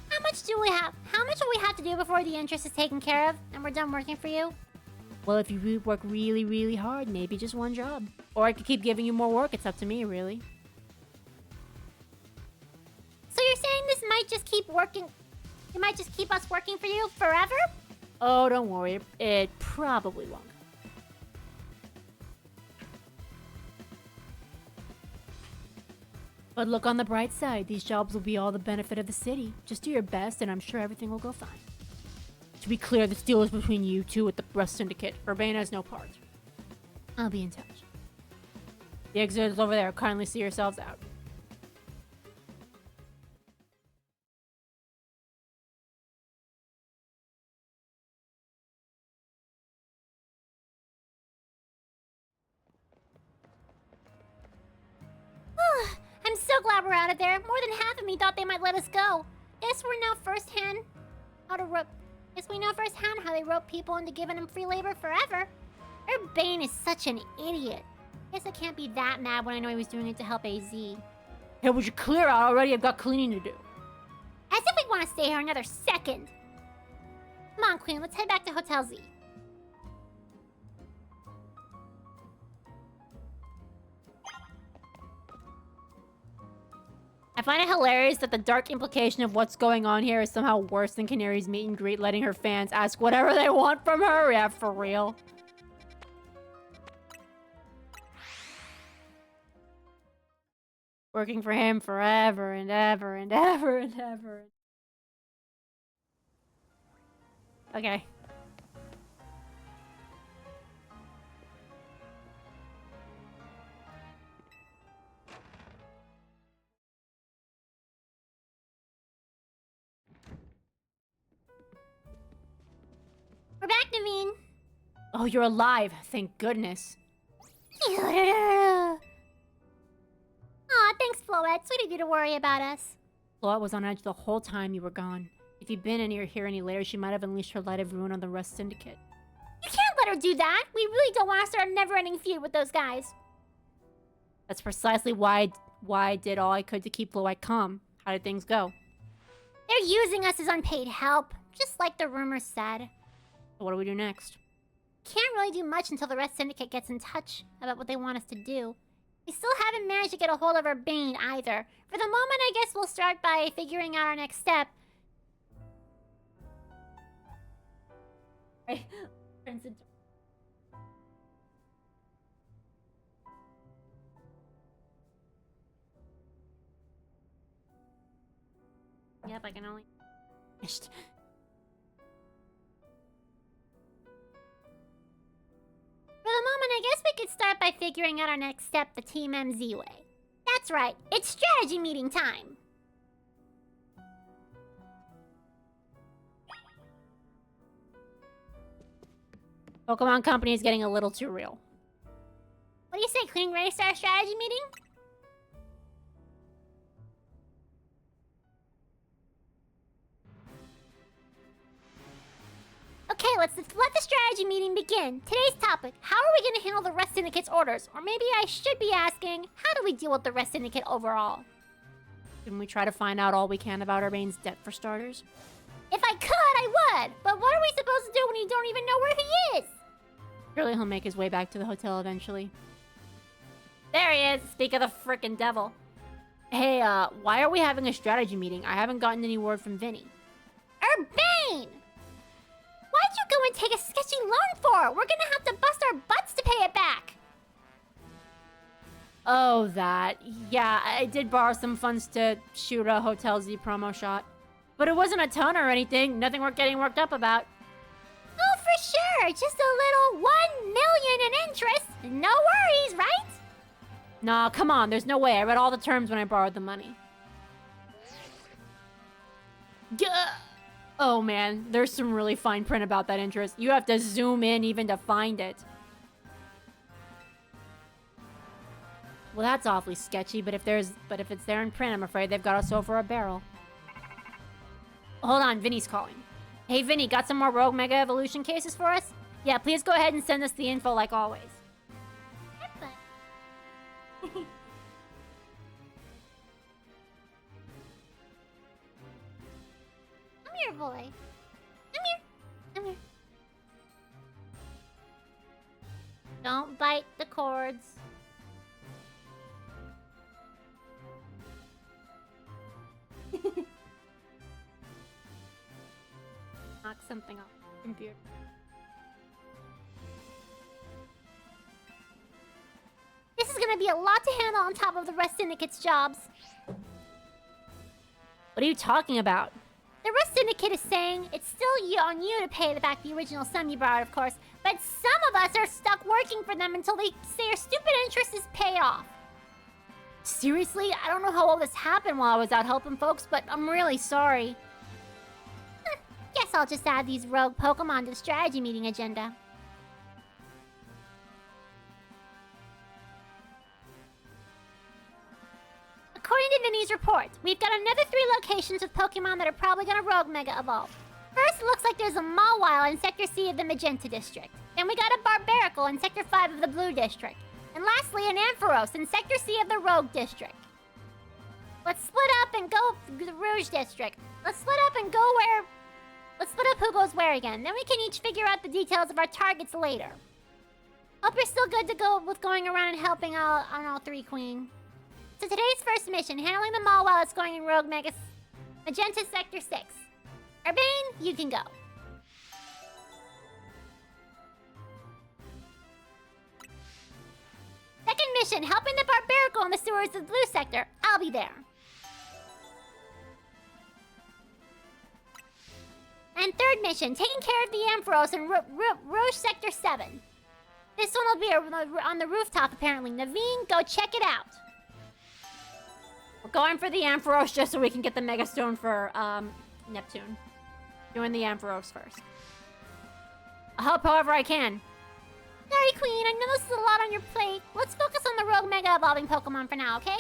How much do we have? How much will we have to do before the interest is taken care of and we're done working for you? Well, if you work really, really hard, maybe just one job. Or I could keep giving you more work. It's up to me, really. So you're saying this might just keep working? It might just keep us working for you forever? Oh, don't worry. It probably won't. But look on the bright side. These jobs will be all the benefit of the city. Just do your best, and I'm sure everything will go fine. To be clear, this deal is between you two with the Rust Syndicate. Urbane has no part. I'll be in touch. The exit is over there. Kindly see yourselves out. so glad we're out of there. More than half of me thought they might let us go. Guess we know firsthand how they rope people into giving them free labor forever. Urbane is such an idiot. Guess I can't be that mad when I know he was doing it to help AZ. Hey, would you clear out already? I've got cleaning to do. As if we want to stay here another second. Come on, Queen, let's head back to Hotel Z. I find it hilarious that the dark implication of what's going on here is somehow worse than Canary's meet and greet, letting her fans ask whatever they want from her. Yeah, for real. Working for him forever and ever and ever and ever. Okay. We're back, Naveen. Oh, you're alive. Thank goodness. Aw, thanks, Floette. Sweet of you to worry about us. Floette was on edge the whole time you were gone. If you'd been here any later, she might have unleashed her light of ruin on the Rust Syndicate. You can't let her do that. We really don't want to start a never-ending feud with those guys. That's precisely why I did all I could to keep Floette calm. How did things go? They're using us as unpaid help, just like the rumors said. So what do we do next? Can't really do much until the Rest Syndicate gets in touch about what they want us to do. We still haven't managed to get a hold of Urbane either. For the moment, I guess we'll start by figuring out our next step. Yep, I can only... For the moment, I guess we could start by figuring out our next step the Team MZ way. That's right, it's strategy meeting time! Pokemon Company is getting a little too real. What do you say, Queen? Ready to start a strategy meeting? Okay, let's let the strategy meeting begin. Today's topic, how are we going to handle the Rest Syndicate's orders? Or maybe I should be asking, how do we deal with the Rest Syndicate overall? Shouldn't we try to find out all we can about Urbane's debt for starters? If I could, I would! But what are we supposed to do when you don't even know where he is? Surely he'll make his way back to the hotel eventually. There he is! Speak of the frickin' devil. Hey, why are we having a strategy meeting? I haven't gotten any word from Vinny. Urbane! Why'd you go and take a sketchy loan for? We're gonna have to bust our butts to pay it back! Oh, that. Yeah, I did borrow some funds to shoot a Hotel Z promo shot. But it wasn't a ton or anything. Nothing worth getting worked up about. Oh, for sure! Just a little 1 million in interest! No worries, right? Nah, come on. There's no way. I read all the terms when I borrowed the money. Oh, man. There's some really fine print about that interest. You have to zoom in even to find it. Well, that's awfully sketchy, but if it's there in print, I'm afraid they've got us over a barrel. Hold on, Vinny's calling. Hey, Vinny, got some more Rogue Mega Evolution cases for us? Yeah, please go ahead and send us the info like always. Come here, boy. Come here. Come here. Don't bite the cords. Knock something off the computer. This is gonna be a lot to handle on top of the Rest Syndicate's jobs. What are you talking about? The Rest Syndicate is saying it's still on you to pay back the original sum you borrowed, of course, but some of us are stuck working for them until they say our stupid interest is paid off. Seriously? I don't know how all this happened while I was out helping folks, but I'm really sorry. Guess I'll just add these rogue Pokemon to the strategy meeting agenda. According According to Nini's report, we've got another 3 locations with Pokemon that are probably gonna Rogue Mega Evolve. First, looks like there's a Mawile in Sector C of the Magenta District. Then we got a Barbaracle in Sector 5 of the Blue District. And lastly, an Ampharos in Sector C of the Rogue District. Let's split up and go the Rouge District. Let's split up and go where... Let's split up who goes where again. Then we can each figure out the details of our targets later. Hope you're still good to go with going around and helping out on all 3, Queen. So today's first mission, handling the mall while it's going in Rogue Magenta Sector 6. Urbane, you can go. Second mission, helping the Barbaracle in the sewers of the Blue Sector. I'll be there. And third mission, taking care of the Ampharos in Rouge Sector 7. This one will be on the rooftop, apparently. Naveen, go check it out. We're going for the Ampharos just so we can get the Mega Stone for Neptune. Doing the Ampharos first. I help however I can. Sorry, Queen. I know this is a lot on your plate. Let's focus on the Rogue Mega Evolving Pokemon for now, okay?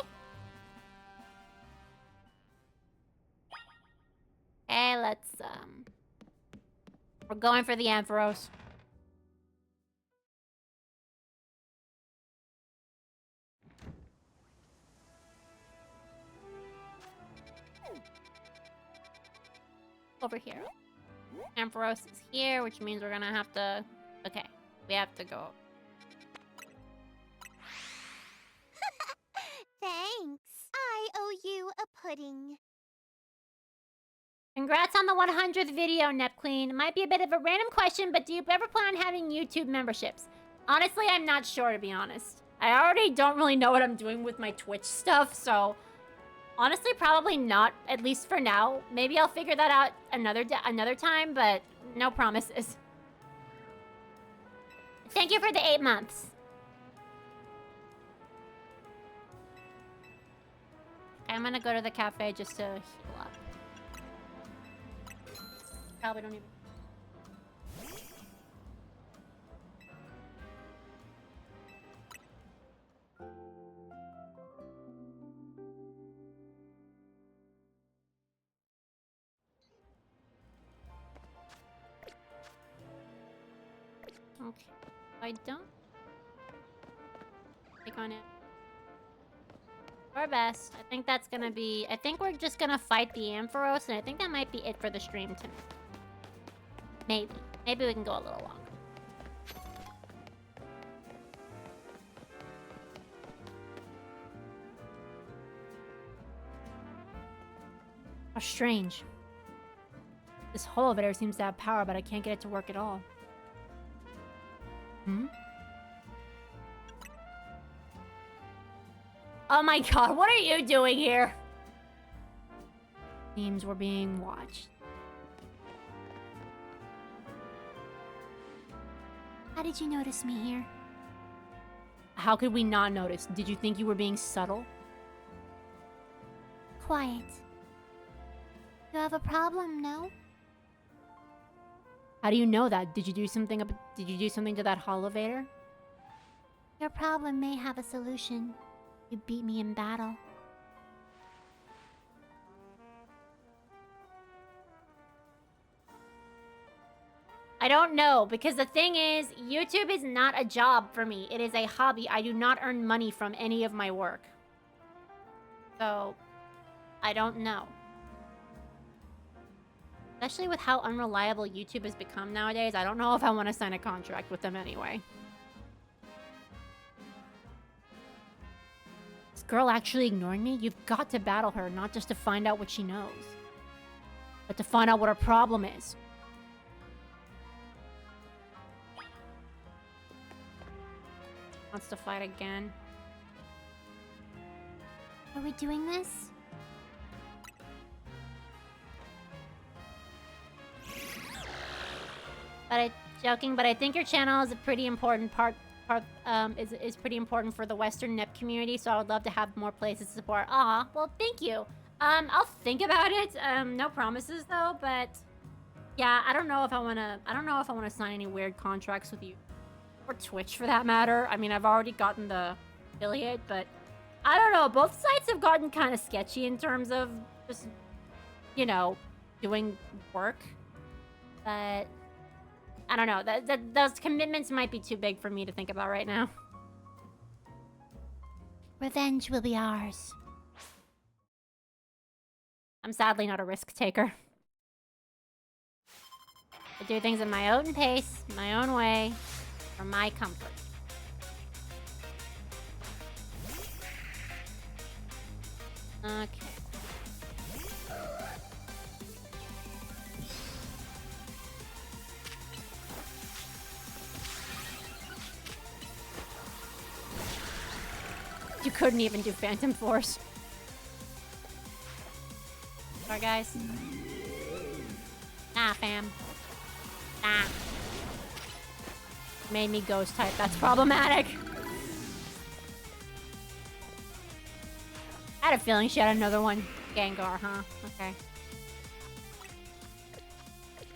Okay, let's, We're going for the Ampharos. Over here. Ampharos is here, which means we're gonna have to... Okay, we have to go. Thanks. I owe you a pudding. Congrats on the 100th video, Nep Queen. It might be a bit of a random question, but do you ever plan on having YouTube memberships? Honestly, I'm not sure, to be honest. I already don't really know what I'm doing with my Twitch stuff, so... Honestly, probably not, at least for now. Maybe I'll figure that out another time, but no promises. Thank you for the 8 months. I'm gonna go to the cafe just to heal up. Probably don't even... Okay. I don't take on it. Our best. I think that's gonna be... I think we're just gonna fight the Ampharos, and I think that might be it for the stream tonight. Maybe. Maybe we can go a little longer. How strange. This whole elevator seems to have power, but I can't get it to work at all. Hmm? Oh my god, what are you doing here? Seems we're being watched. How did you notice me here? How could we not notice? Did you think you were being subtle? Quiet. You have a problem, no? How do you know that? Did you do something to that elevator? Your problem may have a solution. You beat me in battle. I don't know, because the thing is, YouTube is not a job for me. It is a hobby. I do not earn money from any of my work. So, I don't know. Especially with how unreliable YouTube has become nowadays, I don't know if I want to sign a contract with them anyway. Is this girl actually ignoring me? You've got to battle her, not just to find out what she knows, but to find out what her problem is. Wants to fight again. Are we doing this? But I think your channel is a pretty important is pretty important for the Western Nep community, so I would love to have more places to support. Aw, well, thank you. I'll think about it. No promises though, but yeah, I don't know if I wanna sign any weird contracts with you. Or Twitch for that matter. I mean, I've already gotten the affiliate, but I don't know. Both sides have gotten kind of sketchy in terms of just, you know, doing work. But I don't know. Those commitments might be too big for me to think about right now. Revenge will be ours. I'm sadly not a risk taker. I do things at my own pace, my own way, for my comfort. Okay. You couldn't even do Phantom Force. Sorry, guys. Nah, fam. Nah. Made me ghost type. That's problematic. I had a feeling she had another one. Gengar, huh? Okay.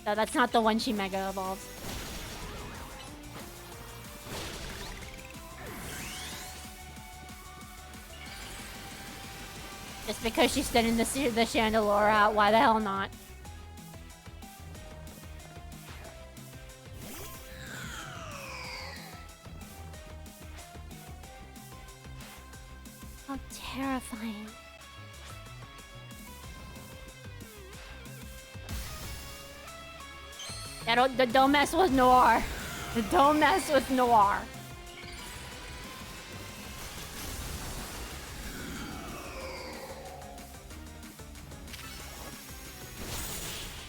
No, that's not the one she mega evolves. Just because she's sending the Chandelure out, why the hell not? How terrifying. Yeah, don't mess with Noir. Don't mess with Noir.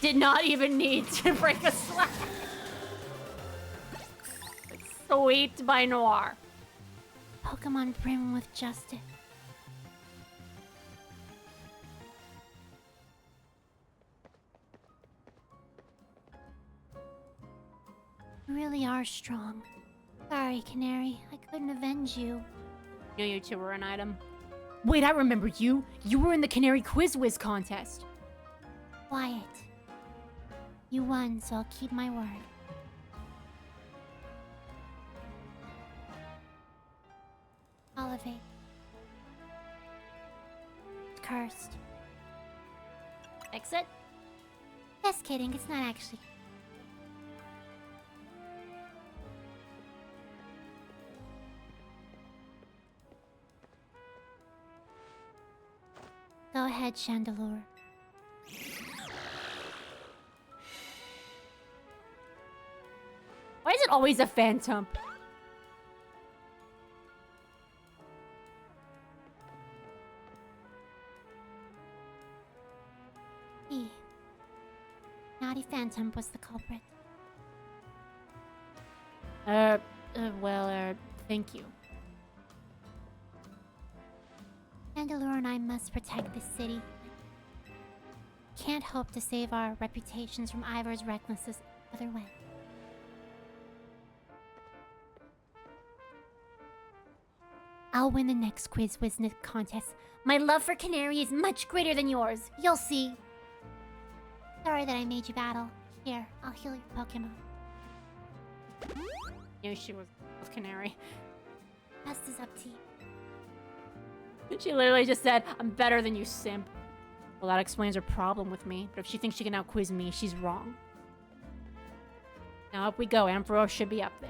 Did not even need to break a sweat. Sweet by Noir. Pokemon brim with justice. You really are strong. Sorry, Canary. I couldn't avenge you. Knew you two were an item. Wait, I remember you. You were in the Canary Quiz Whiz contest. Quiet. You won, so I'll keep my word. Olivate. Cursed. Fix it? Just kidding, it's not actually. Go ahead, Chandelure. Why is it always a phantom? E. Naughty Phantom was the culprit. Thank you. Chandelure and I must protect this city. Can't hope to save our reputations from Ivor's recklessness other way. I'll win the next Quiz Wiznit contest. My love for Canary is much greater than yours. You'll see. Sorry that I made you battle. Here, I'll heal your Pokemon. Knew she was with Canary. Best is up to you. She literally just said, I'm better than you, simp. Well, that explains her problem with me, but if she thinks she can out-quiz me, she's wrong. Now up we go. Ampharos should be up there.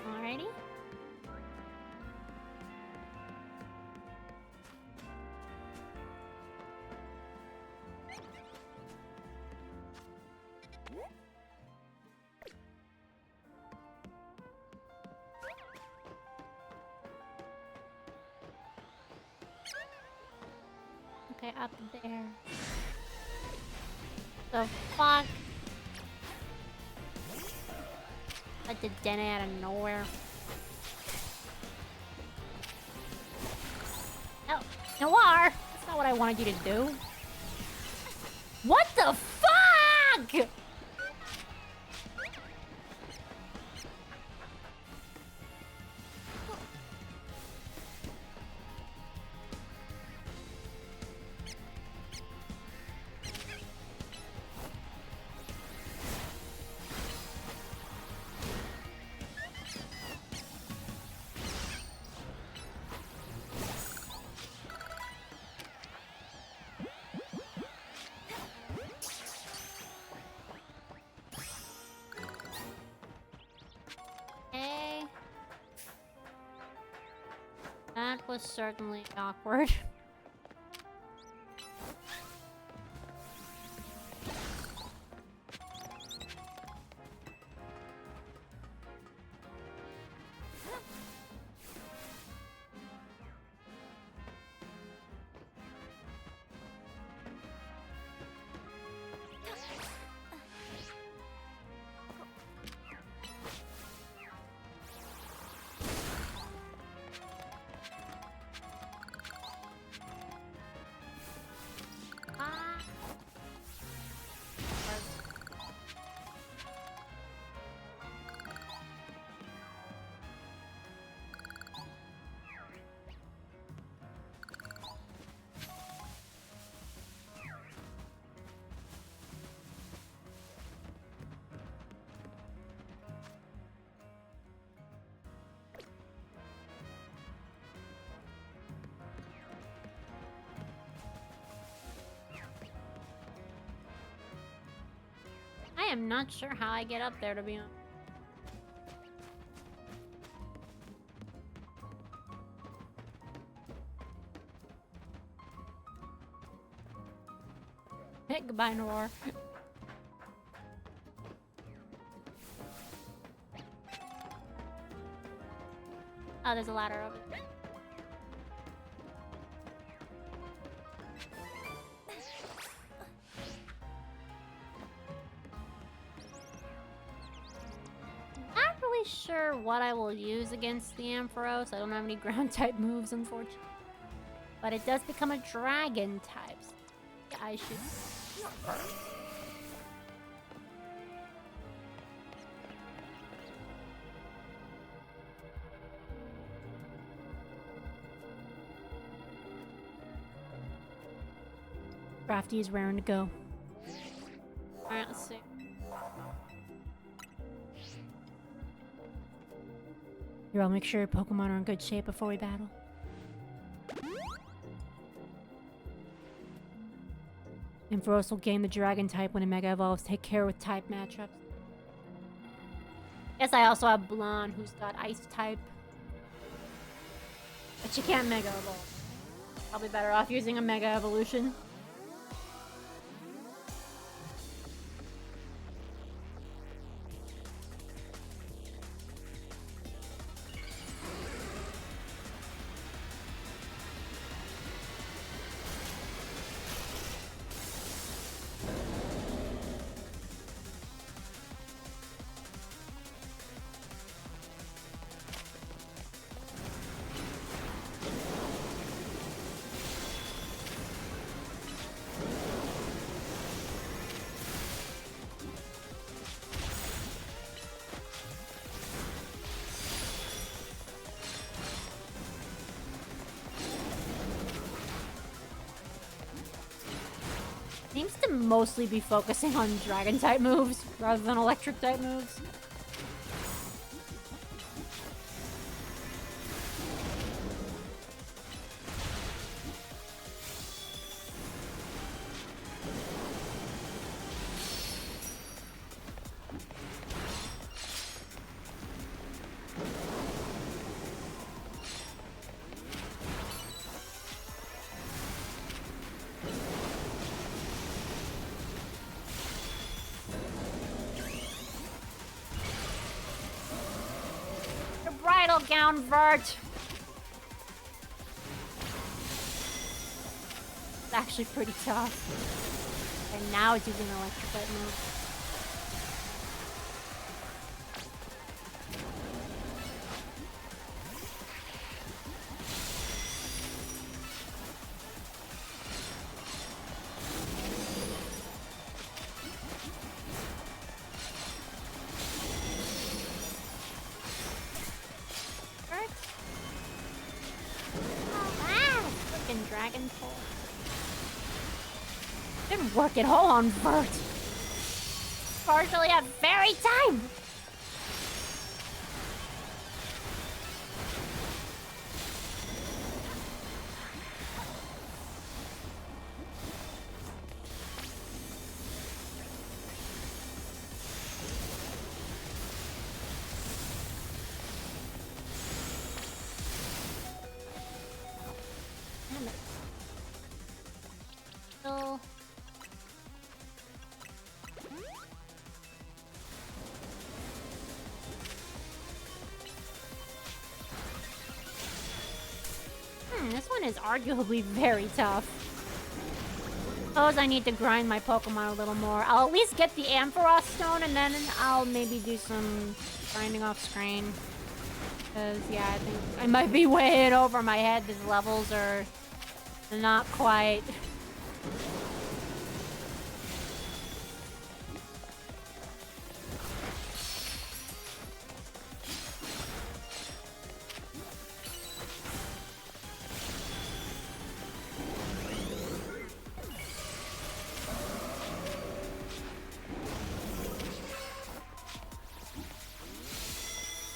Alrighty. Okay, up there. The fuck? Like the Dene out of nowhere. Oh, Noir! That's not what I wanted you to do. What the fuck?! was certainly awkward. I am not sure how I get up there, to be honest. Hey, goodbye, Noir. Oh, there's a ladder over there. Not really sure what I will use against the Ampharos. I don't have any ground type moves, unfortunately. But it does become a dragon type. So yeah, I should. Crafty is raring to go. Alright, let's see. Here, I'll make sure your Pokemon are in good shape before we battle. Ampharos will gain the Dragon type when it Mega Evolves. Take care with type matchups. Guess I also have Blonde, who's got Ice type. But she can't Mega Evolve. Probably better off using a Mega Evolution. Seems to mostly be focusing on dragon type moves rather than electric type moves. Bridal gown, Vert! It's actually pretty tough. And now it's using an electric type move. Dragon pull. Didn't work at all on Vert. Partially at very time. Damn it. Still... This one is arguably very tough. Suppose I need to grind my Pokemon a little more. I'll at least get the Ampharos Stone, and then I'll maybe do some grinding off screen. Because, yeah, I think I might be way in over my head. These levels are not quite...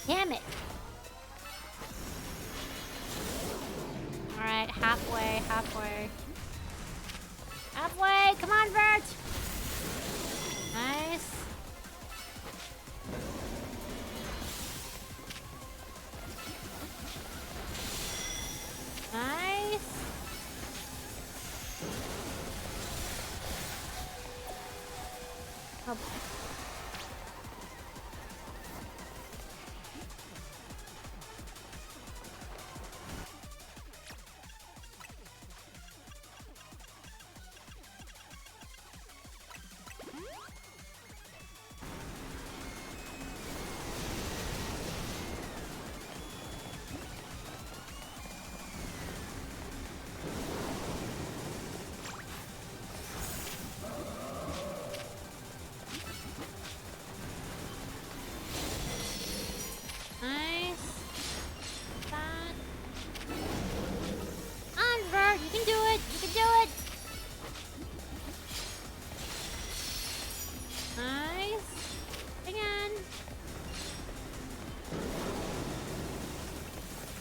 Damn it. Alright, halfway. Halfway! Come on, Vert! Nice. Nice. Oh.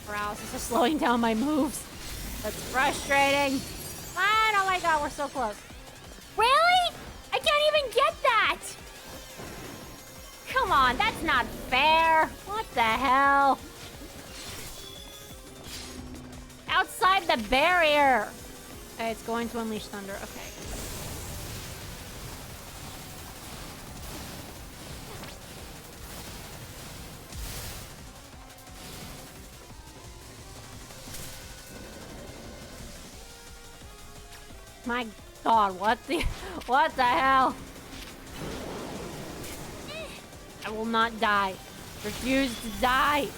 Paralysis is slowing down my moves. That's frustrating. Man, oh my god, we're so close. Really? I can't even get that! Come on, that's not fair. What the hell? Outside the barrier. Okay, it's going to unleash thunder. Okay. My god, what the hell? I will not die. Refuse to die.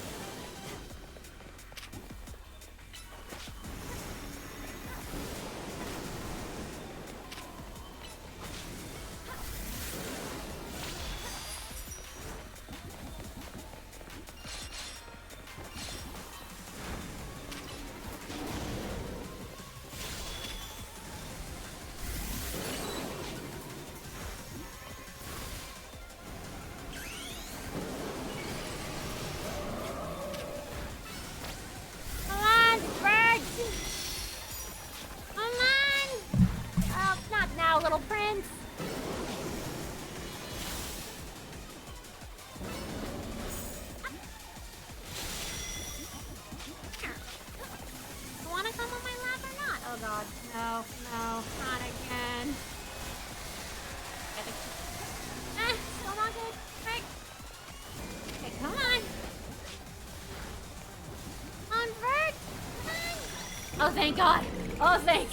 Thank God. Oh, thank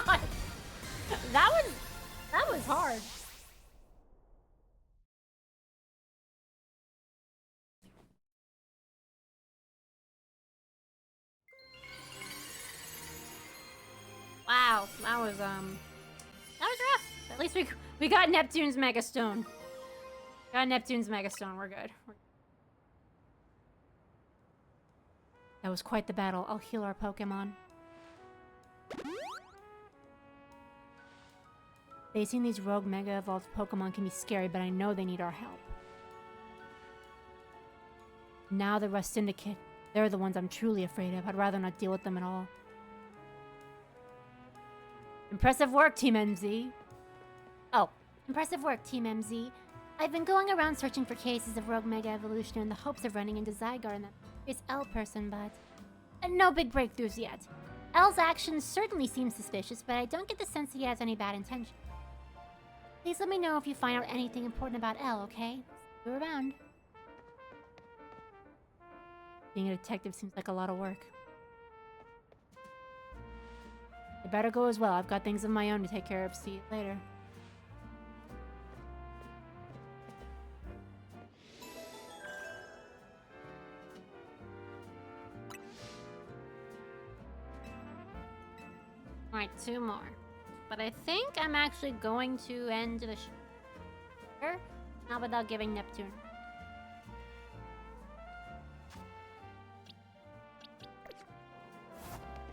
God. That was hard. Wow, that was rough. At least we got Neptune's Mega Stone. Got Neptune's Mega Stone. We're good. That was quite the battle. I'll heal our Pokemon. Facing these rogue Mega Evolved Pokemon can be scary, but I know they need our help. Now the Rust Syndicate. They're the ones I'm truly afraid of. I'd rather not deal with them at all. Impressive work, Team MZ. Oh, impressive work, Team MZ. I've been going around searching for cases of rogue Mega Evolution in the hopes of running into Zygarde and that L person, but no big breakthroughs yet. L's actions certainly seem suspicious, but I don't get the sense that he has any bad intentions. Please let me know if you find out anything important about L, okay? See you around. Being a detective seems like a lot of work. I better go as well. I've got things of my own to take care of. See you later. Alright, 2 more. But I think I'm actually going to end the show. Not without giving Neptune.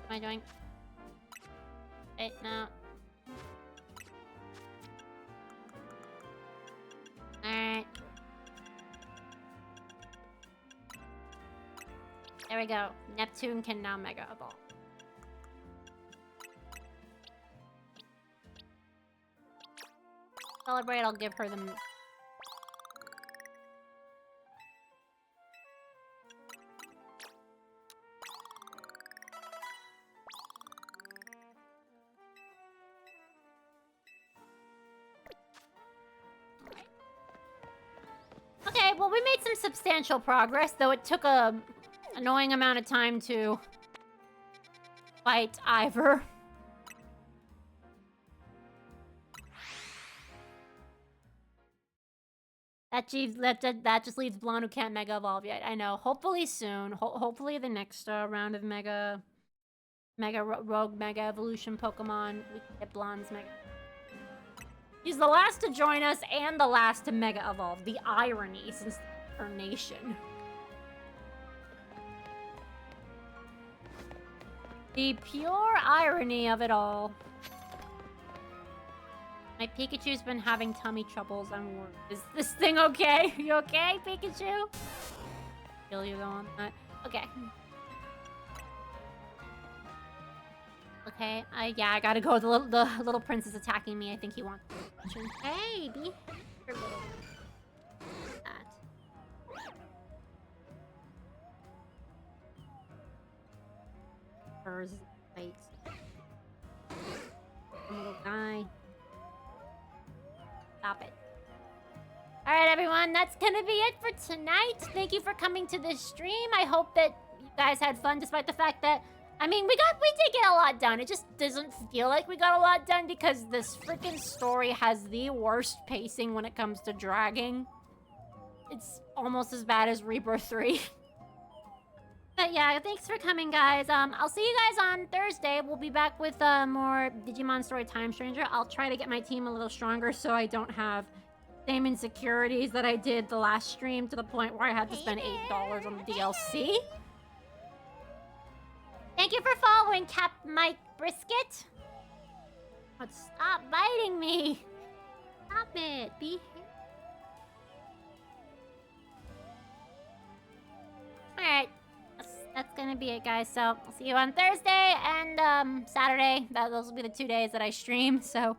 What am I doing? Wait, no. Alright. There we go. Neptune can now Mega Evolve. Celebrate, I'll give her the... Okay, well, we made some substantial progress, though it took a annoying amount of time to fight Ivor. That just leaves Blonde, who can't Mega Evolve yet. I know. Hopefully soon. Hopefully the next round of Rogue Mega Evolution Pokemon, we can get Blonde's Mega. He's the last to join us and the last to Mega Evolve. The irony since our nation. The pure irony of it all. My Pikachu's been having tummy troubles. I'm worried. Is this thing okay? You okay, Pikachu? Feel you though on that. Okay. Okay. Yeah, I gotta go. The little prince is attacking me. I think he wants attention. Hey, be here, little. That. Hers face. Little guy. Stop it. Alright, everyone, that's gonna be it for tonight. Thank you for coming to this stream. I hope that you guys had fun, despite the fact that, I mean, we did get a lot done. It just doesn't feel like we got a lot done because this freaking story has the worst pacing when it comes to dragging. It's almost as bad as Rebirth 3. But yeah, thanks for coming, guys. I'll see you guys on Thursday. We'll be back with more Digimon Story Time Stranger. I'll try to get my team a little stronger so I don't have same insecurities that I did the last stream to the point where I had to spend $8 on the DLC. Thank you for following, Cap Mike Brisket. Oh, stop biting me. Stop it. Be here. Alright. That's gonna be it, guys. So, I'll see you on Thursday and Saturday. Those will be the 2 days that I stream, so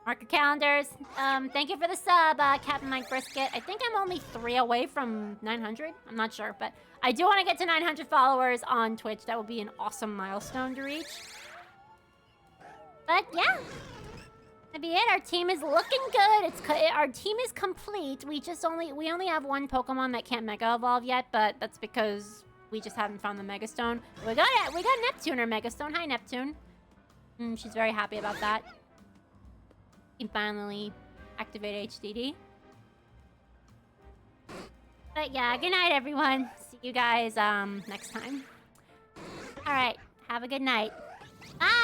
mark your calendars. Thank you for the sub, Captain Mike Brisket. I think I'm only 3 away from 900. I'm not sure, but I do want to get to 900 followers on Twitch. That would be an awesome milestone to reach. But yeah, that'd be it. Our team is looking good. Our team is complete. We only have 1 Pokemon that can't Mega Evolve yet, but that's because we just haven't found the Mega Stone. We got Neptune or Mega Stone. Hi, Neptune. She's very happy about that. He finally activated HDD. But yeah, good night, everyone. See you guys next time. All right, have a good night. Bye.